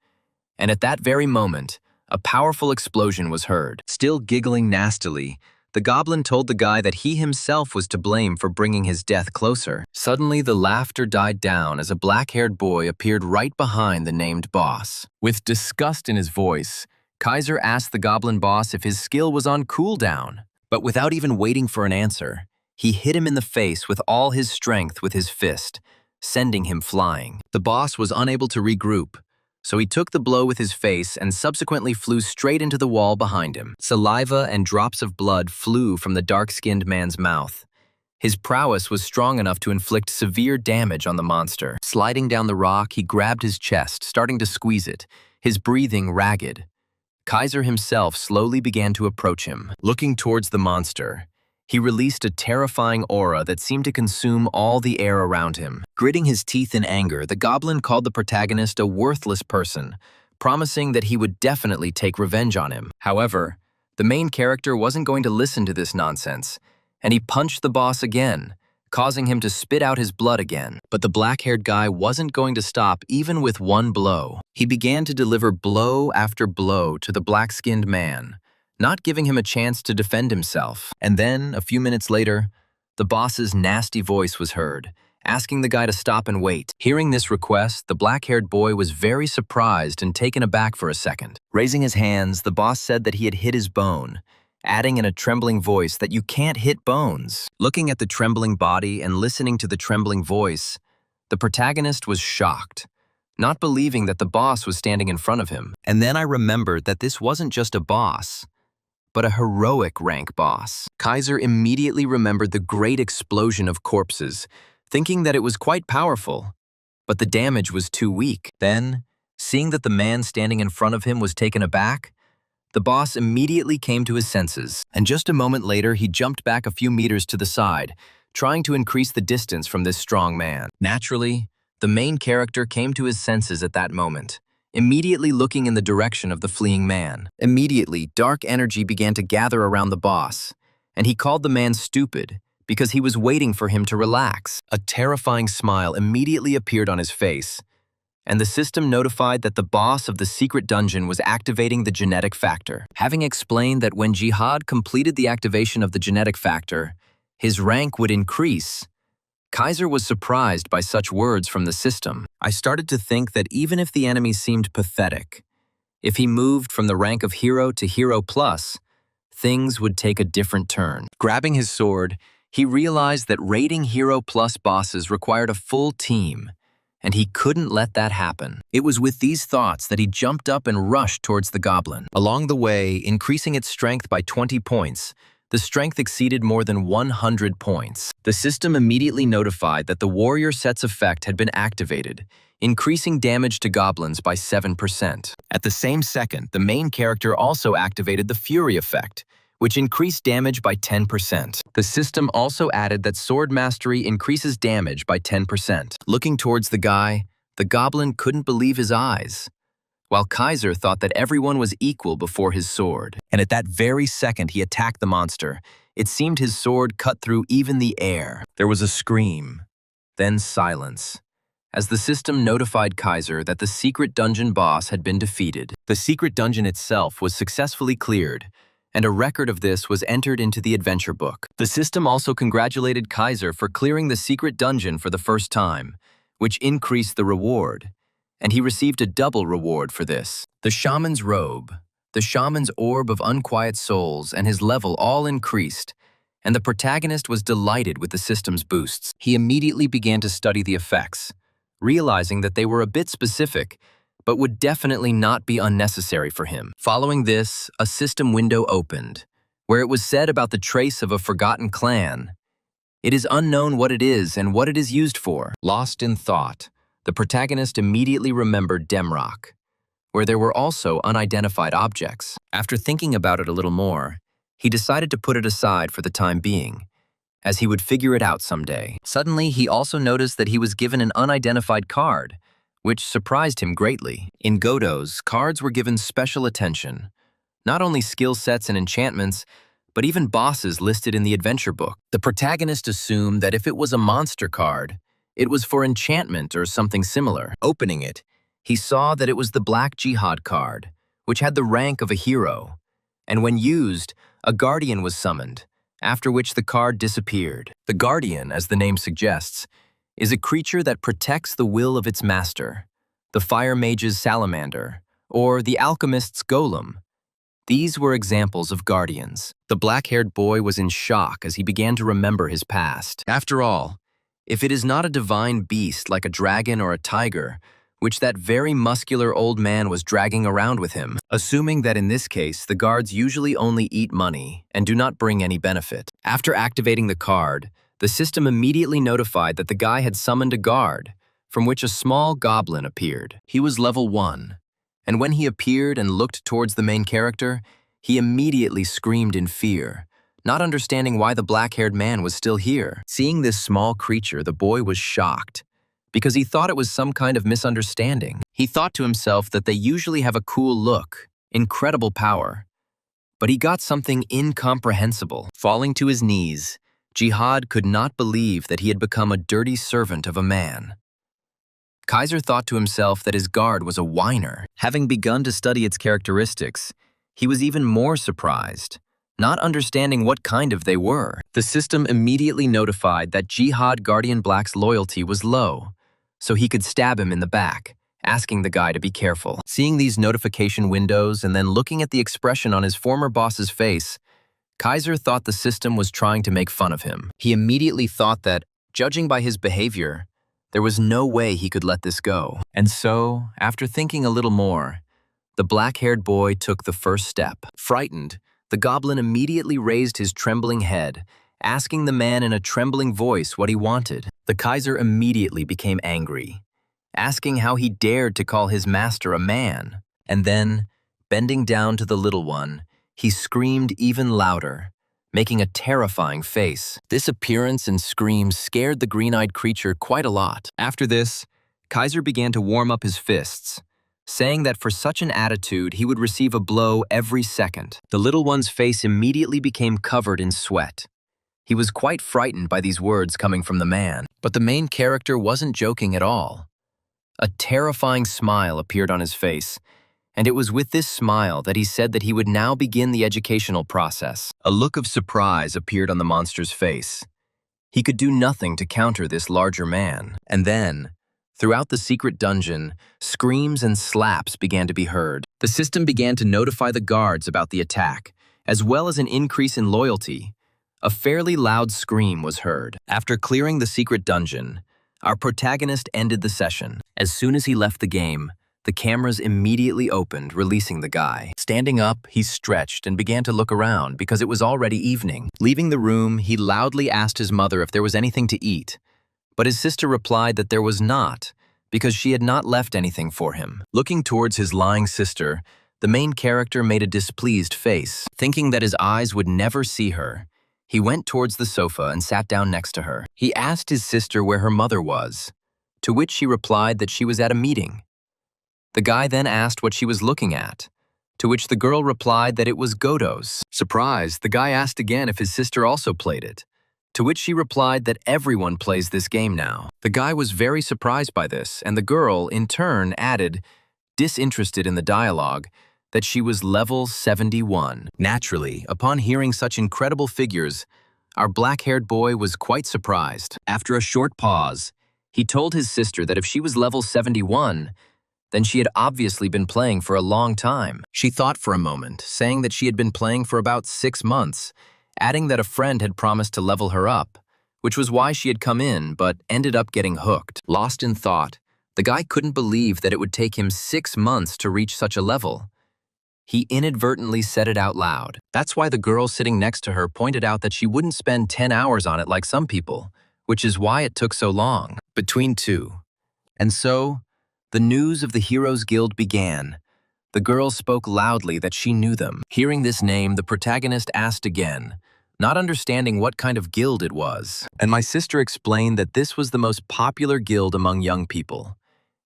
And at that very moment, a powerful explosion was heard. Still giggling nastily, the goblin told the guy that he himself was to blame for bringing his death closer. Suddenly, the laughter died down as a black-haired boy appeared right behind the named boss. With disgust in his voice, Kaiser asked the goblin boss if his skill was on cooldown. But without even waiting for an answer, he hit him in the face with all his strength with his fist, sending him flying. The boss was unable to regroup, so he took the blow with his face and subsequently flew straight into the wall behind him. Saliva and drops of blood flew from the dark-skinned man's mouth. His prowess was strong enough to inflict severe damage on the monster. Sliding down the rock, he grabbed his chest, starting to squeeze it, his breathing ragged. Kaiser himself slowly began to approach him. Looking towards the monster, he released a terrifying aura that seemed to consume all the air around him. Gritting his teeth in anger, the goblin called the protagonist a worthless person, promising that he would definitely take revenge on him. However, the main character wasn't going to listen to this nonsense, and he punched the boss again, causing him to spit out his blood again. But the black-haired guy wasn't going to stop even with one blow. He began to deliver blow after blow to the black-skinned man, not giving him a chance to defend himself. And then, a few minutes later, the boss's nasty voice was heard, asking the guy to stop and wait. Hearing this request, the black-haired boy was very surprised and taken aback for a second. Raising his hands, the boss said that he had hit his bone, adding in a trembling voice that you can't hit bones. Looking at the trembling body and listening to the trembling voice, the protagonist was shocked, not believing that the boss was standing in front of him. And then I remembered that this wasn't just a boss, but a heroic rank boss. Kaiser immediately remembered the great explosion of corpses, thinking that it was quite powerful, but the damage was too weak. Then, seeing that the man standing in front of him was taken aback, the boss immediately came to his senses, and just a moment later he jumped back a few meters to the side, trying to increase the distance from this strong man. Naturally, the main character came to his senses at that moment, immediately looking in the direction of the fleeing man. Immediately, dark energy began to gather around the boss, and he called the man stupid because he was waiting for him to relax. A terrifying smile immediately appeared on his face, and the system notified that the boss of the secret dungeon was activating the genetic factor. Having explained that when Jihad completed the activation of the genetic factor, his rank would increase, Kaiser was surprised by such words from the system. I started to think that even if the enemy seemed pathetic, if he moved from the rank of hero to hero plus, things would take a different turn. Grabbing his sword, he realized that raiding hero plus bosses required a full team, and he couldn't let that happen. It was with these thoughts that he jumped up and rushed towards the goblin. Along the way, increasing its strength by 20 points, the strength exceeded more than 100 points. The system immediately notified that the warrior set's effect had been activated, increasing damage to goblins by 7%. At the same second, the main character also activated the fury effect, which increased damage by 10%. The system also added that sword mastery increases damage by 10%. Looking towards the guy, the goblin couldn't believe his eyes, while Kaiser thought that everyone was equal before his sword. And at that very second he attacked the monster, it seemed his sword cut through even the air. There was a scream, then silence, as the system notified Kaiser that the secret dungeon boss had been defeated. The secret dungeon itself was successfully cleared, and a record of this was entered into the adventure book. The system also congratulated Kaiser for clearing the secret dungeon for the first time, which increased the reward, and he received a double reward for this. The shaman's robe, the shaman's orb of unquiet souls, and his level all increased, and the protagonist was delighted with the system's boosts. He immediately began to study the effects, realizing that they were a bit specific, but would definitely not be unnecessary for him. Following this, a system window opened, where it was said about the trace of a forgotten clan. It is unknown what it is and what it is used for. Lost in thought, the protagonist immediately remembered Demrock, where there were also unidentified objects. After thinking about it a little more, he decided to put it aside for the time being, as he would figure it out someday. Suddenly, he also noticed that he was given an unidentified card, which surprised him greatly. In Godot's, cards were given special attention. Not only skill sets and enchantments, but even bosses listed in the adventure book. The protagonist assumed that if it was a monster card, it was for enchantment or something similar. Opening it, he saw that it was the Black Jihad card, which had the rank of a hero, and when used, a guardian was summoned, after which the card disappeared. The guardian, as the name suggests, is a creature that protects the will of its master, the fire mage's salamander, or the alchemist's golem. These were examples of guardians. The black-haired boy was in shock as he began to remember his past. After all, if it is not a divine beast like a dragon or a tiger, which that very muscular old man was dragging around with him, assuming that in this case the guards usually only eat money and do not bring any benefit. After activating the card, the system immediately notified that the guy had summoned a guard, from which a small goblin appeared. He was level 1, and when he appeared and looked towards the main character, he immediately screamed in fear, not understanding why the black-haired man was still here. Seeing this small creature, the boy was shocked, because he thought it was some kind of misunderstanding. He thought to himself that they usually have a cool look, incredible power, but he got something incomprehensible. Falling to his knees, Jihad could not believe that he had become a dirty servant of a man. Kaiser thought to himself that his guard was a whiner. Having begun to study its characteristics, he was even more surprised, not understanding what kind of they were. The system immediately notified that Jihad Guardian Black's loyalty was low, so he could stab him in the back, asking the guy to be careful. Seeing these notification windows and then looking at the expression on his former boss's face, Kaiser thought the system was trying to make fun of him. He immediately thought that, judging by his behavior, there was no way he could let this go. And so, after thinking a little more, the black-haired boy took the first step. Frightened, the goblin immediately raised his trembling head, asking the man in a trembling voice what he wanted. The Kaiser immediately became angry, asking how he dared to call his master a man. And then, bending down to the little one, he screamed even louder, making a terrifying face. This appearance and scream scared the green-eyed creature quite a lot. After this, Kaiser began to warm up his fists, saying that for such an attitude he would receive a blow every second. The little one's face immediately became covered in sweat. He was quite frightened by these words coming from the man. But the main character wasn't joking at all. A terrifying smile appeared on his face, and it was with this smile that he said that he would now begin the educational process. A look of surprise appeared on the monster's face. He could do nothing to counter this larger man. And then, throughout the secret dungeon, screams and slaps began to be heard. The system began to notify the guards about the attack, as well as an increase in loyalty. A fairly loud scream was heard. After clearing the secret dungeon, our protagonist ended the session. As soon as he left the game, the cameras immediately opened, releasing the guy. Standing up, he stretched and began to look around because it was already evening. Leaving the room, he loudly asked his mother if there was anything to eat, but his sister replied that there was not, because she had not left anything for him. Looking towards his lying sister, The main character made a displeased face. Thinking that his eyes would never see her, he went towards the sofa and sat down next to her. He asked his sister where her mother was, to which she replied that she was at a meeting. The guy then asked what she was looking at, to which the girl replied that it was Godot's. Surprised, the guy asked again if his sister also played it, to which she replied that everyone plays this game now. The guy was very surprised by this, and the girl, in turn, added, disinterested in the dialogue, that she was level 71. Naturally, upon hearing such incredible figures, our black-haired boy was quite surprised. After a short pause, he told his sister that if she was level 71, then she had obviously been playing for a long time. She thought for a moment, saying that she had been playing for about 6 months, adding that a friend had promised to level her up, which was why she had come in but ended up getting hooked. Lost in thought, the guy couldn't believe that it would take him 6 months to reach such a level. He inadvertently said it out loud. That's why the girl sitting next to her pointed out that she wouldn't spend 10 hours on it like some people, which is why it took so long. Between two. And so, the news of the Heroes Guild began. The girl spoke loudly that she knew them. Hearing this name, the protagonist asked again, not understanding what kind of guild it was. And my sister explained that this was the most popular guild among young people.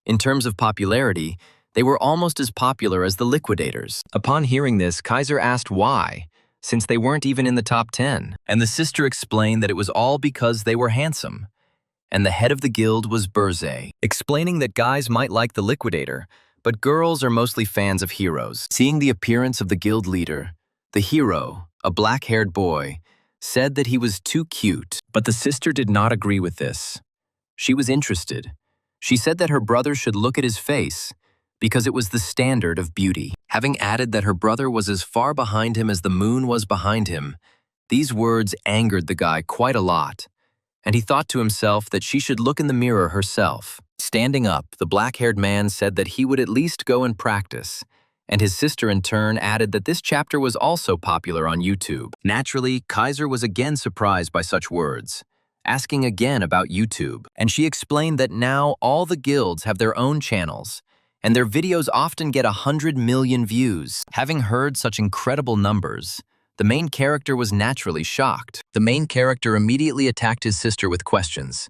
In terms of popularity, they were almost as popular as the Liquidators. Upon hearing this, Kaiser asked why, since they weren't even in the top 10. And the sister explained that it was all because they were handsome. And the head of the guild was Berze, explaining that guys might like the Liquidator, but girls are mostly fans of heroes. Seeing the appearance of the guild leader, the hero, a black-haired boy, said that he was too cute, but the sister did not agree with this. She was interested. She said that her brother should look at his face, because it was the standard of beauty. Having added that her brother was as far behind him as the moon was behind him, these words angered the guy quite a lot, and he thought to himself that she should look in the mirror herself. Standing up, the black-haired man said that he would at least go and practice, and his sister in turn added that this chapter was also popular on YouTube. Naturally, Kaiser was again surprised by such words, asking again about YouTube, and she explained that now all the guilds have their own channels, and their videos often get 100 million views. Having heard such incredible numbers, the main character was naturally shocked. The main character immediately attacked his sister with questions,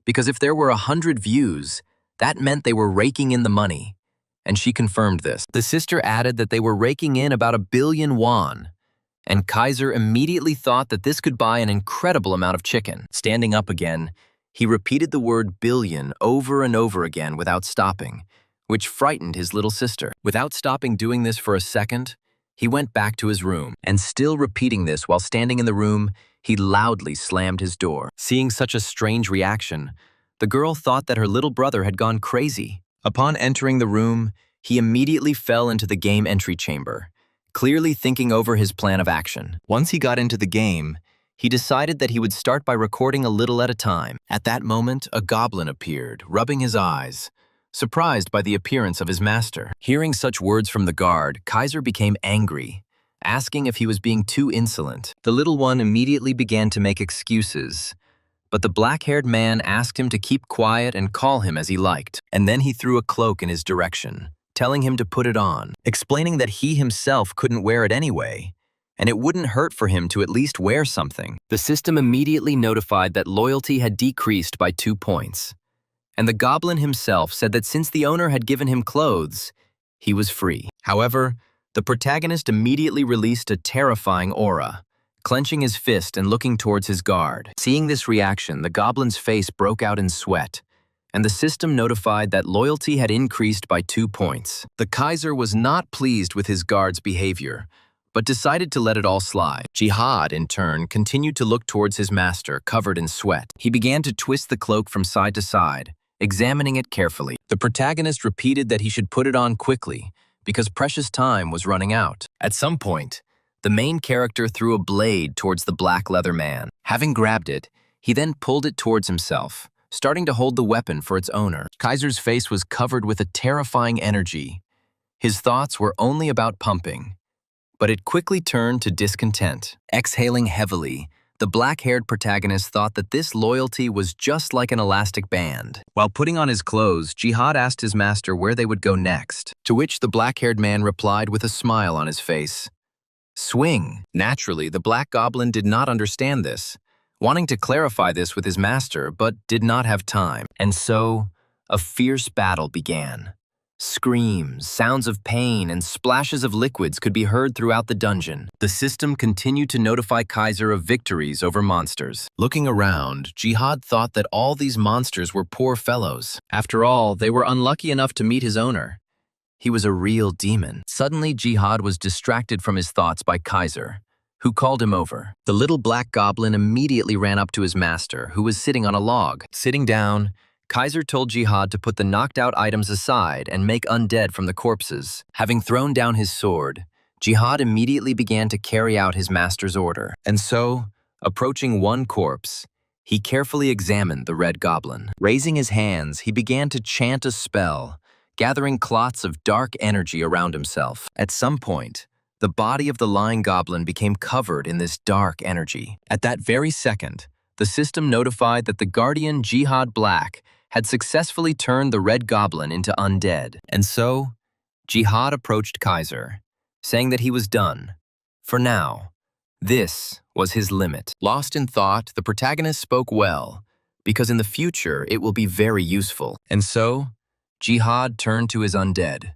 because if there were 100 views, that meant they were raking in the money, and she confirmed this. The sister added that they were raking in about 1 billion won, and Kaiser immediately thought that this could buy an incredible amount of chicken. Standing up again, he repeated the word billion over and over again without stopping, which frightened his little sister. Without stopping doing this for a second, he went back to his room, and still repeating this while standing in the room, he loudly slammed his door. Seeing such a strange reaction, the girl thought that her little brother had gone crazy. Upon entering the room, he immediately fell into the game entry chamber, clearly thinking over his plan of action. Once he got into the game, he decided that he would start by recording a little at a time. At that moment, a goblin appeared, rubbing his eyes, surprised by the appearance of his master. Hearing such words from the guard, Kaiser became angry, asking if he was being too insolent. The little one immediately began to make excuses, but the black-haired man asked him to keep quiet and call him as he liked, and then he threw a cloak in his direction, telling him to put it on, explaining that he himself couldn't wear it anyway, and it wouldn't hurt for him to at least wear something. The system immediately notified that loyalty had decreased by 2 points, and the goblin himself said that since the owner had given him clothes, he was free. However, the protagonist immediately released a terrifying aura, clenching his fist and looking towards his guard. Seeing this reaction, the goblin's face broke out in sweat, and the system notified that loyalty had increased by 2 points. The Kaiser was not pleased with his guard's behavior, but decided to let it all slide. Jihad, in turn, continued to look towards his master, covered in sweat. He began to twist the cloak from side to side, examining it carefully. The protagonist repeated that he should put it on quickly, because precious time was running out. At some point, the main character threw a blade towards the black leather man. Having grabbed it, he then pulled it towards himself, starting to hold the weapon for its owner. Kaiser's face was covered with a terrifying energy. His thoughts were only about pumping, but it quickly turned to discontent. Exhaling heavily, The black-haired protagonist thought that this loyalty was just like an elastic band. While putting on his clothes, Jihad asked his master where they would go next, to which the black-haired man replied with a smile on his face. Swing. Naturally, the Black Goblin did not understand this, wanting to clarify this with his master, but did not have time. And so, a fierce battle began. Screams, sounds of pain, and splashes of liquids could be heard throughout the dungeon. The system continued to notify Kaiser of victories over monsters. Looking around, Jihad thought that all these monsters were poor fellows. After all, they were unlucky enough to meet his owner. He was a real demon. Suddenly, Jihad was distracted from his thoughts by Kaiser, who called him over. The little black goblin immediately ran up to his master, who was sitting on a log. Sitting down, Kaiser told Jihad to put the knocked-out items aside and make undead from the corpses. Having thrown down his sword, Jihad immediately began to carry out his master's order. And so, approaching one corpse, he carefully examined the red goblin. Raising his hands, he began to chant a spell, gathering clots of dark energy around himself. At some point, the body of the lying goblin became covered in this dark energy. At that very second, the system notified that the guardian Jihad Black had successfully turned the red goblin into undead. And so, Jihad approached Kaiser, saying that he was done. For now, this was his limit. Lost in thought, the protagonist spoke well, because in the future it will be very useful. And so, Jihad turned to his undead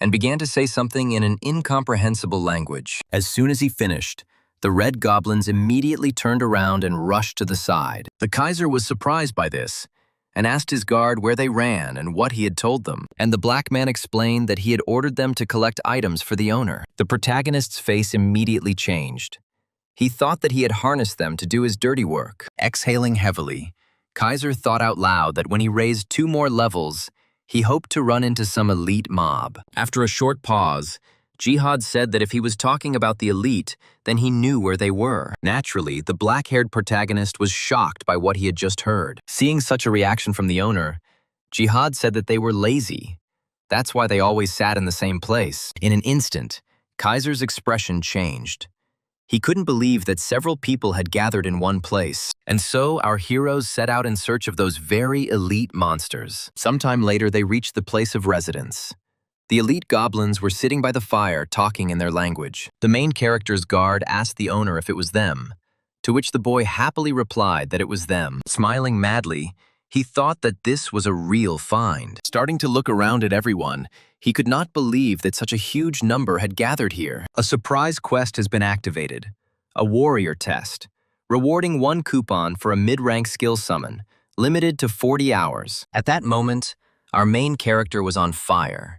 and began to say something in an incomprehensible language. As soon as he finished, the red goblins immediately turned around and rushed to the side. The Kaiser was surprised by this and asked his guard where they ran and what he had told them. And the black man explained that he had ordered them to collect items for the owner. The protagonist's face immediately changed. He thought that he had harnessed them to do his dirty work. Exhaling heavily, Kaiser thought out loud that when he raised 2 more levels, he hoped to run into some elite mob. After a short pause, Jihad said that if he was talking about the elite, then he knew where they were. Naturally, the black-haired protagonist was shocked by what he had just heard. Seeing such a reaction from the owner, Jihad said that they were lazy. That's why they always sat in the same place. In an instant, Kaiser's expression changed. He couldn't believe that several people had gathered in one place. And so our heroes set out in search of those very elite monsters. Sometime later, they reached the place of residence. The elite goblins were sitting by the fire talking in their language. The main character's guard asked the owner if it was them, to which the boy happily replied that it was them. Smiling madly, he thought that this was a real find. Starting to look around at everyone, he could not believe that such a huge number had gathered here. A surprise quest has been activated, a warrior test, rewarding 1 coupon for a mid-rank skill summon, limited to 40 hours. At that moment, our main character was on fire.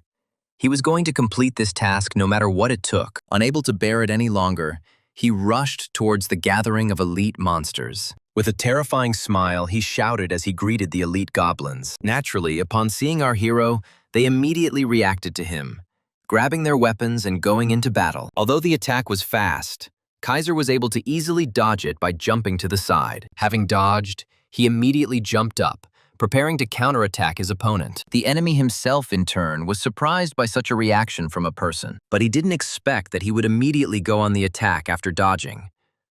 He was going to complete this task no matter what it took. Unable to bear it any longer, he rushed towards the gathering of elite monsters. With a terrifying smile, he shouted as he greeted the elite goblins. Naturally, upon seeing our hero, they immediately reacted to him, grabbing their weapons and going into battle. Although the attack was fast, Kaiser was able to easily dodge it by jumping to the side. Having dodged, he immediately jumped up, preparing to counterattack his opponent. The enemy himself, in turn, was surprised by such a reaction from a person, but he didn't expect that he would immediately go on the attack after dodging.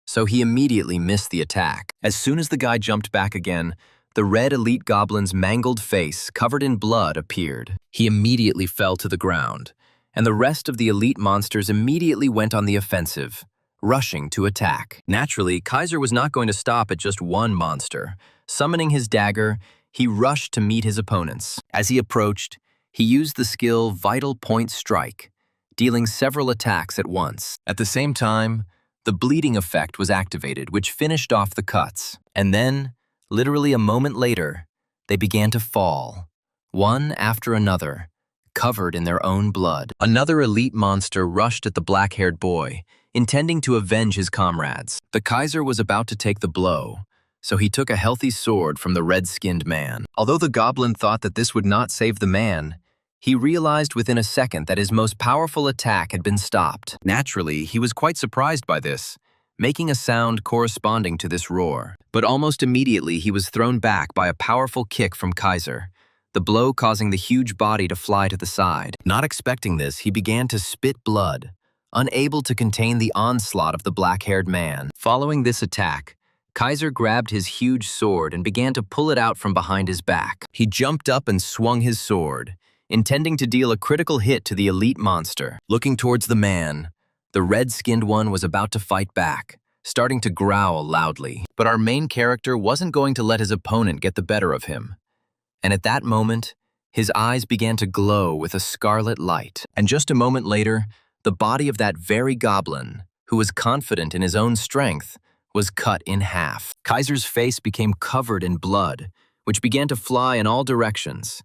So he immediately missed the attack. As soon as the guy jumped back again, the red elite goblin's mangled face, covered in blood, appeared. He immediately fell to the ground, and the rest of the elite monsters immediately went on the offensive, rushing to attack. Naturally, Kaiser was not going to stop at just one monster. Summoning his dagger, he rushed to meet his opponents. As he approached, he used the skill Vital Point Strike, dealing several attacks at once. At the same time, the bleeding effect was activated, which finished off the cuts. And then, literally a moment later, they began to fall, one after another, covered in their own blood. Another elite monster rushed at the black-haired boy, intending to avenge his comrades. The Kaiser was about to take the blow, so he took a healthy sword from the red-skinned man. Although the goblin thought that this would not save the man, he realized within a second that his most powerful attack had been stopped. Naturally, he was quite surprised by this, making a sound corresponding to this roar. But almost immediately he was thrown back by a powerful kick from Kaiser, the blow causing the huge body to fly to the side. Not expecting this, he began to spit blood, unable to contain the onslaught of the black-haired man. Following this attack, Kaiser grabbed his huge sword and began to pull it out from behind his back. He jumped up and swung his sword, intending to deal a critical hit to the elite monster. Looking towards the man, the red-skinned one was about to fight back, starting to growl loudly. But our main character wasn't going to let his opponent get the better of him. And at that moment, his eyes began to glow with a scarlet light. And just a moment later, the body of that very goblin, who was confident in his own strength, was cut in half. Kaiser's face became covered in blood, which began to fly in all directions.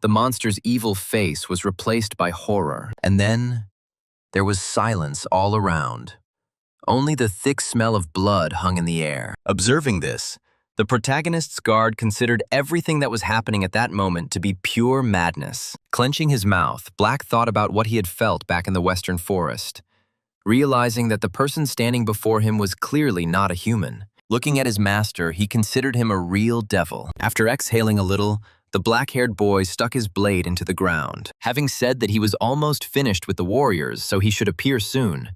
The monster's evil face was replaced by horror. And then there was silence all around. Only the thick smell of blood hung in the air. Observing this, the protagonist's guard considered everything that was happening at that moment to be pure madness. Clenching his mouth, Black thought about what he had felt back in the western forest, realizing that the person standing before him was clearly not a human. Looking at his master, he considered him a real devil. After exhaling a little, the black-haired boy stuck his blade into the ground. Having said that he was almost finished with the warriors, so he should appear soon,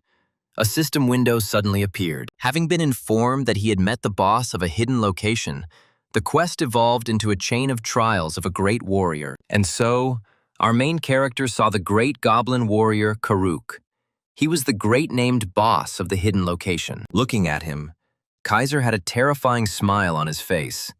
a system window suddenly appeared. Having been informed that he had met the boss of a hidden location, the quest evolved into a chain of trials of a great warrior. And so, our main character saw the great goblin warrior Karuk. He was the great-named boss of the hidden location. Looking at him, Kaiser had a terrifying smile on his face.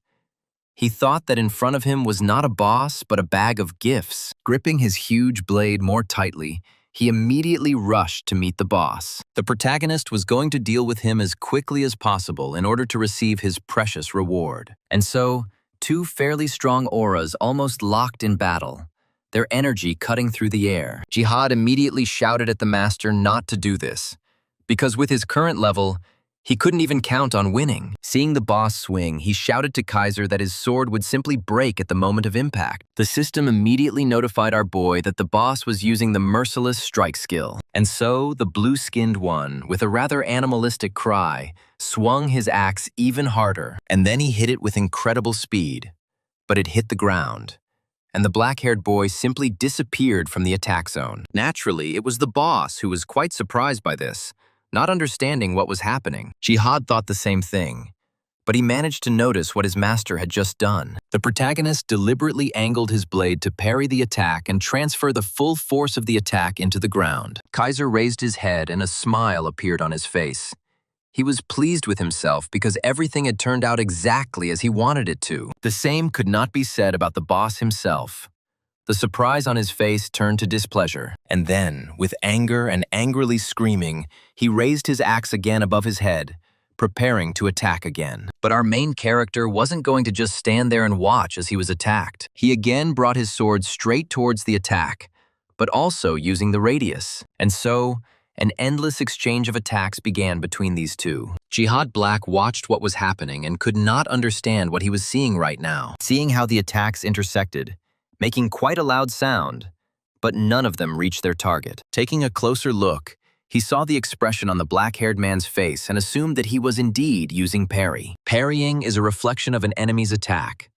He thought that in front of him was not a boss, but a bag of gifts. Gripping his huge blade more tightly, he immediately rushed to meet the boss. The protagonist was going to deal with him as quickly as possible in order to receive his precious reward. And so, two fairly strong auras almost locked in battle, their energy cutting through the air. Jihad immediately shouted at the master not to do this, because with his current level, he couldn't even count on winning. Seeing the boss swing, he shouted to Kaiser that his sword would simply break at the moment of impact. The system immediately notified our boy that the boss was using the merciless strike skill. And so, the blue-skinned one, with a rather animalistic cry, swung his axe even harder. And then he hit it with incredible speed. But it hit the ground, and the black-haired boy simply disappeared from the attack zone. Naturally, it was the boss who was quite surprised by this, not understanding what was happening. Jihad thought the same thing, but he managed to notice what his master had just done. The protagonist deliberately angled his blade to parry the attack and transfer the full force of the attack into the ground. Kaiser raised his head and a smile appeared on his face. He was pleased with himself because everything had turned out exactly as he wanted it to. The same could not be said about the boss himself. The surprise on his face turned to displeasure, and then, with anger and angrily screaming, he raised his axe again above his head, preparing to attack again. But our main character wasn't going to just stand there and watch as he was attacked. He again brought his sword straight towards the attack, but also using the radius. And so, an endless exchange of attacks began between these two. Jihad Black watched what was happening and could not understand what he was seeing right now. Seeing how the attacks intersected, making quite a loud sound, but none of them reached their target. Taking a closer look, he saw the expression on the black-haired man's face and assumed that he was indeed using parry. Parrying is a reflection of an enemy's attack.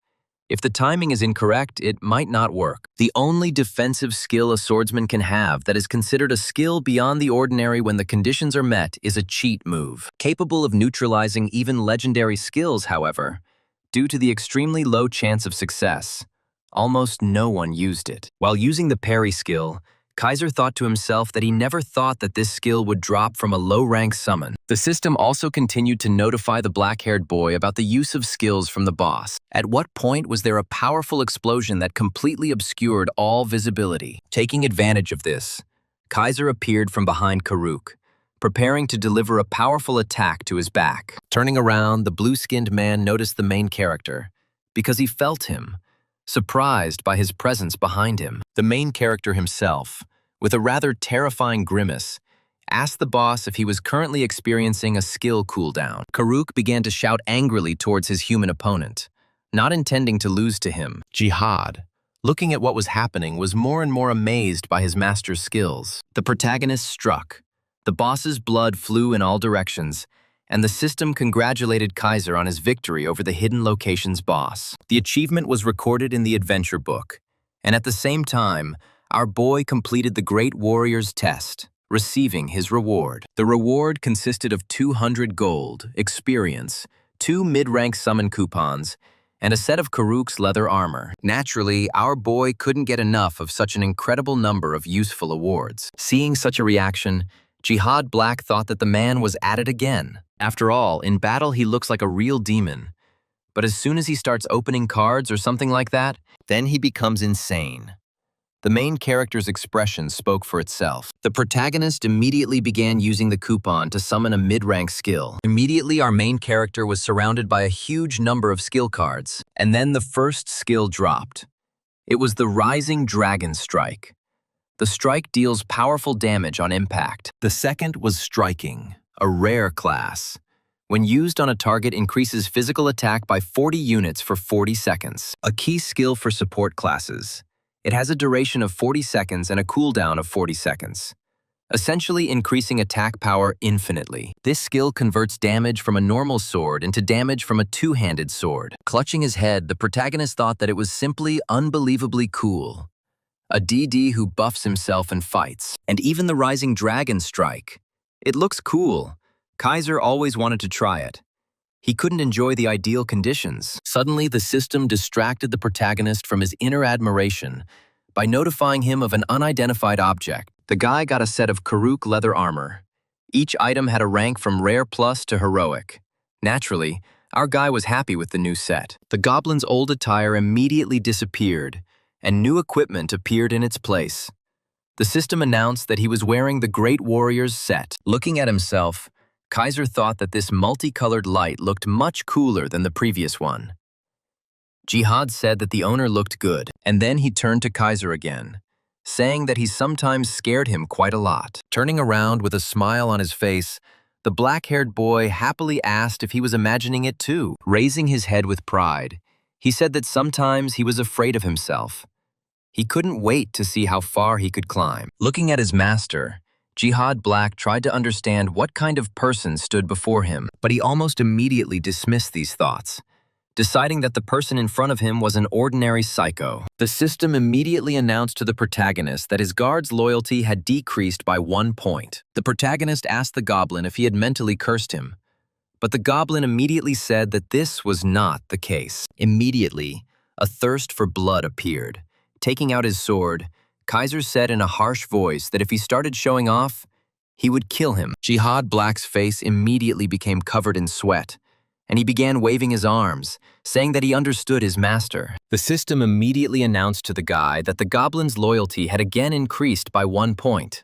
If the timing is incorrect, it might not work. The only defensive skill a swordsman can have that is considered a skill beyond the ordinary when the conditions are met is a cheat move. Capable of neutralizing even legendary skills, however, due to the extremely low chance of success, almost no one used it. While using the parry skill, Kaiser thought to himself that he never thought that this skill would drop from a low-rank summon. The system also continued to notify the black-haired boy about the use of skills from the boss. At what point was there a powerful explosion that completely obscured all visibility? Taking advantage of this, Kaiser appeared from behind Karuk, preparing to deliver a powerful attack to his back. Turning around, the blue-skinned man noticed the main character, because he felt him, surprised by his presence behind him. The main character himself, with a rather terrifying grimace, asked the boss if he was currently experiencing a skill cooldown. Karuk began to shout angrily towards his human opponent, not intending to lose to him. Jihad, looking at what was happening, was more and more amazed by his master's skills. The protagonist struck. The boss's blood flew in all directions, and the system congratulated Kaiser on his victory over the hidden location's boss. The achievement was recorded in the adventure book, and at the same time, our boy completed the Great Warrior's test, receiving his reward. The reward consisted of 200 gold, experience, 2 mid-rank summon coupons, and a set of Karuk's leather armor. Naturally, our boy couldn't get enough of such an incredible number of useful awards. Seeing such a reaction, Jihad Black thought that the man was at it again. After all, in battle he looks like a real demon. But as soon as he starts opening cards or something like that, then he becomes insane. The main character's expression spoke for itself. The protagonist immediately began using the coupon to summon a mid-rank skill. Immediately, our main character was surrounded by a huge number of skill cards. And then the first skill dropped. It was the Rising Dragon Strike. The strike deals powerful damage on impact. The second was Striking, a rare class. When used on a target, increases physical attack by 40 units for 40 seconds. A key skill for support classes. It has a duration of 40 seconds and a cooldown of 40 seconds, essentially increasing attack power infinitely. This skill converts damage from a normal sword into damage from a two-handed sword. Clutching his head, the protagonist thought that it was simply unbelievably cool. A DD who buffs himself and fights. And even the Rising Dragon Strike. It looks cool. Kaiser always wanted to try it. He couldn't enjoy the ideal conditions. Suddenly, the system distracted the protagonist from his inner admiration by notifying him of an unidentified object. The guy got a set of Karuk leather armor. Each item had a rank from Rare Plus to Heroic. Naturally, our guy was happy with the new set. The goblin's old attire immediately disappeared, and new equipment appeared in its place. The system announced that he was wearing the Great Warrior's set. Looking at himself, Kaiser thought that this multicolored light looked much cooler than the previous one. Jihad said that the owner looked good, and then he turned to Kaiser again, saying that he sometimes scared him quite a lot. Turning around with a smile on his face, the black-haired boy happily asked if he was imagining it too. Raising his head with pride, he said that sometimes he was afraid of himself. He couldn't wait to see how far he could climb. Looking at his master, Jihad Black tried to understand what kind of person stood before him, but he almost immediately dismissed these thoughts, deciding that the person in front of him was an ordinary psycho. The system immediately announced to the protagonist that his guard's loyalty had decreased by 1 point. The protagonist asked the goblin if he had mentally cursed him, but the goblin immediately said that this was not the case. Immediately, a thirst for blood appeared. Taking out his sword, Kaiser said in a harsh voice that if he started showing off, he would kill him. Jihad Black's face immediately became covered in sweat, and he began waving his arms, saying that he understood his master. The system immediately announced to the guy that the goblin's loyalty had again increased by 1 point,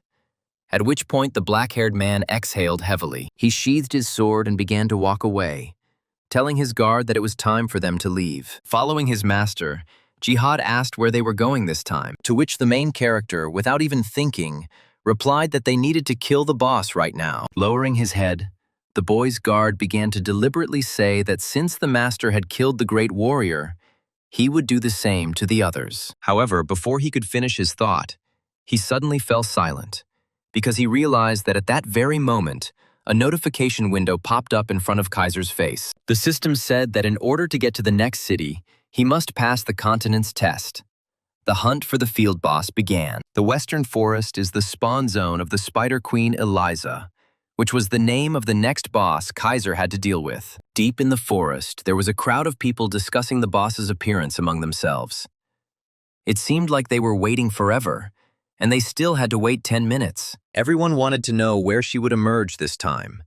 at which point the black-haired man exhaled heavily. He sheathed his sword and began to walk away, telling his guard that it was time for them to leave. Following his master, Jihad asked where they were going this time, to which the main character, without even thinking, replied that they needed to kill the boss right now. Lowering his head, the boy's guard began to deliberately say that since the master had killed the great warrior, he would do the same to the others. However, before he could finish his thought, he suddenly fell silent, because he realized that at that very moment, a notification window popped up in front of Kaiser's face. The system said that in order to get to the next city, he must pass the continent's test. The hunt for the field boss began. The Western Forest is the spawn zone of the Spider Queen Eliza, which was the name of the next boss Kaiser had to deal with. Deep in the forest, there was a crowd of people discussing the boss's appearance among themselves. It seemed like they were waiting forever, and they still had to wait 10 minutes. Everyone wanted to know where she would emerge this time,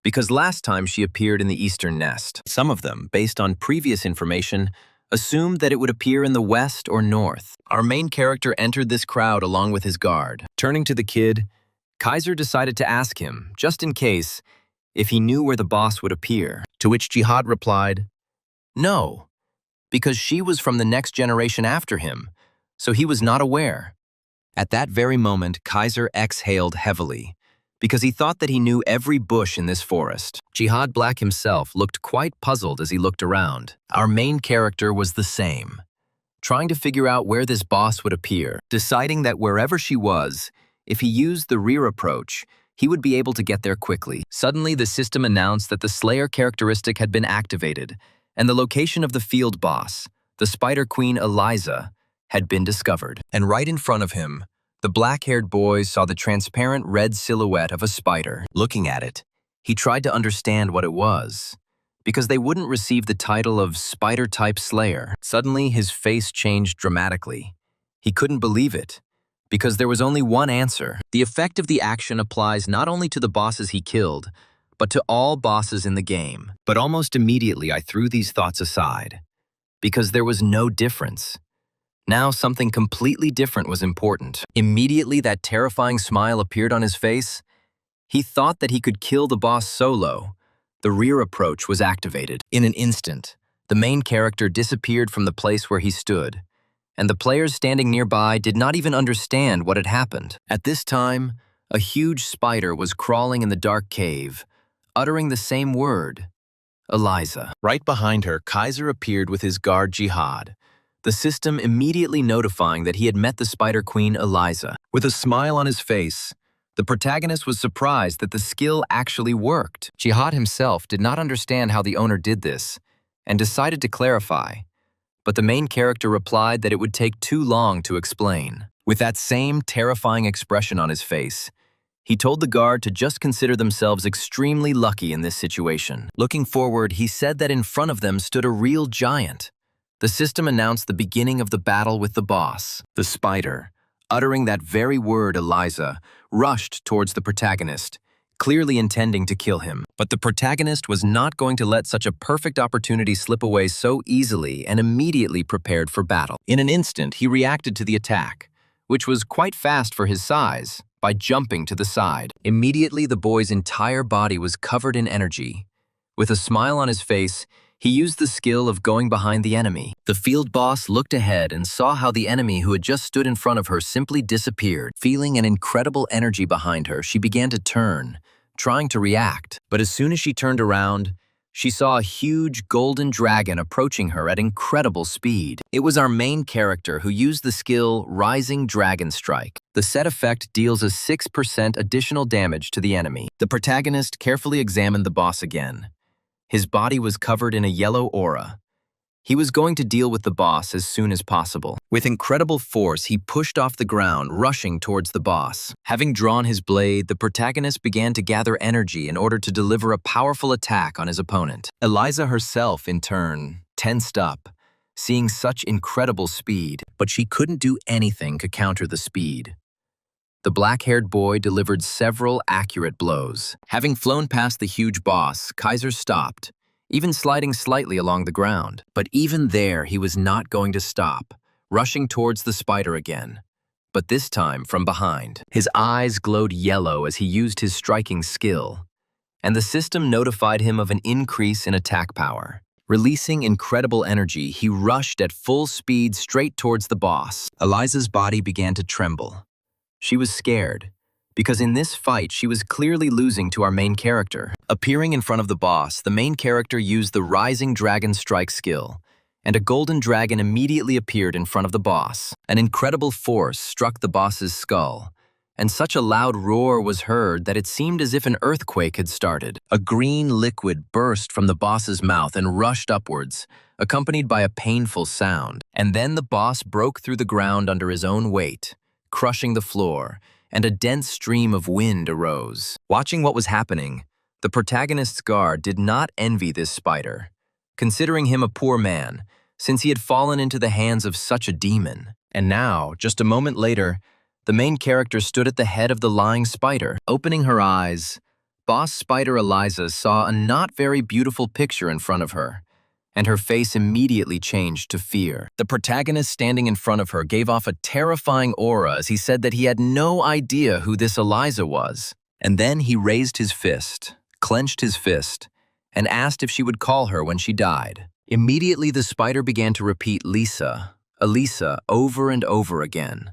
because last time she appeared in the Eastern Nest. Some of them, based on previous information, assumed that it would appear in the west or north. Our main character entered this crowd along with his guard. Turning to the kid, Kaiser decided to ask him, just in case, if he knew where the boss would appear, to which Jihad replied, "No, because she was from the next generation after him, so he was not aware." At that very moment, Kaiser exhaled heavily, because he thought that he knew every bush in this forest. Jihad Black himself looked quite puzzled as he looked around. Our main character was the same, trying to figure out where this boss would appear, deciding that wherever she was, if he used the rear approach, he would be able to get there quickly. Suddenly, the system announced that the Slayer characteristic had been activated, and the location of the field boss, the Spider Queen Eliza, had been discovered. And right in front of him, the black-haired boy saw the transparent red silhouette of a spider. Looking at it, he tried to understand what it was, because they wouldn't receive the title of Spider-type Slayer. Suddenly, his face changed dramatically. He couldn't believe it, because there was only one answer. The effect of the action applies not only to the bosses he killed, but to all bosses in the game. But almost immediately, I threw these thoughts aside, because there was no difference. Now something completely different was important. Immediately, that terrifying smile appeared on his face. He thought that he could kill the boss solo. The rear approach was activated. In an instant, the main character disappeared from the place where he stood, and the players standing nearby did not even understand what had happened. At this time, a huge spider was crawling in the dark cave, uttering the same word, Eliza. Right behind her, Kaiser appeared with his guard Jihad, the system immediately notifying that he had met the Spider Queen Eliza. With a smile on his face, the protagonist was surprised that the skill actually worked. Jihad himself did not understand how the owner did this and decided to clarify, but the main character replied that it would take too long to explain. With that same terrifying expression on his face, he told the guard to just consider themselves extremely lucky in this situation. Looking forward, he said that in front of them stood a real giant. The system announced the beginning of the battle with the boss. The spider, uttering that very word Eliza, rushed towards the protagonist, clearly intending to kill him. But the protagonist was not going to let such a perfect opportunity slip away so easily and immediately prepared for battle. In an instant, he reacted to the attack, which was quite fast for his size, by jumping to the side. Immediately, the boy's entire body was covered in energy. With a smile on his face, he used the skill of going behind the enemy. The field boss looked ahead and saw how the enemy who had just stood in front of her simply disappeared. Feeling an incredible energy behind her, she began to turn, trying to react. But as soon as she turned around, she saw a huge golden dragon approaching her at incredible speed. It was our main character who used the skill Rising Dragon Strike. The set effect deals a 6% additional damage to the enemy. The protagonist carefully examined the boss again. His body was covered in a yellow aura. He was going to deal with the boss as soon as possible. With incredible force, he pushed off the ground, rushing towards the boss. Having drawn his blade, the protagonist began to gather energy in order to deliver a powerful attack on his opponent. Eliza herself, in turn, tensed up, seeing such incredible speed, but she couldn't do anything to counter the speed. The black-haired boy delivered several accurate blows. Having flown past the huge boss, Kaiser stopped, even sliding slightly along the ground. But even there, he was not going to stop, rushing towards the spider again, but this time from behind. His eyes glowed yellow as he used his striking skill, and the system notified him of an increase in attack power. Releasing incredible energy, he rushed at full speed straight towards the boss. Eliza's body began to tremble. She was scared, because in this fight she was clearly losing to our main character. Appearing in front of the boss, the main character used the Rising Dragon Strike skill, and a golden dragon immediately appeared in front of the boss. An incredible force struck the boss's skull, and such a loud roar was heard that it seemed as if an earthquake had started. A green liquid burst from the boss's mouth and rushed upwards, accompanied by a painful sound. And then the boss broke through the ground under his own weight, crushing the floor, and a dense stream of wind arose. Watching what was happening, the protagonist's guard did not envy this spider, considering him a poor man, since he had fallen into the hands of such a demon. And now, just a moment later, the main character stood at the head of the lying spider. Opening her eyes, Boss Spider Eliza saw a not very beautiful picture in front of her, and her face immediately changed to fear. The protagonist standing in front of her gave off a terrifying aura as he said that he had no idea who this Eliza was. And then he raised his fist, clenched his fist, and asked if she would call her when she died. Immediately the spider began to repeat Lisa, Elisa over and over again.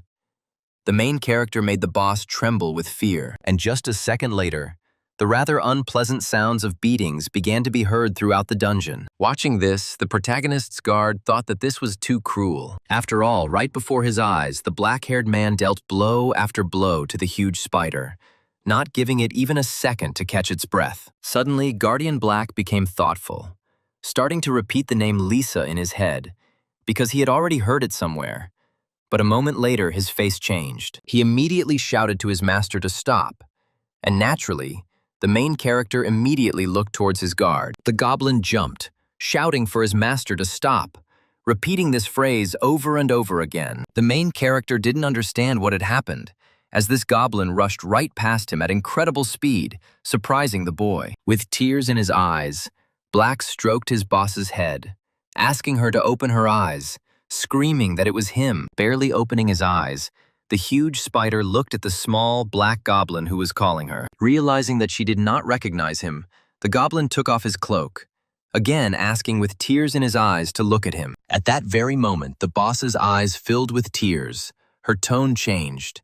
The main character made the boss tremble with fear, and just a second later, the rather unpleasant sounds of beatings began to be heard throughout the dungeon. Watching this, the protagonist's guard thought that this was too cruel. After all, right before his eyes, the black-haired man dealt blow after blow to the huge spider, not giving it even a second to catch its breath. Suddenly, Guardian Black became thoughtful, starting to repeat the name Lisa in his head, because he had already heard it somewhere. But a moment later, his face changed. He immediately shouted to his master to stop, and naturally, The main character immediately looked towards his guard. The goblin jumped, shouting for his master to stop, repeating this phrase over and over again. The main character didn't understand what had happened, as this goblin rushed right past him at incredible speed, surprising the boy. With tears in his eyes, Black stroked his boss's head, asking her to open her eyes, screaming that it was him. Barely opening his eyes, the huge spider looked at the small black goblin who was calling her. Realizing that she did not recognize him, the goblin took off his cloak, again asking with tears in his eyes to look at him. At that very moment, the boss's eyes filled with tears. Her tone changed.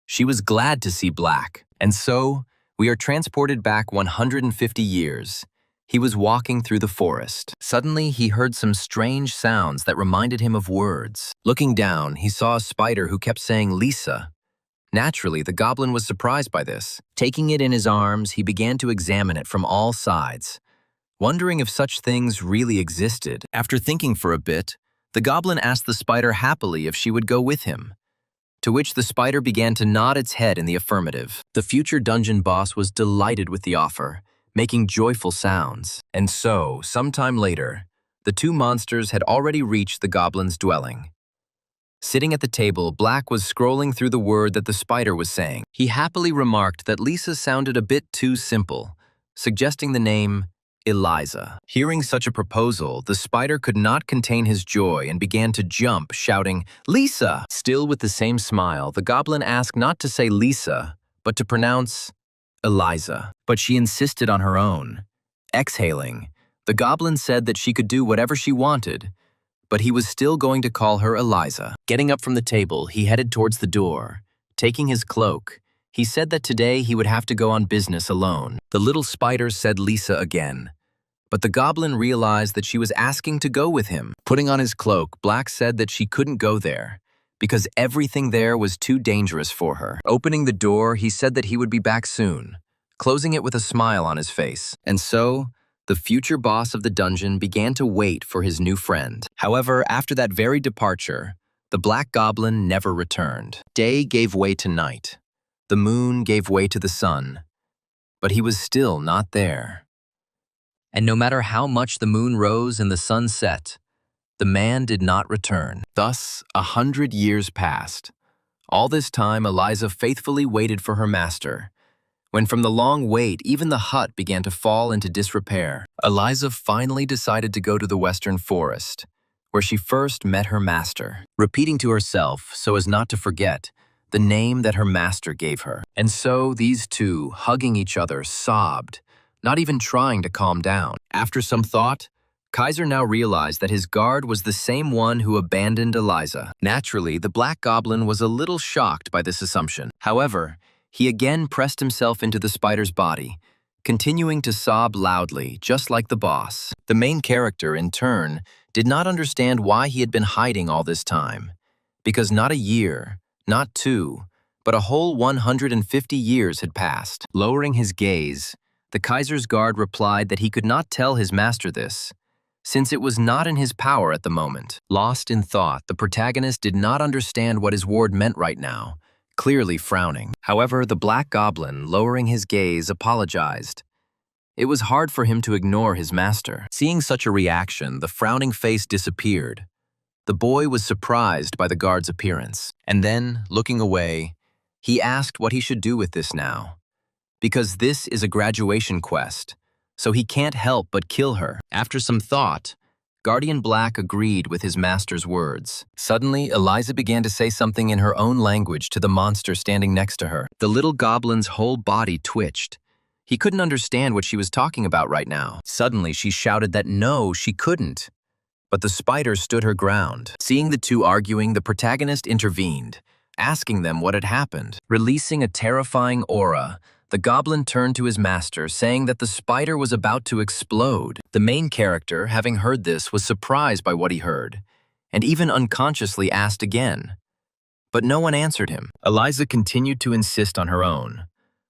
She was glad to see Black. And so, we are transported back 150 years. He was walking through the forest. Suddenly, he heard some strange sounds that reminded him of words. Looking down, he saw a spider who kept saying Lisa. Naturally, the goblin was surprised by this. Taking it in his arms, he began to examine it from all sides, wondering if such things really existed. After thinking for a bit, the goblin asked the spider happily if she would go with him, to which the spider began to nod its head in the affirmative. The future dungeon boss was delighted with the offer, making joyful sounds. And so, sometime later, the two monsters had already reached the goblin's dwelling. Sitting at the table, Black was scrolling through the word that the spider was saying. He happily remarked that Lisa sounded a bit too simple, suggesting the name Eliza. Hearing such a proposal, the spider could not contain his joy and began to jump, shouting, Lisa! Still with the same smile, the goblin asked not to say Lisa, but to pronounce Eliza. But she insisted on her own. Exhaling, the goblin said that she could do whatever she wanted, but he was still going to call her Eliza. Getting up from the table, he headed towards the door. Taking his cloak, he said that today he would have to go on business alone. The little spider said Lisa again, but the goblin realized that she was asking to go with him. Putting on his cloak, Black said that she couldn't go there, because everything there was too dangerous for her. Opening the door, he said that he would be back soon, closing it with a smile on his face. And so, the future boss of the dungeon began to wait for his new friend. However, after that very departure, the black goblin never returned. Day gave way to night. The moon gave way to the sun. But he was still not there. And no matter how much the moon rose and the sun set, the man did not return. Thus, 100 years passed. All this time, Eliza faithfully waited for her master. When from the long wait, even the hut began to fall into disrepair, Eliza finally decided to go to the western forest, where she first met her master, repeating to herself, so as not to forget, the name that her master gave her. And so these two, hugging each other, sobbed, not even trying to calm down. After some thought, Kaiser now realized that his guard was the same one who abandoned Eliza. Naturally, the black goblin was a little shocked by this assumption. However, he again pressed himself into the spider's body, continuing to sob loudly, just like the boss. The main character, in turn, did not understand why he had been hiding all this time. Because not a year, not two, but a whole 150 years had passed. Lowering his gaze, the Kaiser's guard replied that he could not tell his master this, since it was not in his power at the moment. Lost in thought, the protagonist did not understand what his ward meant right now, clearly frowning. However, the black goblin, lowering his gaze, apologized. It was hard for him to ignore his master. Seeing such a reaction, the frowning face disappeared. The boy was surprised by the guard's appearance. And then, looking away, he asked what he should do with this now. Because this is a graduation quest, so he can't help but kill her. After some thought, Guardian Black agreed with his master's words. Suddenly, Eliza began to say something in her own language to the monster standing next to her. The little goblin's whole body twitched. He couldn't understand what she was talking about right now. Suddenly, she shouted that no, she couldn't. But the spider stood her ground. Seeing the two arguing, the protagonist intervened, asking them what had happened. Releasing a terrifying aura, the goblin turned to his master, saying that the spider was about to explode. The main character, having heard this, was surprised by what he heard, and even unconsciously asked again. But no one answered him. Eliza continued to insist on her own,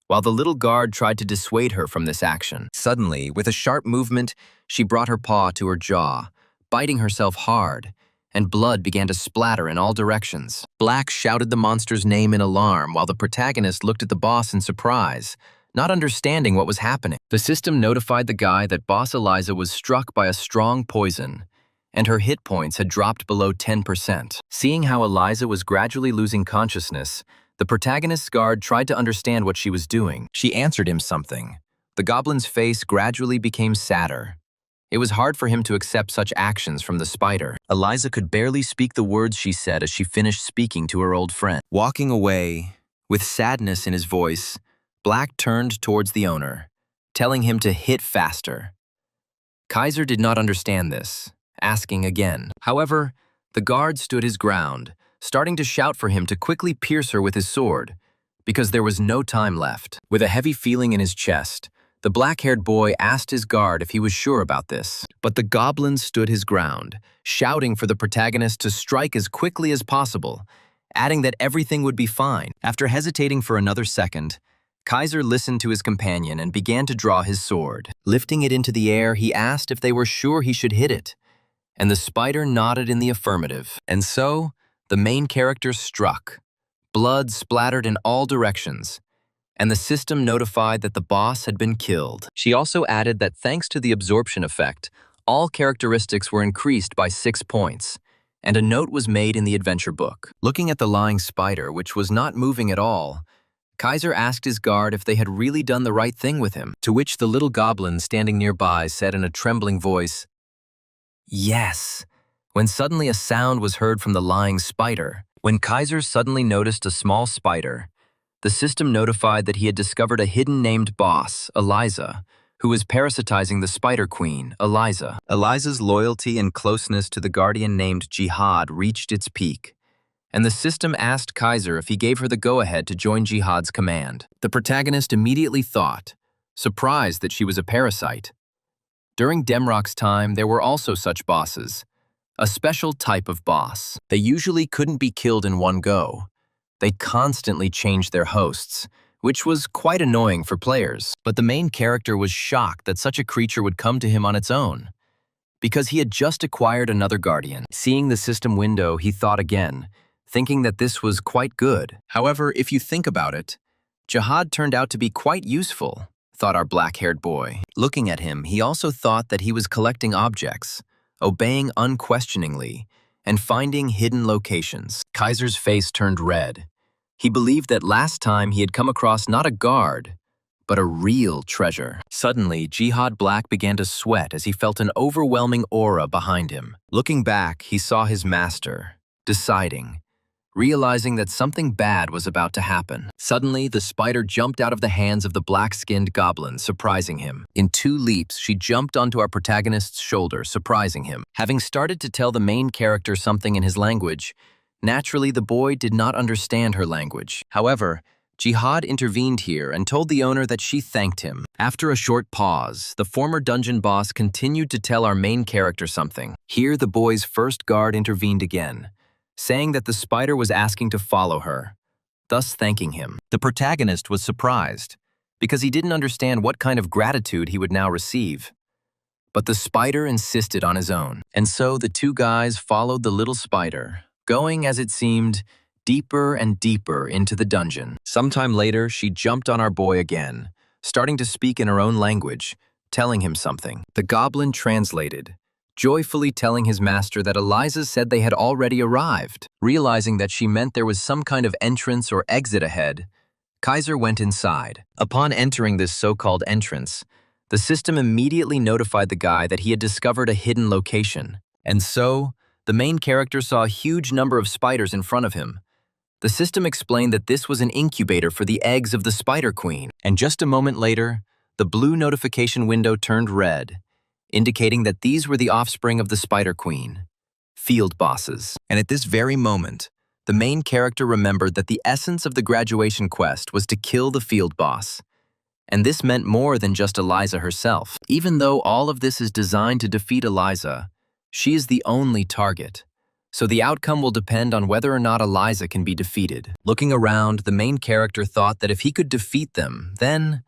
while the little guard tried to dissuade her from this action. Suddenly, with a sharp movement, she brought her paw to her jaw, biting herself hard, and blood began to splatter in all directions. Black shouted the monster's name in alarm while the protagonist looked at the boss in surprise, not understanding what was happening. The system notified the guy that Boss Eliza was struck by a strong poison, and her hit points had dropped below 10%. Seeing how Eliza was gradually losing consciousness, the protagonist's guard tried to understand what she was doing. She answered him something. The goblin's face gradually became sadder. It was hard for him to accept such actions from the spider. Eliza could barely speak the words she said as she finished speaking to her old friend. Walking away, with sadness in his voice, Black turned towards the owner, telling him to hit faster. Kaiser did not understand this, asking again. However, the guard stood his ground, starting to shout for him to quickly pierce her with his sword, because there was no time left. With a heavy feeling in his chest, the black-haired boy asked his guard if he was sure about this. But the goblin stood his ground, shouting for the protagonist to strike as quickly as possible, adding that everything would be fine. After hesitating for another second, Kaiser listened to his companion and began to draw his sword. Lifting it into the air, he asked if they were sure he should hit it, and the spider nodded in the affirmative. And so, the main character struck. Blood splattered in all directions, and the system notified that the boss had been killed. She also added that thanks to the absorption effect, all characteristics were increased by 6 points, and a note was made in the adventure book. Looking at the lying spider, which was not moving at all, Kaiser asked his guard if they had really done the right thing with him, to which the little goblin standing nearby said in a trembling voice, "Yes," when suddenly a sound was heard from the lying spider. When Kaiser suddenly noticed a small spider, the system notified that he had discovered a hidden named boss, Eliza, who was parasitizing the Spider Queen, Eliza. Eliza's loyalty and closeness to the guardian named Jihad reached its peak, and the system asked Kaiser if he gave her the go-ahead to join Jihad's command. The protagonist immediately thought, surprised that she was a parasite. During Demrock's time, there were also such bosses, a special type of boss. They usually couldn't be killed in one go. They constantly changed their hosts, which was quite annoying for players. But the main character was shocked that such a creature would come to him on its own, because he had just acquired another guardian. Seeing the system window, he thought again, thinking that this was quite good. However, if you think about it, Jihad turned out to be quite useful, thought our black-haired boy. Looking at him, he also thought that he was collecting objects, obeying unquestioningly, and finding hidden locations. Kaiser's face turned red. He believed that last time he had come across not a guard, but a real treasure. Suddenly, Jihad Black began to sweat as he felt an overwhelming aura behind him. Looking back, he saw his master, deciding, realizing that something bad was about to happen. Suddenly, the spider jumped out of the hands of the black-skinned goblin, surprising him. In 2 leaps, she jumped onto our protagonist's shoulder, surprising him. Having started to tell the main character something in his language, naturally the boy did not understand her language. However, Jihad intervened here and told the owner that she thanked him. After a short pause, the former dungeon boss continued to tell our main character something. Here, the boy's first guard intervened again, saying that the spider was asking to follow her, thus thanking him. The protagonist was surprised, because he didn't understand what kind of gratitude he would now receive. But the spider insisted on his own, and so the 2 guys followed the little spider, going, as it seemed, deeper and deeper into the dungeon. Sometime later, she jumped on our boy again, starting to speak in her own language, telling him something. The goblin translated, joyfully telling his master that Eliza said they had already arrived. Realizing that she meant there was some kind of entrance or exit ahead, Kaiser went inside. Upon entering this so-called entrance, the system immediately notified the guy that he had discovered a hidden location. And so, the main character saw a huge number of spiders in front of him. The system explained that this was an incubator for the eggs of the Spider Queen. And just a moment later, the blue notification window turned red, indicating that these were the offspring of the Spider Queen, field bosses. And at this very moment, the main character remembered that the essence of the graduation quest was to kill the field boss. And this meant more than just Eliza herself. Even though all of this is designed to defeat Eliza, she is the only target. So the outcome will depend on whether or not Eliza can be defeated. Looking around, the main character thought that if he could defeat them, then...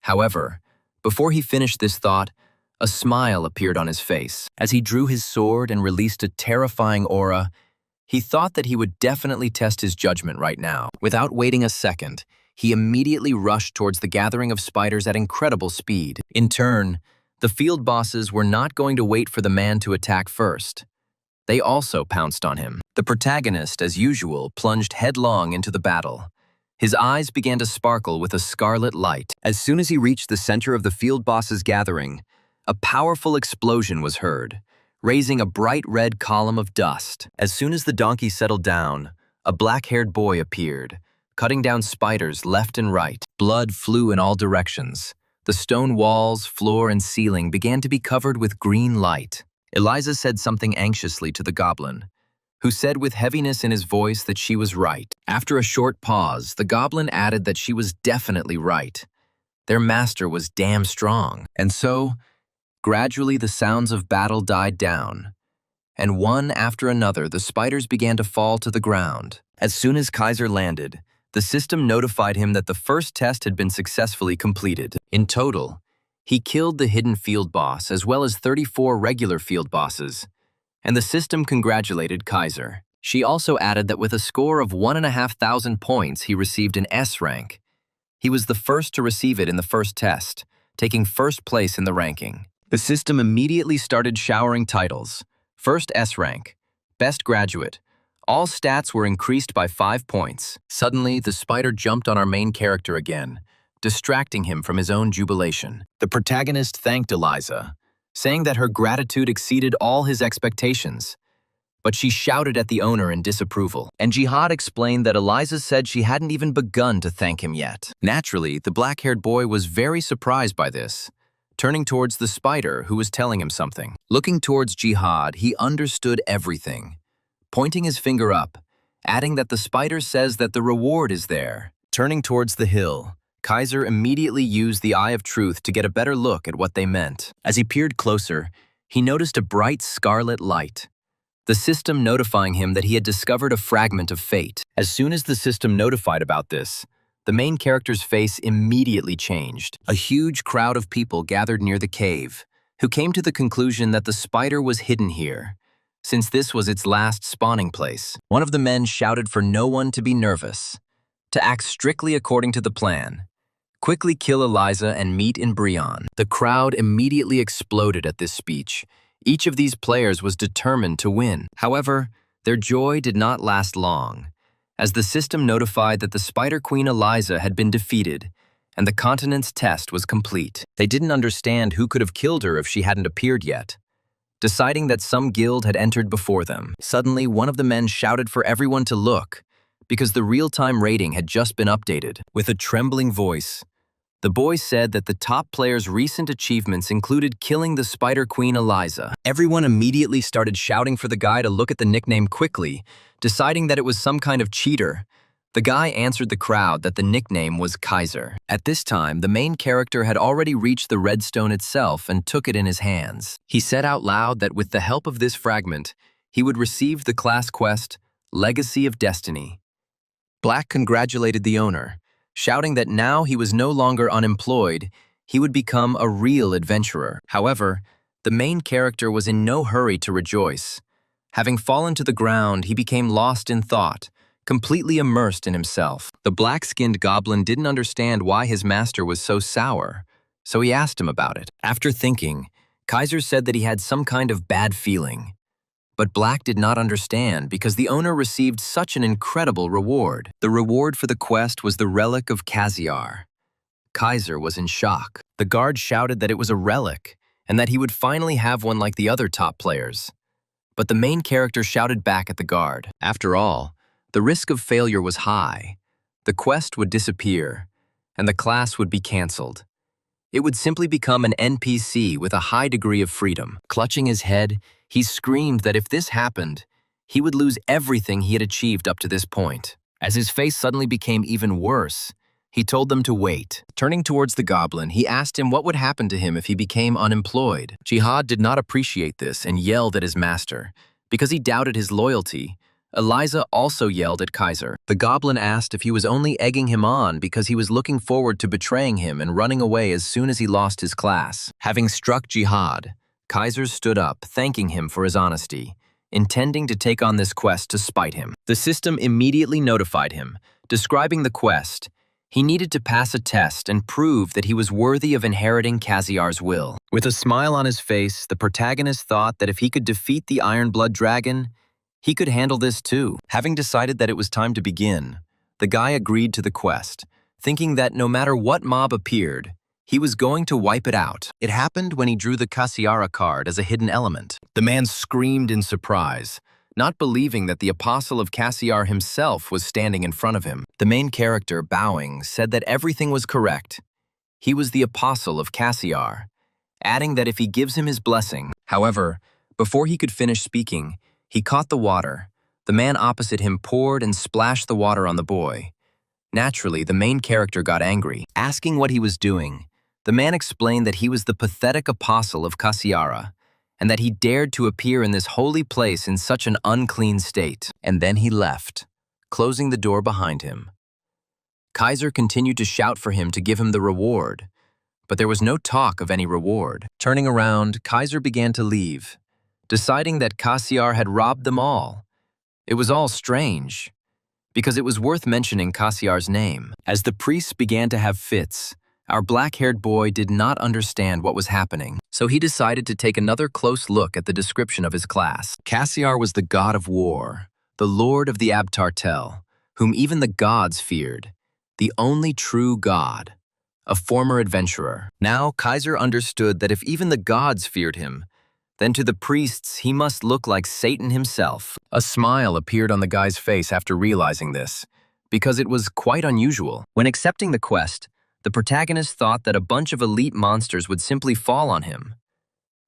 However, before he finished this thought, a smile appeared on his face. As he drew his sword and released a terrifying aura, he thought that he would definitely test his judgment right now. Without waiting a second, he immediately rushed towards the gathering of spiders at incredible speed. In turn, the field bosses were not going to wait for the man to attack first. They also pounced on him. The protagonist, as usual, plunged headlong into the battle. His eyes began to sparkle with a scarlet light. As soon as he reached the center of the field boss's gathering, a powerful explosion was heard, raising a bright red column of dust. As soon as the donkey settled down, a black-haired boy appeared, cutting down spiders left and right. Blood flew in all directions. The stone walls, floor, and ceiling began to be covered with green light. Eliza said something anxiously to the goblin, who said with heaviness in his voice that she was right. After a short pause, the goblin added that she was definitely right. Their master was damn strong. And so, gradually the sounds of battle died down, and one after another the spiders began to fall to the ground. As soon as Kaiser landed, the system notified him that the first test had been successfully completed. In total, he killed the hidden field boss as well as 34 regular field bosses, and the system congratulated Kaiser. She also added that with a score of 1,500 points, he received an S rank. He was the first to receive it in the first test, taking first place in the ranking. The system immediately started showering titles. First S rank, best graduate. All stats were increased by 5 points. Suddenly, the spider jumped on our main character again, distracting him from his own jubilation. The protagonist thanked Eliza, saying that her gratitude exceeded all his expectations. But she shouted at the owner in disapproval, and Jihad explained that Eliza said she hadn't even begun to thank him yet. Naturally, the black-haired boy was very surprised by this, turning towards the spider who was telling him something. Looking towards Jihad, he understood everything, pointing his finger up, adding that the spider says that the reward is there. Turning towards the hill, Kaiser immediately used the Eye of Truth to get a better look at what they meant. As he peered closer, he noticed a bright scarlet light, the system notifying him that he had discovered a fragment of fate. As soon as the system notified about this, the main character's face immediately changed. A huge crowd of people gathered near the cave, who came to the conclusion that the spider was hidden here, since this was its last spawning place. One of the men shouted for no one to be nervous, to act strictly according to the plan. Quickly kill Eliza and meet in Brion. The crowd immediately exploded at this speech. Each of these players was determined to win. However, their joy did not last long, as the system notified that the Spider Queen Eliza had been defeated, and the continent's test was complete. They didn't understand who could have killed her if she hadn't appeared yet, deciding that some guild had entered before them. Suddenly, one of the men shouted for everyone to look, because the real-time rating had just been updated. With a trembling voice, the boy said that the top player's recent achievements included killing the Spider Queen Eliza. Everyone immediately started shouting for the guy to look at the nickname quickly, deciding that it was some kind of cheater. The guy answered the crowd that the nickname was Kaiser. At this time, the main character had already reached the redstone itself and took it in his hands. He said out loud that with the help of this fragment, he would receive the class quest, Legacy of Destiny. Black congratulated the owner, shouting that now he was no longer unemployed, he would become a real adventurer. However, the main character was in no hurry to rejoice. Having fallen to the ground, he became lost in thought, completely immersed in himself. The black-skinned goblin didn't understand why his master was so sour, so he asked him about it. After thinking, Kaiser said that he had some kind of bad feeling. But Black did not understand because the owner received such an incredible reward. The reward for the quest was the relic of Kaziar. Kaiser was in shock. The guard shouted that it was a relic and that he would finally have one like the other top players. But the main character shouted back at the guard. After all, the risk of failure was high. The quest would disappear, and the class would be cancelled. It would simply become an NPC with a high degree of freedom. Clutching his head, he screamed that if this happened, he would lose everything he had achieved up to this point. As his face suddenly became even worse, he told them to wait. Turning towards the goblin, he asked him what would happen to him if he became unemployed. Jihad did not appreciate this and yelled at his master. Because he doubted his loyalty, Eliza also yelled at Kaiser. The goblin asked if he was only egging him on because he was looking forward to betraying him and running away as soon as he lost his class. Having struck Jihad, Kaiser stood up, thanking him for his honesty, intending to take on this quest to spite him. The system immediately notified him, describing the quest. He needed to pass a test and prove that he was worthy of inheriting Cassiar's will. With a smile on his face, the protagonist thought that if he could defeat the Iron Blood Dragon, he could handle this too. Having decided that it was time to begin, the guy agreed to the quest, thinking that no matter what mob appeared, he was going to wipe it out. It happened when he drew the Cassiara card as a hidden element. The man screamed in surprise, not believing that the apostle of Cassiar himself was standing in front of him. The main character, bowing, said that everything was correct. He was the apostle of Cassiar, adding that if he gives him his blessing. However, before he could finish speaking, he caught the water. The man opposite him poured and splashed the water on the boy. Naturally, the main character got angry. Asking what he was doing, the man explained that he was the pathetic apostle of Cassiara, and that he dared to appear in this holy place in such an unclean state. And then he left, closing the door behind him. Kaiser continued to shout for him to give him the reward, but there was no talk of any reward. Turning around, Kaiser began to leave, deciding that Cassiar had robbed them all. It was all strange, because it was worth mentioning Cassiar's name. As the priests began to have fits, our black-haired boy did not understand what was happening, so he decided to take another close look at the description of his class. Cassiar was the god of war, the lord of the Abtartel, whom even the gods feared, the only true god, a former adventurer. Now Kaiser understood that if even the gods feared him, then to the priests he must look like Satan himself. A smile appeared on the guy's face after realizing this, because it was quite unusual. When accepting the quest, the protagonist thought that a bunch of elite monsters would simply fall on him.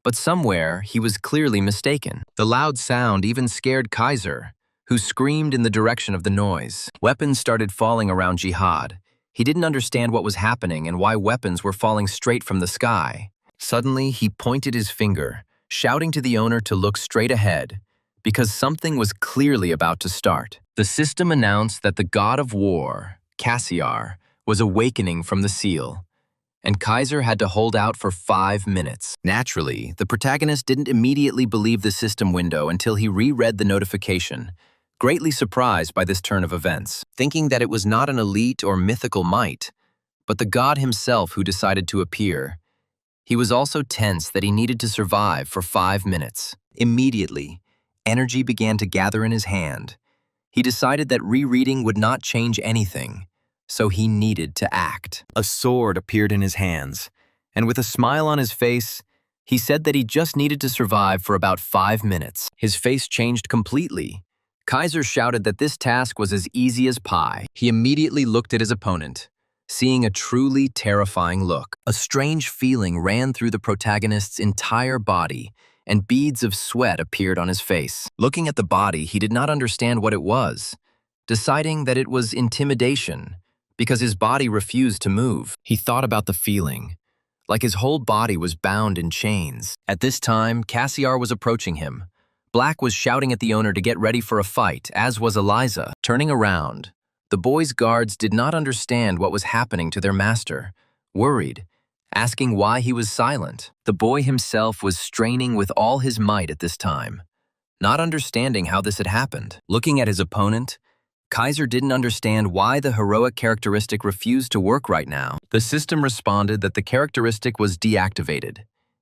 But somewhere, he was clearly mistaken. The loud sound even scared Kaiser, who screamed in the direction of the noise. Weapons started falling around Jihad. He didn't understand what was happening and why weapons were falling straight from the sky. Suddenly, he pointed his finger, shouting to the owner to look straight ahead, because something was clearly about to start. The system announced that the god of war, Cassiar, was awakening from the seal, and Kaiser had to hold out for 5 minutes. Naturally, the protagonist didn't immediately believe the system window until he reread the notification, greatly surprised by this turn of events, thinking that it was not an elite or mythical might, but the god himself who decided to appear. He was also tense that he needed to survive for 5 minutes. Immediately, energy began to gather in his hand. He decided that rereading would not change anything, so he needed to act. A sword appeared in his hands, and with a smile on his face, he said that he just needed to survive for about 5 minutes. His face changed completely. Kaiser shouted that this task was as easy as pie. He immediately looked at his opponent, seeing a truly terrifying look. A strange feeling ran through the protagonist's entire body, and beads of sweat appeared on his face. Looking at the body, he did not understand what it was, deciding that it was intimidation, because his body refused to move. He thought about the feeling, like his whole body was bound in chains. At this time, Cassiar was approaching him. Black was shouting at the owner to get ready for a fight, as was Eliza. Turning around, the boy's guards did not understand what was happening to their master, worried, asking why he was silent. The boy himself was straining with all his might at this time, not understanding how this had happened. Looking at his opponent, Kaiser didn't understand why the heroic characteristic refused to work right now. The system responded that the characteristic was deactivated.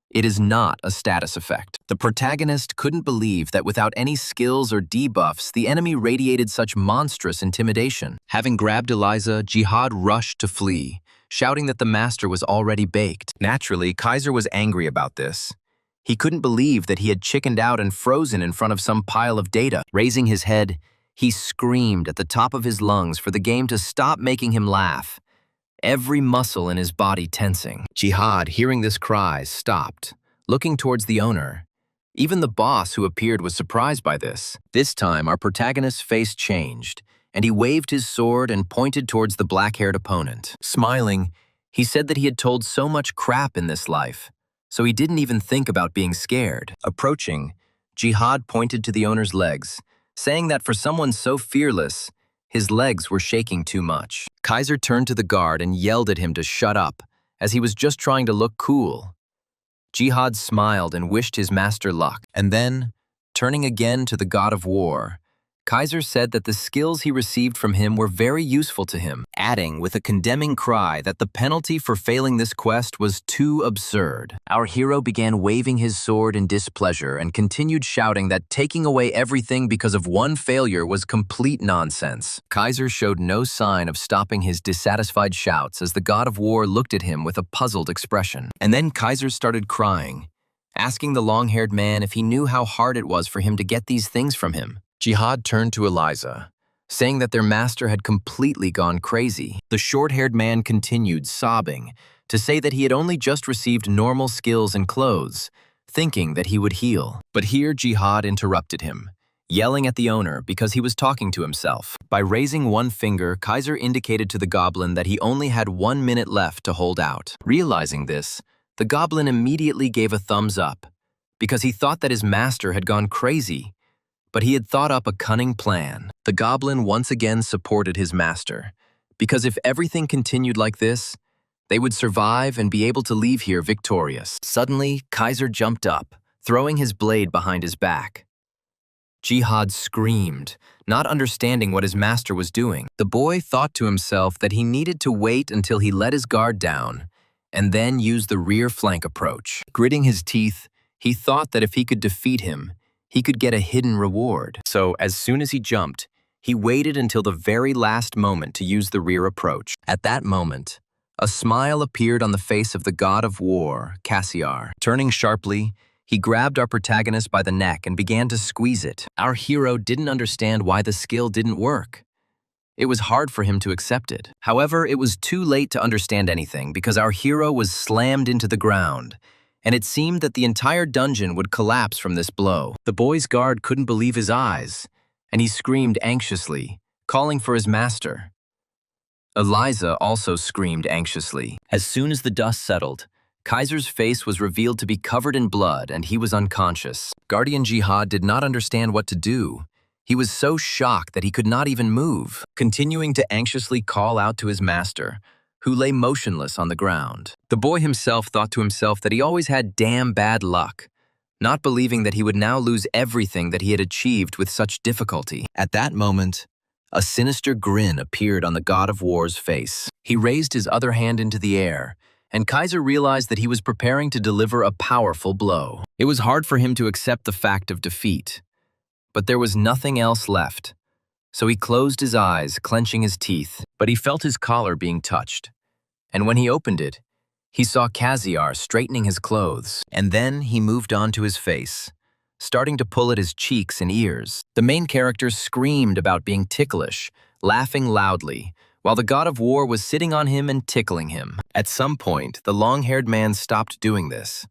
It is not a status effect. The protagonist couldn't believe that without any skills or debuffs, the enemy radiated such monstrous intimidation. Having grabbed Eliza, Jihad rushed to flee, shouting that the master was already baked. Naturally, Kaiser was angry about this. He couldn't believe that he had chickened out and frozen in front of some pile of data. Raising his head, he screamed at the top of his lungs for the game to stop making him laugh, every muscle in his body tensing. Jihad, hearing this cry, stopped, looking towards the owner. Even the boss who appeared was surprised by this. This time, our protagonist's face changed, and he waved his sword and pointed towards the black-haired opponent. Smiling, he said that he had told so much crap in this life, so he didn't even think about being scared. Approaching, Jihad pointed to the owner's legs, saying that for someone so fearless, his legs were shaking too much. Kaiser turned to the guard and yelled at him to shut up, as he was just trying to look cool. Jihad smiled and wished his master luck, and then, turning again to the god of war, Kaiser said that the skills he received from him were very useful to him, adding with a condemning cry that the penalty for failing this quest was too absurd. Our hero began waving his sword in displeasure and continued shouting that taking away everything because of one failure was complete nonsense. Kaiser showed no sign of stopping his dissatisfied shouts as the god of war looked at him with a puzzled expression. And then Kaiser started crying, asking the long-haired man if he knew how hard it was for him to get these things from him. Jihad turned to Eliza, saying that their master had completely gone crazy. The short-haired man continued, sobbing, to say that he had only just received normal skills and clothes, thinking that he would heal. But here Jihad interrupted him, yelling at the owner because he was talking to himself. By raising one finger, Kaiser indicated to the goblin that he only had 1 minute left to hold out. Realizing this, the goblin immediately gave a thumbs up, because he thought that his master had gone crazy. But he had thought up a cunning plan. The goblin once again supported his master, because if everything continued like this, they would survive and be able to leave here victorious. Suddenly, Kaiser jumped up, throwing his blade behind his back. Jihad screamed, not understanding what his master was doing. The boy thought to himself that he needed to wait until he let his guard down, and then use the rear flank approach. Gritting his teeth, he thought that if he could defeat him, he could get a hidden reward. So, as soon as he jumped, he waited until the very last moment to use the rear approach. At that moment, a smile appeared on the face of the god of war, Cassiar. Turning sharply, he grabbed our protagonist by the neck and began to squeeze it. Our hero didn't understand why the skill didn't work. It was hard for him to accept it. However, it was too late to understand anything because our hero was slammed into the ground, and it seemed that the entire dungeon would collapse from this blow. The boy's guard couldn't believe his eyes, and he screamed anxiously, calling for his master. Eliza also screamed anxiously. As soon as the dust settled, Kaiser's face was revealed to be covered in blood and he was unconscious. Guardian Jihad did not understand what to do. He was so shocked that he could not even move, continuing to anxiously call out to his master, who lay motionless on the ground. The boy himself thought to himself that he always had damn bad luck, not believing that he would now lose everything that he had achieved with such difficulty. At that moment, a sinister grin appeared on the god of war's face. He raised his other hand into the air, and Kaiser realized that he was preparing to deliver a powerful blow. It was hard for him to accept the fact of defeat, but there was nothing else left. So he closed his eyes, clenching his teeth, but he felt his collar being touched. And when he opened it, he saw Cassiar straightening his clothes. And then he moved on to his face, starting to pull at his cheeks and ears. The main character screamed about being ticklish, laughing loudly, while the god of war was sitting on him and tickling him. At some point, the long-haired man stopped doing this,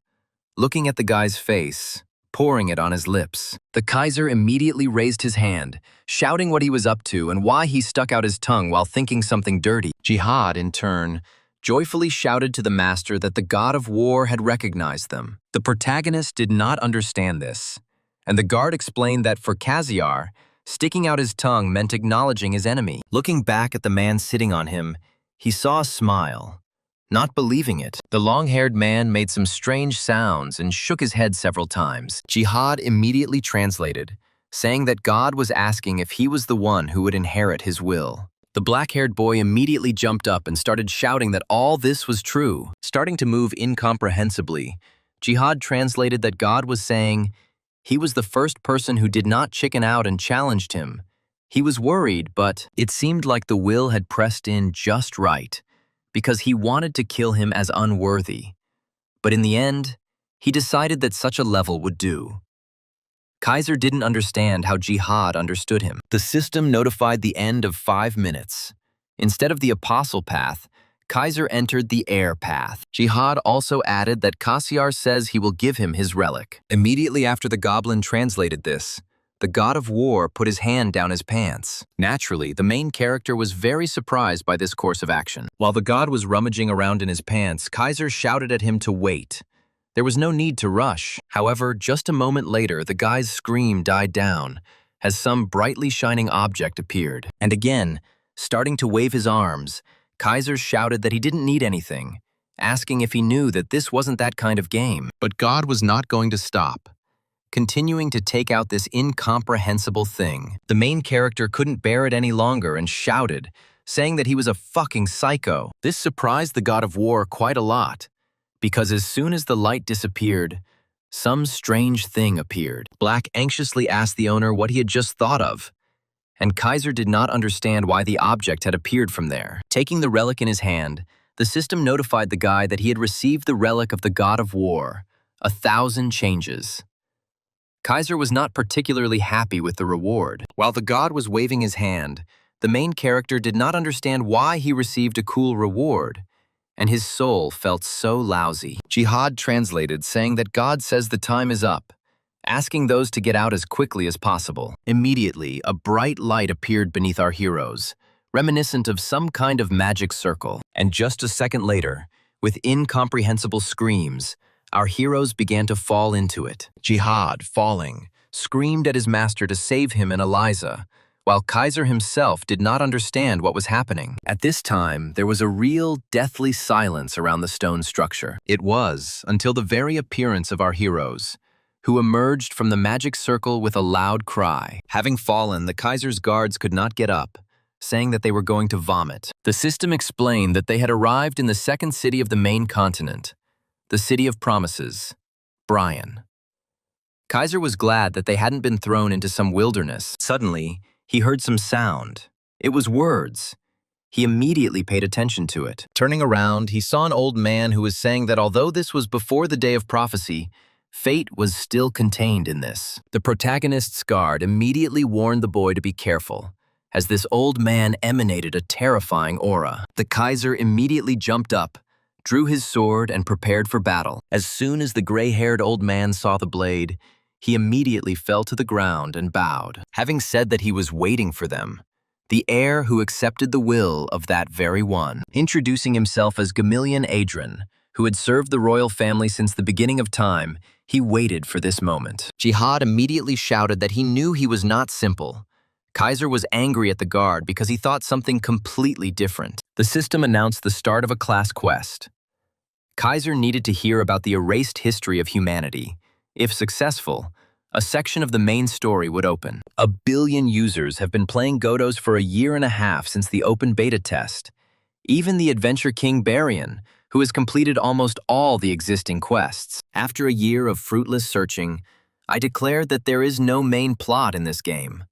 looking at the guy's face, pouring it on his lips. The Kaiser immediately raised his hand, shouting what he was up to and why he stuck out his tongue while thinking something dirty. Jihad, in turn, joyfully shouted to the master that the god of war had recognized them. The protagonist did not understand this, and the guard explained that for Cassiar, sticking out his tongue meant acknowledging his enemy. Looking back at the man sitting on him, he saw a smile. Not believing it, the long-haired man made some strange sounds and shook his head several times. Jihad immediately translated, saying that God was asking if he was the one who would inherit his will. The black-haired boy immediately jumped up and started shouting that all this was true. Starting to move incomprehensibly, Jihad translated that God was saying he was the first person who did not chicken out and challenged him. He was worried, but it seemed like the will had pressed in just right, because he wanted to kill him as unworthy. But in the end, he decided that such a level would do. Kaiser didn't understand how Jihad understood him. The system notified the end of 5 minutes. Instead of the apostle path, Kaiser entered the air path. Jihad also added that Cassiar says he will give him his relic. Immediately after the goblin translated this, the god of war put his hand down his pants. Naturally, the main character was very surprised by this course of action. While the god was rummaging around in his pants, Kaiser shouted at him to wait. There was no need to rush. However, just a moment later, the guy's scream died down as some brightly shining object appeared. And again, starting to wave his arms, Kaiser shouted that he didn't need anything, asking if he knew that this wasn't that kind of game. But God was not going to stop. continuing to take out this incomprehensible thing. The main character couldn't bear it any longer and shouted, saying that he was a fucking psycho. This surprised the god of war quite a lot, because as soon as the light disappeared, some strange thing appeared. Black anxiously asked the owner what he had just thought of, and Kaiser did not understand why the object had appeared from there. Taking the relic in his hand, the system notified the guy that he had received the relic of the god of war, 1,000 changes. Kaiser was not particularly happy with the reward. While the god was waving his hand, the main character did not understand why he received a cool reward, and his soul felt so lousy. Jihad translated, saying that God says the time is up, asking those to get out as quickly as possible. Immediately, a bright light appeared beneath our heroes, reminiscent of some kind of magic circle. And just a second later, with incomprehensible screams, our heroes began to fall into it. Jihad, falling, screamed at his master to save him and Eliza, while Kaiser himself did not understand what was happening. At this time, there was a real deathly silence around the stone structure. It was until the very appearance of our heroes, who emerged from the magic circle with a loud cry. Having fallen, the Kaiser's guards could not get up, saying that they were going to vomit. The system explained that they had arrived in the second city of the main continent, the City of Promises, Brian. Kaiser was glad that they hadn't been thrown into some wilderness. Suddenly, he heard some sound. It was words. He immediately paid attention to it. Turning around, he saw an old man who was saying that although this was before the day of prophecy, fate was still contained in this. The protagonist's guard immediately warned the boy to be careful, as this old man emanated a terrifying aura. The Kaiser immediately jumped up, drew his sword, and prepared for battle. As soon as the gray-haired old man saw the blade, he immediately fell to the ground and bowed. Having said that he was waiting for them, the heir who accepted the will of that very one, introducing himself as Gamillion Adrian, who had served the royal family since the beginning of time, he waited for this moment. Jihad immediately shouted that he knew he was not simple. Kaiser was angry at the guard because he thought something completely different. The system announced the start of a class quest. Kaiser needed to hear about the erased history of humanity. If successful, a section of the main story would open. 1 billion users have been playing Godos for a year and a half since the open beta test. Even the Adventure King Barian, who has completed almost all the existing quests. After a year of fruitless searching, I declared that there is no main plot in this game.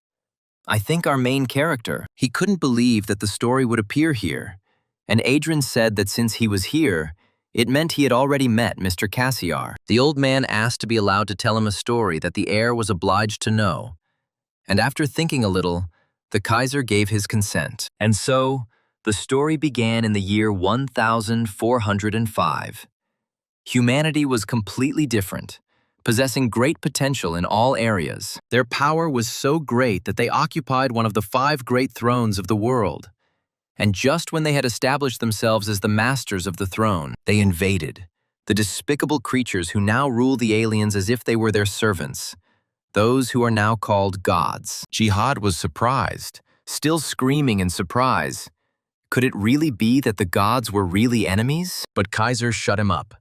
I think our main character. He couldn't believe that the story would appear here, and Adrian said that since he was here, it meant he had already met Mr. Cassiar. The old man asked to be allowed to tell him a story that the heir was obliged to know, and after thinking a little, the Kaiser gave his consent. And so, the story began in the year 1405. Humanity was completely different, possessing great potential in all areas. Their power was so great that they occupied one of the 5 great thrones of the world. And just when they had established themselves as the masters of the throne, they invaded, the despicable creatures who now rule the aliens as if they were their servants, those who are now called gods. Jihad was surprised, still screaming in surprise. Could it really be that the gods were really enemies? But Kaiser shut him up,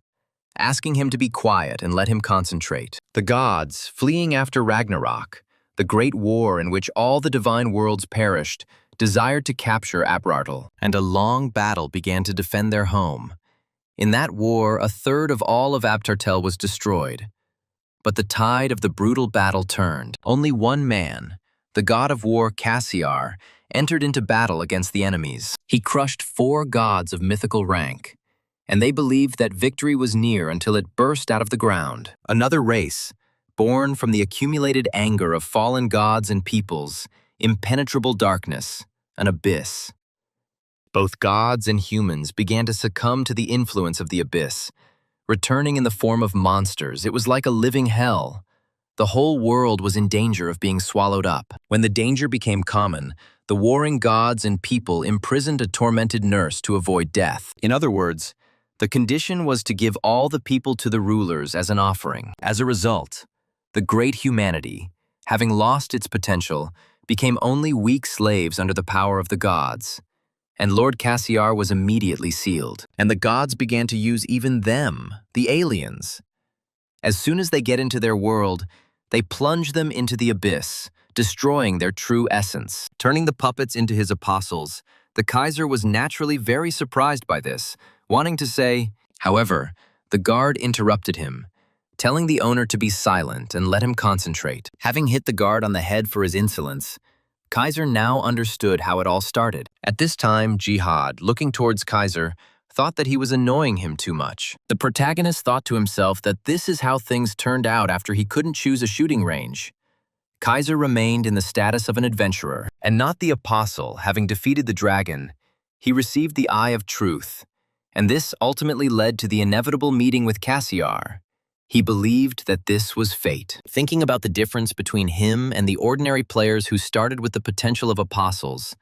asking him to be quiet and let him concentrate. The gods, fleeing after Ragnarok, the great war in which all the divine worlds perished, desired to capture Abrartel, and a long battle began to defend their home. In that war, 1/3 of all of Abtartel was destroyed. But the tide of the brutal battle turned. Only one man, the god of war Cassiar, entered into battle against the enemies. He crushed 4 gods of mythical rank, and they believed that victory was near until it burst out of the ground. Another race, born from the accumulated anger of fallen gods and peoples, impenetrable darkness, an abyss. Both gods and humans began to succumb to the influence of the abyss, returning in the form of monsters. It was like a living hell. The whole world was in danger of being swallowed up. When the danger became common, the warring gods and people imprisoned a tormented nurse to avoid death. In other words, the condition was to give all the people to the rulers as an offering. As a result, the great humanity, having lost its potential, became only weak slaves under the power of the gods, and Lord Cassiar was immediately sealed. And the gods began to use even them, the aliens. As soon as they get into their world, They plunge them into the abyss, destroying their true essence. Turning the puppets into his apostles, the Kaiser was naturally very surprised by this, wanting to say, however, the guard interrupted him, telling the owner to be silent and let him concentrate. Having hit the guard on the head for his insolence, Kaiser now understood how it all started. At this time, Jihad, looking towards Kaiser, thought that he was annoying him too much. The protagonist thought to himself that this is how things turned out after he couldn't choose a shooting range. Kaiser remained in the status of an adventurer, and not the apostle. Having defeated the dragon, he received the Eye of Truth, and this ultimately led to the inevitable meeting with Cassiar. He believed that this was fate. Thinking about the difference between him and the ordinary players who started with the potential of apostles,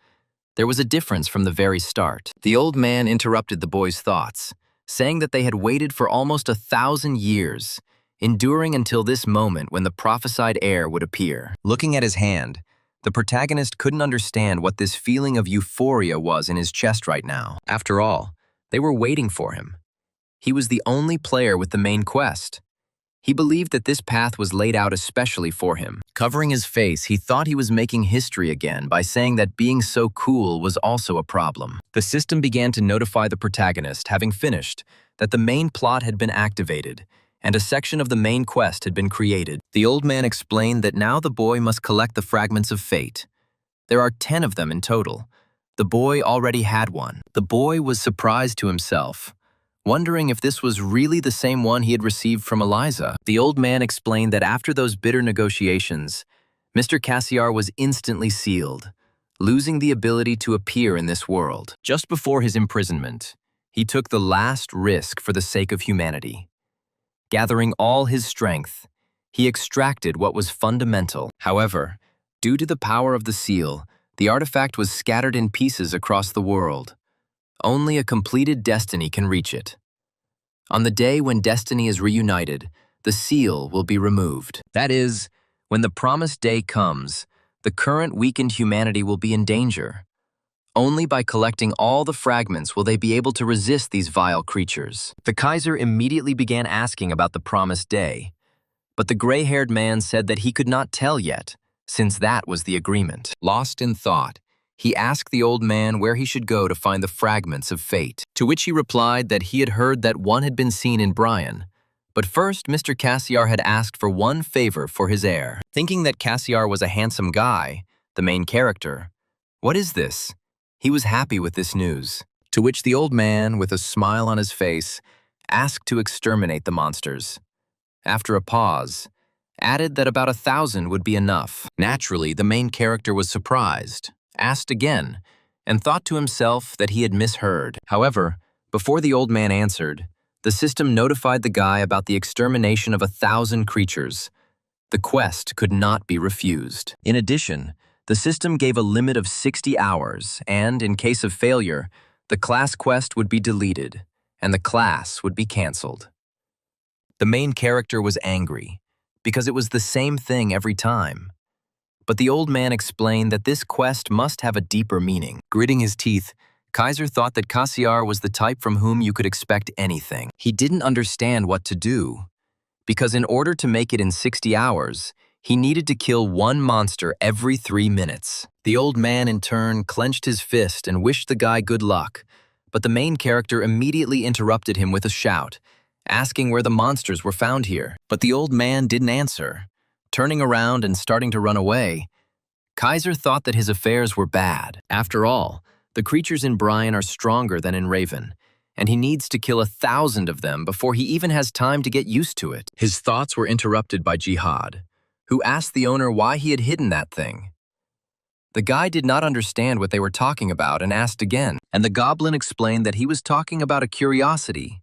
there was a difference from the very start. The old man interrupted the boys' thoughts, saying that they had waited for almost 1,000 years, enduring until this moment when the prophesied heir would appear. Looking at his hand, the protagonist couldn't understand what this feeling of euphoria was in his chest right now. After all, they were waiting for him. He was the only player with the main quest. He believed that this path was laid out especially for him. Covering his face, he thought he was making history again by saying that being so cool was also a problem. The system began to notify the protagonist, having finished, that the main plot had been activated, and a section of the main quest had been created. The old man explained that now the boy must collect the fragments of fate. There are 10 of them in total. The boy already had one. The boy was surprised to himself, wondering if this was really the same one he had received from Eliza. The old man explained that after those bitter negotiations, Mr. Cassiar was instantly sealed, losing the ability to appear in this world. Just before his imprisonment, he took the last risk for the sake of humanity. Gathering all his strength, he extracted what was fundamental. However, due to the power of the seal, the artifact was scattered in pieces across the world. Only a completed destiny can reach it. On the day when destiny is reunited, the seal will be removed. That is, when the promised day comes, the current weakened humanity will be in danger. Only by collecting all the fragments will they be able to resist these vile creatures. The Kaiser immediately began asking about the promised day, but the gray-haired man said that he could not tell yet, since that was the agreement. Lost in thought, he asked the old man where he should go to find the fragments of fate, to which he replied that he had heard that one had been seen in Brian. But first, Mr. Cassiar had asked for one favor for his heir. Thinking that Cassiar was a handsome guy, the main character, "What is this?" He was happy with this news, to which the old man, with a smile on his face, asked to exterminate the monsters. After a pause, added that about 1,000 would be enough. Naturally, the main character was surprised, asked again, and thought to himself that he had misheard. However, before the old man answered, the system notified the guy about the extermination of 1,000 creatures. The quest could not be refused. In addition, the system gave a limit of 60 hours, and in case of failure, the class quest would be deleted, and the class would be cancelled. The main character was angry, because it was the same thing every time. But the old man explained that this quest must have a deeper meaning. Gritting his teeth, Kaiser thought that Cassiar was the type from whom you could expect anything. He didn't understand what to do, because in order to make it in 60 hours, he needed to kill one monster every 3 minutes. The old man, in turn, clenched his fist and wished the guy good luck, but the main character immediately interrupted him with a shout, asking where the monsters were found here. But the old man didn't answer. Turning around and starting to run away, Kaiser thought that his affairs were bad. After all, the creatures in Brian are stronger than in Raven, and he needs to kill 1,000 of them before he even has time to get used to it. His thoughts were interrupted by Jihad, who asked the owner why he had hidden that thing. The guy did not understand what they were talking about and asked again, and the goblin explained that he was talking about a curiosity,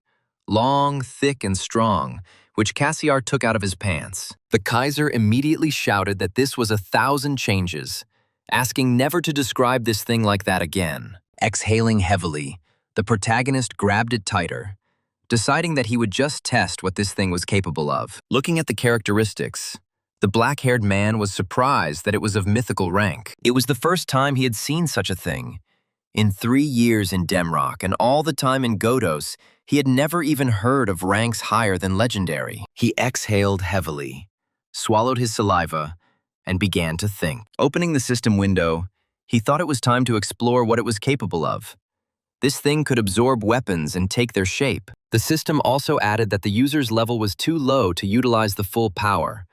long, thick, and strong, which Cassiar took out of his pants. The Kaiser immediately shouted that this was 1,000 changes, asking never to describe this thing like that again. Exhaling heavily, the protagonist grabbed it tighter, deciding that he would just test what this thing was capable of. Looking at the characteristics, the black-haired man was surprised that it was of mythical rank. It was the first time he had seen such a thing. In 3 years in Demrock and all the time in Godos, he had never even heard of ranks higher than legendary. He exhaled heavily, swallowed his saliva, and began to think. Opening the system window, he thought it was time to explore what it was capable of. This thing could absorb weapons and take their shape. The system also added that the user's level was too low to utilize the full power,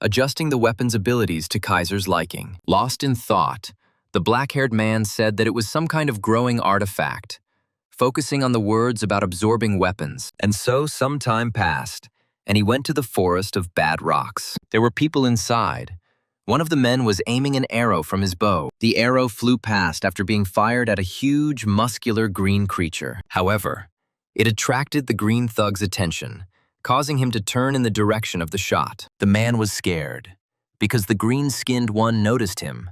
adjusting the weapon's abilities to Kaiser's liking. Lost in thought, the black-haired man said that it was some kind of growing artifact, focusing on the words about absorbing weapons. And so some time passed, and he went to the forest of bad rocks. There were people inside. One of the men was aiming an arrow from his bow. The arrow flew past after being fired at a huge, muscular green creature. However, it attracted the green thug's attention, causing him to turn in the direction of the shot. The man was scared, because the green-skinned one noticed him.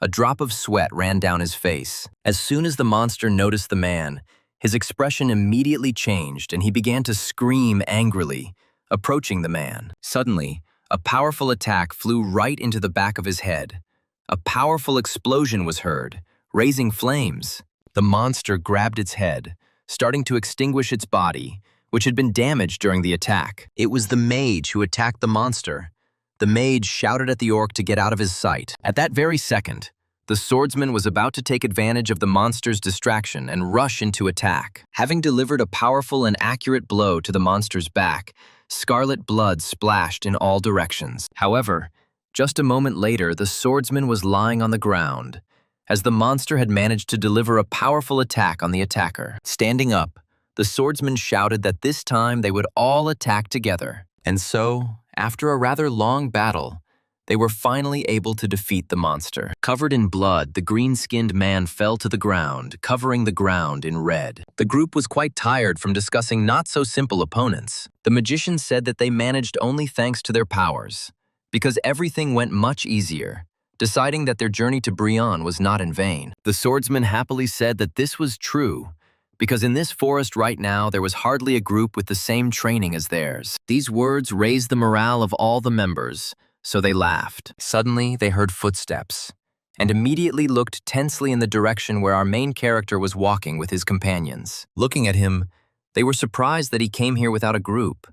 A drop of sweat ran down his face. As soon as the monster noticed the man, his expression immediately changed and he began to scream angrily, approaching the man. Suddenly, a powerful attack flew right into the back of his head. A powerful explosion was heard, raising flames. The monster grabbed its head, starting to extinguish its body, which had been damaged during the attack. It was the mage who attacked the monster. The mage shouted at the orc to get out of his sight. At that very second, the swordsman was about to take advantage of the monster's distraction and rush into attack. Having delivered a powerful and accurate blow to the monster's back, scarlet blood splashed in all directions. However, just a moment later, the swordsman was lying on the ground, as the monster had managed to deliver a powerful attack on the attacker. Standing up, the swordsman shouted that this time they would all attack together. And so, after a rather long battle, they were finally able to defeat the monster. Covered in blood, the green-skinned man fell to the ground, covering the ground in red. The group was quite tired from discussing not-so-simple opponents. The magician said that they managed only thanks to their powers, because everything went much easier, deciding that their journey to Brion was not in vain. The swordsman happily said that this was true, because in this forest right now there was hardly a group with the same training as theirs. These words raised the morale of all the members, so they laughed. Suddenly, they heard footsteps, and immediately looked tensely in the direction where our main character was walking with his companions. Looking at him, they were surprised that he came here without a group,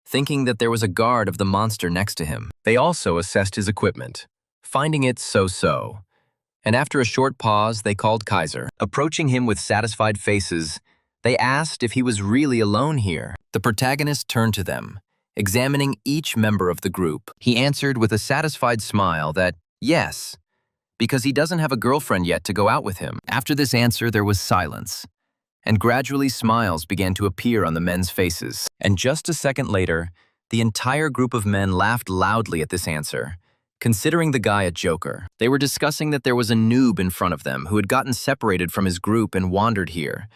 thinking that there was a guard of the monster next to him. They also assessed his equipment, finding it so-so. And after a short pause, they called Kaiser. Approaching him with satisfied faces, they asked if he was really alone here. The protagonist turned to them, examining each member of the group. He answered with a satisfied smile that, yes, because he doesn't have a girlfriend yet to go out with him. After this answer, there was silence, and gradually smiles began to appear on the men's faces. And just a second later, the entire group of men laughed loudly at this answer, considering the guy a joker. They were discussing that there was a noob in front of them who had gotten separated from his group and wandered here,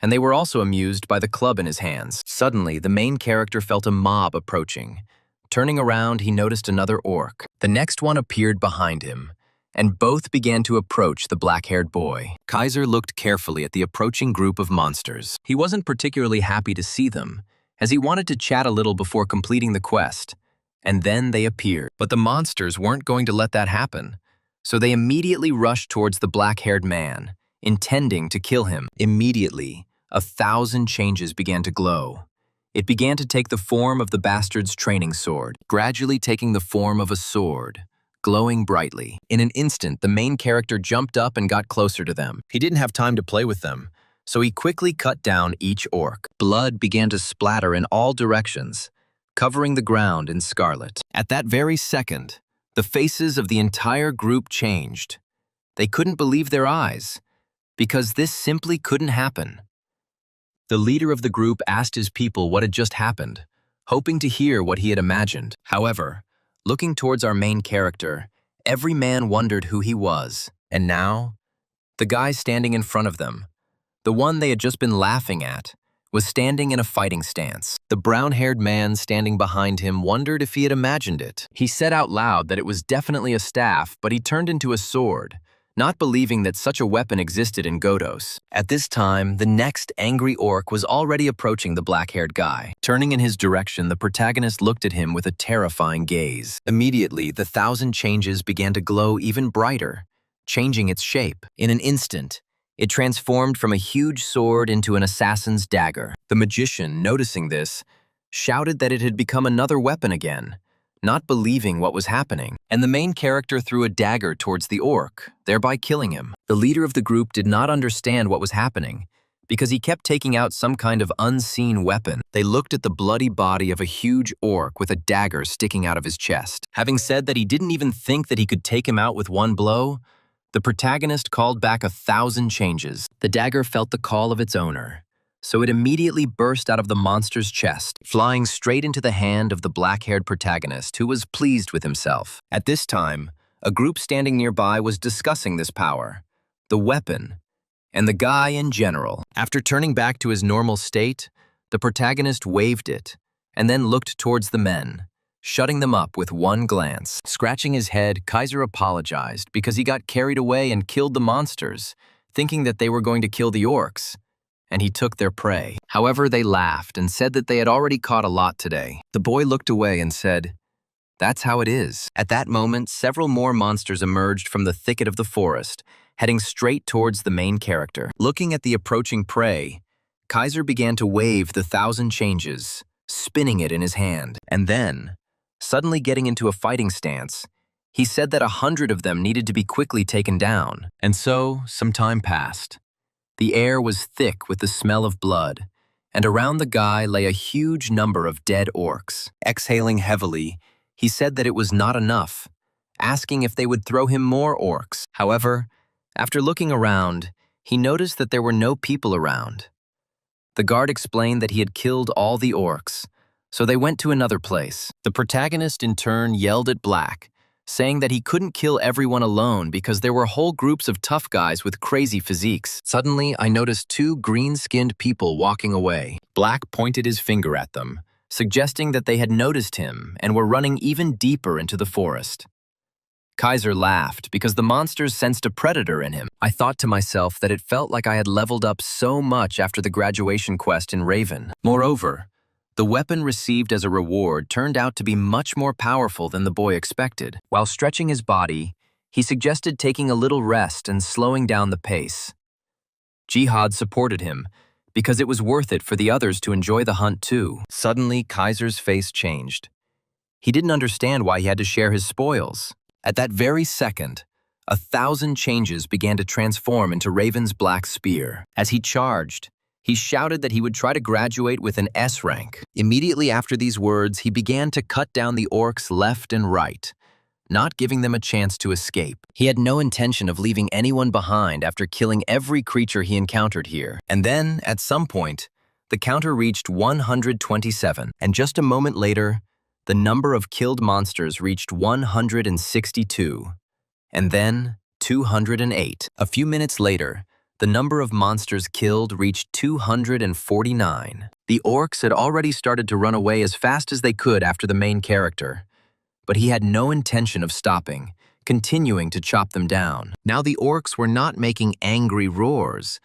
and they were also amused by the club in his hands. Suddenly, the main character felt a mob approaching. Turning around, he noticed another orc. The next one appeared behind him, and both began to approach the black-haired boy. Kaiser looked carefully at the approaching group of monsters. He wasn't particularly happy to see them, as he wanted to chat a little before completing the quest. And then they appeared. But the monsters weren't going to let that happen, so they immediately rushed towards the black-haired man, intending to kill him. Immediately, 1,000 changes began to glow. It began to take the form of the bastard's training sword, gradually taking the form of a sword, glowing brightly. In an instant, the main character jumped up and got closer to them. He didn't have time to play with them, so he quickly cut down each orc. Blood began to splatter in all directions, covering the ground in scarlet. At that very second, the faces of the entire group changed. They couldn't believe their eyes, because this simply couldn't happen. The leader of the group asked his people what had just happened, hoping to hear what he had imagined. However, looking towards our main character, every man wondered who he was. And now, the guy standing in front of them, the one they had just been laughing at, was standing in a fighting stance. The brown-haired man standing behind him wondered if he had imagined it. He said out loud that it was definitely a staff, but he turned into a sword, not believing that such a weapon existed in Godos. At this time, the next angry orc was already approaching the black-haired guy. Turning in his direction, the protagonist looked at him with a terrifying gaze. Immediately, the 1,000 changes began to glow even brighter, changing its shape. In an instant, it transformed from a huge sword into an assassin's dagger. The magician, noticing this, shouted that it had become another weapon again, not believing what was happening, and the main character threw a dagger towards the orc, thereby killing him. The leader of the group did not understand what was happening, because he kept taking out some kind of unseen weapon. They looked at the bloody body of a huge orc with a dagger sticking out of his chest. Having said that he didn't even think that he could take him out with one blow, the protagonist called back 1,000 changes. The dagger felt the call of its owner, so it immediately burst out of the monster's chest, flying straight into the hand of the black-haired protagonist, who was pleased with himself. At this time, a group standing nearby was discussing this power, the weapon, and the guy in general. After turning back to his normal state, the protagonist waved it, and then looked towards the men, shutting them up with one glance. Scratching his head, Kaiser apologized because he got carried away and killed the monsters, thinking that they were going to kill the orcs, and he took their prey. However, they laughed and said that they had already caught a lot today. The boy looked away and said, "That's how it is." At that moment, several more monsters emerged from the thicket of the forest, heading straight towards the main character. Looking at the approaching prey, Kaiser began to wave the 1,000 changes, spinning it in his hand. And then, suddenly getting into a fighting stance, he said that 100 of them needed to be quickly taken down. And so, some time passed. The air was thick with the smell of blood, and around the guy lay a huge number of dead orcs. Exhaling heavily, he said that it was not enough, asking if they would throw him more orcs. However, after looking around, he noticed that there were no people around. The guard explained that he had killed all the orcs, so they went to another place. The protagonist in turn yelled at Black, saying that he couldn't kill everyone alone because there were whole groups of tough guys with crazy physiques. Suddenly, I noticed 2 green-skinned people walking away. Black pointed his finger at them, suggesting that they had noticed him and were running even deeper into the forest. Kaiser laughed because the monsters sensed a predator in him. I thought to myself that it felt like I had leveled up so much after the graduation quest in Raven. Moreover, the weapon received as a reward turned out to be much more powerful than the boy expected. While stretching his body, he suggested taking a little rest and slowing down the pace. Jihad supported him, because it was worth it for the others to enjoy the hunt too. Suddenly, Kaiser's face changed. He didn't understand why he had to share his spoils. At that very second, 1,000 changes began to transform into Raven's black spear. As he charged, he shouted that he would try to graduate with an S rank. Immediately after these words, he began to cut down the orcs left and right, not giving them a chance to escape. He had no intention of leaving anyone behind after killing every creature he encountered here. And then, at some point, the counter reached 127, and just a moment later, the number of killed monsters reached 162, and then 208. A few minutes later, the number of monsters killed reached 249. The orcs had already started to run away as fast as they could after the main character, but he had no intention of stopping, continuing to chop them down. Now the orcs were not making angry roars,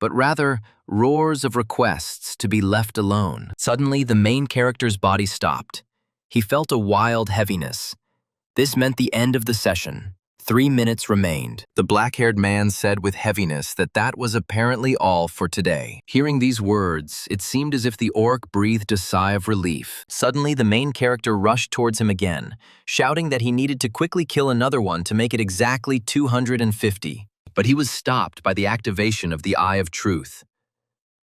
but rather roars of requests to be left alone. Suddenly, the main character's body stopped. He felt a wild heaviness. This meant the end of the session. 3 minutes remained. The black-haired man said with heaviness that that was apparently all for today. Hearing these words, it seemed as if the orc breathed a sigh of relief. Suddenly, the main character rushed towards him again, shouting that he needed to quickly kill another one to make it exactly 250. But he was stopped by the activation of the Eye of Truth.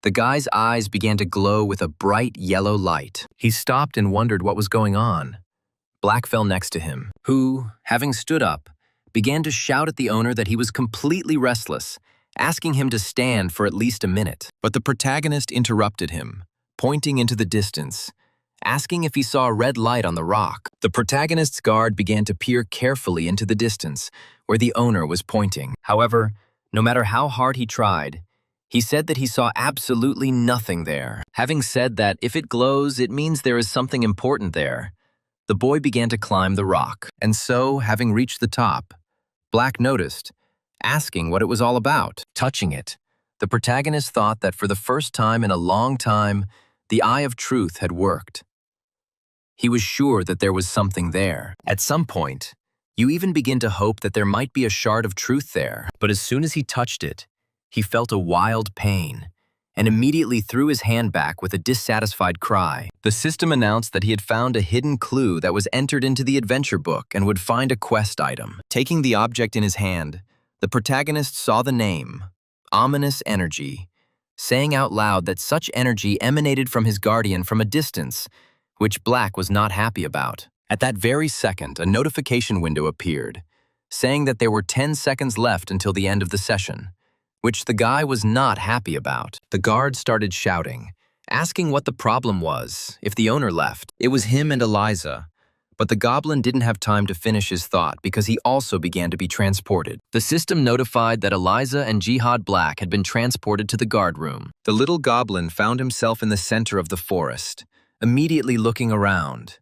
The guy's eyes began to glow with a bright yellow light. He stopped and wondered what was going on. Black fell next to him, who, having stood up, began to shout at the owner that he was completely restless, asking him to stand for at least a minute. But the protagonist interrupted him, pointing into the distance, asking if he saw a red light on the rock. The protagonist's guard began to peer carefully into the distance, where the owner was pointing. However, no matter how hard he tried, he said that he saw absolutely nothing there. Having said that if it glows, it means there is something important there, the boy began to climb the rock. And so, having reached the top, Black noticed, asking what it was all about. Touching it, the protagonist thought that for the first time in a long time, the Eye of Truth had worked. He was sure that there was something there. At some point, you even begin to hope that there might be a shard of truth there. But as soon as he touched it, he felt a wild pain, and immediately threw his hand back with a dissatisfied cry. The system announced that he had found a hidden clue that was entered into the adventure book and would find a quest item. Taking the object in his hand, the protagonist saw the name, Ominous Energy, saying out loud that such energy emanated from his guardian from a distance, which Black was not happy about. At that very second, a notification window appeared, saying that there were 10 seconds left until the end of the session, which the guy was not happy about. The guard started shouting, asking what the problem was, if the owner left. It was him and Eliza, but the goblin didn't have time to finish his thought because he also began to be transported. The system notified that Eliza and Jihad Black had been transported to the guard room. The little goblin found himself in the center of the forest, immediately looking around.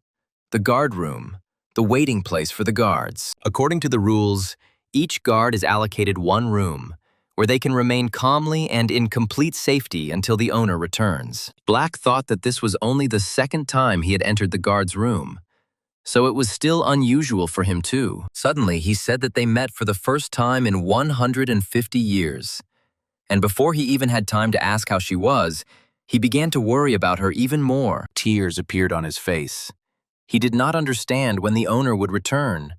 The guard room, the waiting place for the guards. According to the rules, each guard is allocated one room, where they can remain calmly and in complete safety until the owner returns. Black thought that this was only the second time he had entered the guard's room, so it was still unusual for him too. Suddenly, he said that they met for the first time in 150 years. And before he even had time to ask how she was, he began to worry about her even more. Tears appeared on his face. He did not understand when the owner would return,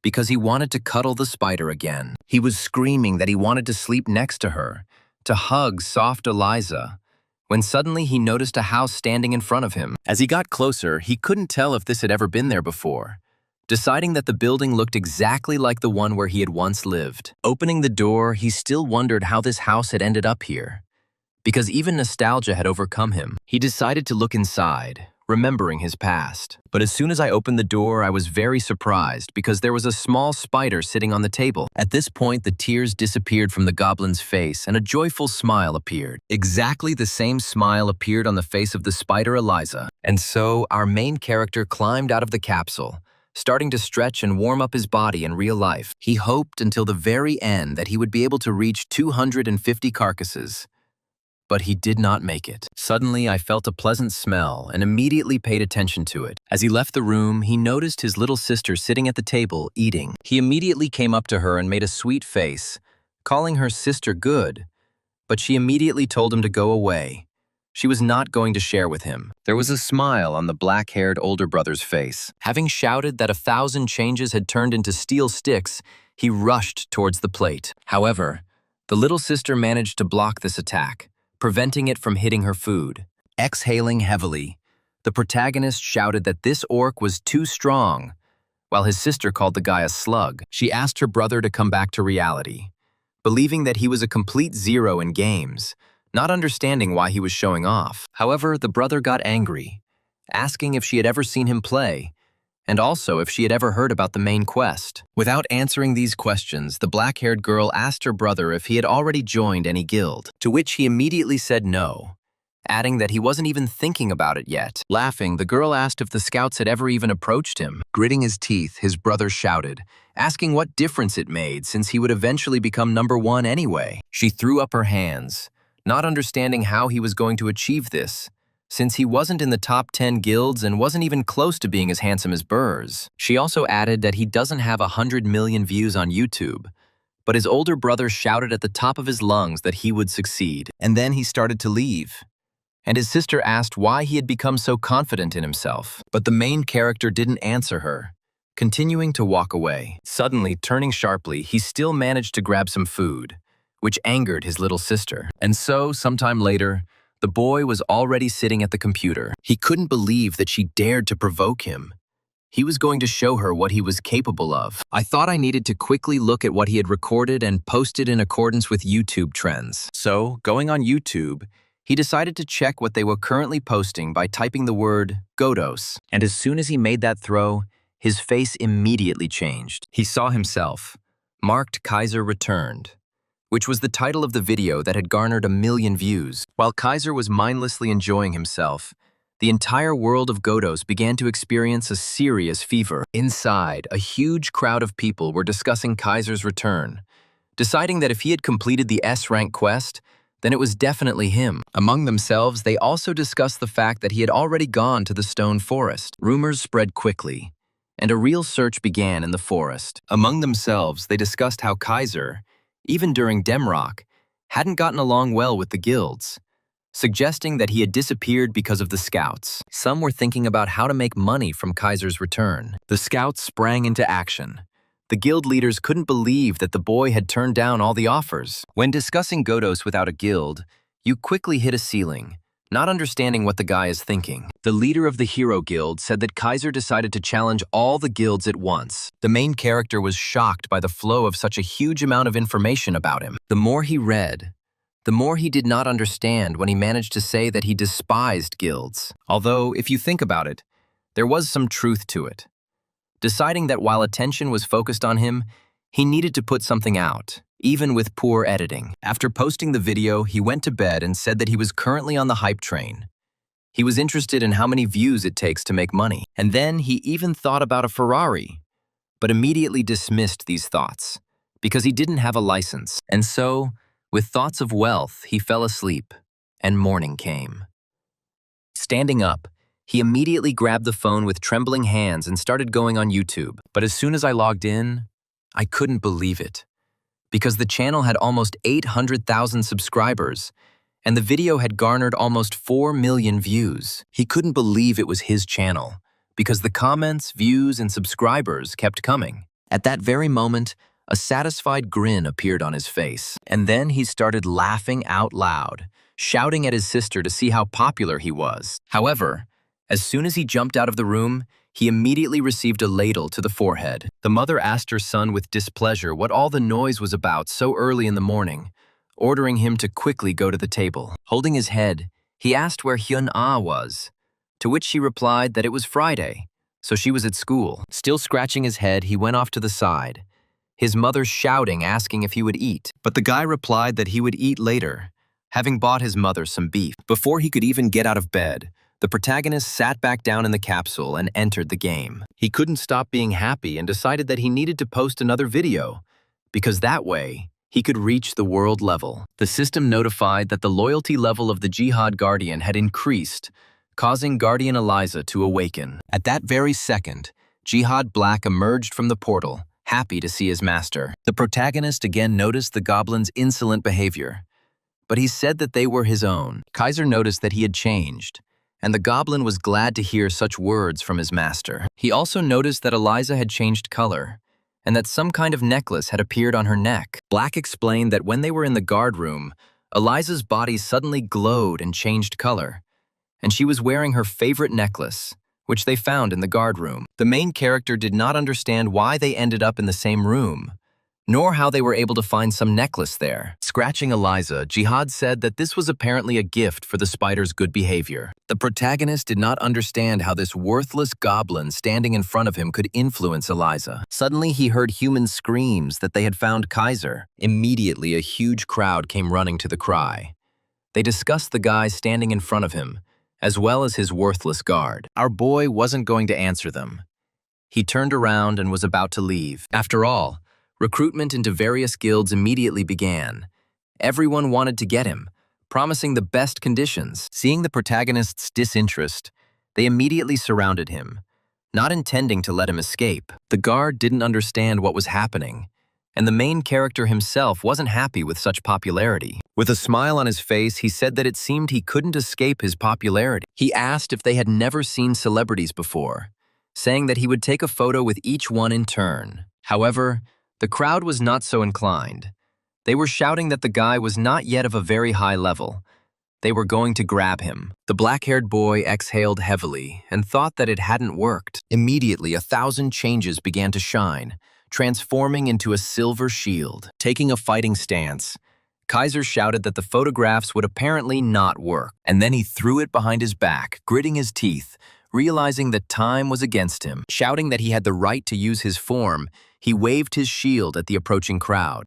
because he wanted to cuddle the spider again. He was screaming that he wanted to sleep next to her, to hug soft Eliza, when suddenly he noticed a house standing in front of him. As he got closer, he couldn't tell if this had ever been there before, deciding that the building looked exactly like the one where he had once lived. Opening the door, he still wondered how this house had ended up here, because even nostalgia had overcome him. He decided to look inside, remembering his past. But as soon as I opened the door, I was very surprised because there was a small spider sitting on the table. At this point, the tears disappeared from the goblin's face and a joyful smile appeared. Exactly the same smile appeared on the face of the spider Eliza. And so, our main character climbed out of the capsule, starting to stretch and warm up his body in real life. He hoped until the very end that he would be able to reach 250 carcasses. But he did not make it. Suddenly, I felt a pleasant smell and immediately paid attention to it. As he left the room, he noticed his little sister sitting at the table, eating. He immediately came up to her and made a sweet face, calling her sister good, but she immediately told him to go away. She was not going to share with him. There was a smile on the black-haired older brother's face. Having shouted that 1,000 changes had turned into steel sticks, he rushed towards the plate. However, the little sister managed to block this attack, preventing it from hitting her food. Exhaling heavily, the protagonist shouted that this orc was too strong, while his sister called the guy a slug. She asked her brother to come back to reality, believing that he was a complete zero in games, not understanding why he was showing off. However, the brother got angry, asking if she had ever seen him play, and also if she had ever heard about the main quest. Without answering these questions, the black-haired girl asked her brother if he had already joined any guild, to which he immediately said no, adding that he wasn't even thinking about it yet. Laughing, the girl asked if the scouts had ever even approached him. Gritting his teeth, his brother shouted, asking what difference it made since he would eventually become #1 anyway. She threw up her hands, not understanding how he was going to achieve this, since he wasn't in the top 10 guilds and wasn't even close to being as handsome as Burrs. She also added that he doesn't have 100 million views on YouTube, but his older brother shouted at the top of his lungs that he would succeed. And then he started to leave, and his sister asked why he had become so confident in himself. But the main character didn't answer her, continuing to walk away. Suddenly, turning sharply, he still managed to grab some food, which angered his little sister. And so, sometime later, the boy was already sitting at the computer. He couldn't believe that she dared to provoke him. He was going to show her what he was capable of. I thought I needed to quickly look at what he had recorded and posted in accordance with YouTube trends. So, going on YouTube, he decided to check what they were currently posting by typing the word Godos. And as soon as he made that throw, his face immediately changed. He saw himself, marked Kaiser Returned, which was the title of the video that had garnered 1 million views. While Kaiser was mindlessly enjoying himself, the entire world of Godos began to experience a serious fever. Inside, a huge crowd of people were discussing Kaiser's return, deciding that if he had completed the S-rank quest, then it was definitely him. Among themselves, they also discussed the fact that he had already gone to the Stone Forest. Rumors spread quickly, and a real search began in the forest. Among themselves, they discussed how Kaiser, even during Demrock, hadn't gotten along well with the guilds, suggesting that he had disappeared because of the scouts. Some were thinking about how to make money from Kaiser's return. The scouts sprang into action. The guild leaders couldn't believe that the boy had turned down all the offers. When discussing Godos without a guild, you quickly hit a ceiling, not understanding what the guy is thinking. The leader of the Hero Guild said that Kaiser decided to challenge all the guilds at once. The main character was shocked by the flow of such a huge amount of information about him. The more he read, the more he did not understand when he managed to say that he despised guilds. Although, if you think about it, there was some truth to it. Deciding that while attention was focused on him, he needed to put something out, even with poor editing. After posting the video, he went to bed and said that he was currently on the hype train. He was interested in how many views it takes to make money. And then he even thought about a Ferrari, but immediately dismissed these thoughts because he didn't have a license. And so, with thoughts of wealth, he fell asleep, and morning came. Standing up, he immediately grabbed the phone with trembling hands and started going on YouTube. But as soon as I logged in, I couldn't believe it, because the channel had almost 800,000 subscribers, and the video had garnered almost 4 million views. He couldn't believe it was his channel, because the comments, views, and subscribers kept coming. At that very moment, a satisfied grin appeared on his face, and then he started laughing out loud, shouting at his sister to see how popular he was. However, as soon as he jumped out of the room, he immediately received a ladle to the forehead. The mother asked her son with displeasure what all the noise was about so early in the morning, ordering him to quickly go to the table. Holding his head, he asked where Hyun-ah was, to which she replied that it was Friday, so she was at school. Still scratching his head, he went off to the side, his mother shouting, asking if he would eat. But the guy replied that he would eat later, having bought his mother some beef. Before he could even get out of bed, the protagonist sat back down in the capsule and entered the game. He couldn't stop being happy and decided that he needed to post another video, because that way, he could reach the world level. The system notified that the loyalty level of the Jihad Guardian had increased, causing Guardian Eliza to awaken. At that very second, Jihad Black emerged from the portal, happy to see his master. The protagonist again noticed the goblin's insolent behavior, but he said that they were his own. Kaiser noticed that he had changed, and the goblin was glad to hear such words from his master. He also noticed that Eliza had changed color, and that some kind of necklace had appeared on her neck. Black explained that when they were in the guard room, Eliza's body suddenly glowed and changed color, and she was wearing her favorite necklace, which they found in the guard room. The main character did not understand why they ended up in the same room, nor how they were able to find some necklace there. Scratching Eliza, Jihad said that this was apparently a gift for the spider's good behavior. The protagonist did not understand how this worthless goblin standing in front of him could influence Eliza. Suddenly, he heard human screams that they had found Kaiser. Immediately, a huge crowd came running to the cry. They discussed the guy standing in front of him, as well as his worthless guard. Our boy wasn't going to answer them. He turned around and was about to leave. After all, recruitment into various guilds immediately began. Everyone wanted to get him, promising the best conditions. Seeing the protagonist's disinterest, they immediately surrounded him, not intending to let him escape. The guard didn't understand what was happening, and the main character himself wasn't happy with such popularity. With a smile on his face, he said that it seemed he couldn't escape his popularity. He asked if they had never seen celebrities before, saying that he would take a photo with each one in turn. However, the crowd was not so inclined. They were shouting that the guy was not yet of a very high level. They were going to grab him. The black-haired boy exhaled heavily and thought that it hadn't worked. Immediately, 1,000 changes began to shine, transforming into a silver shield. Taking a fighting stance, Kaiser shouted that the photographs would apparently not work, and then he threw it behind his back, gritting his teeth, realizing that time was against him. Shouting that he had the right to use his form, he waved his shield at the approaching crowd.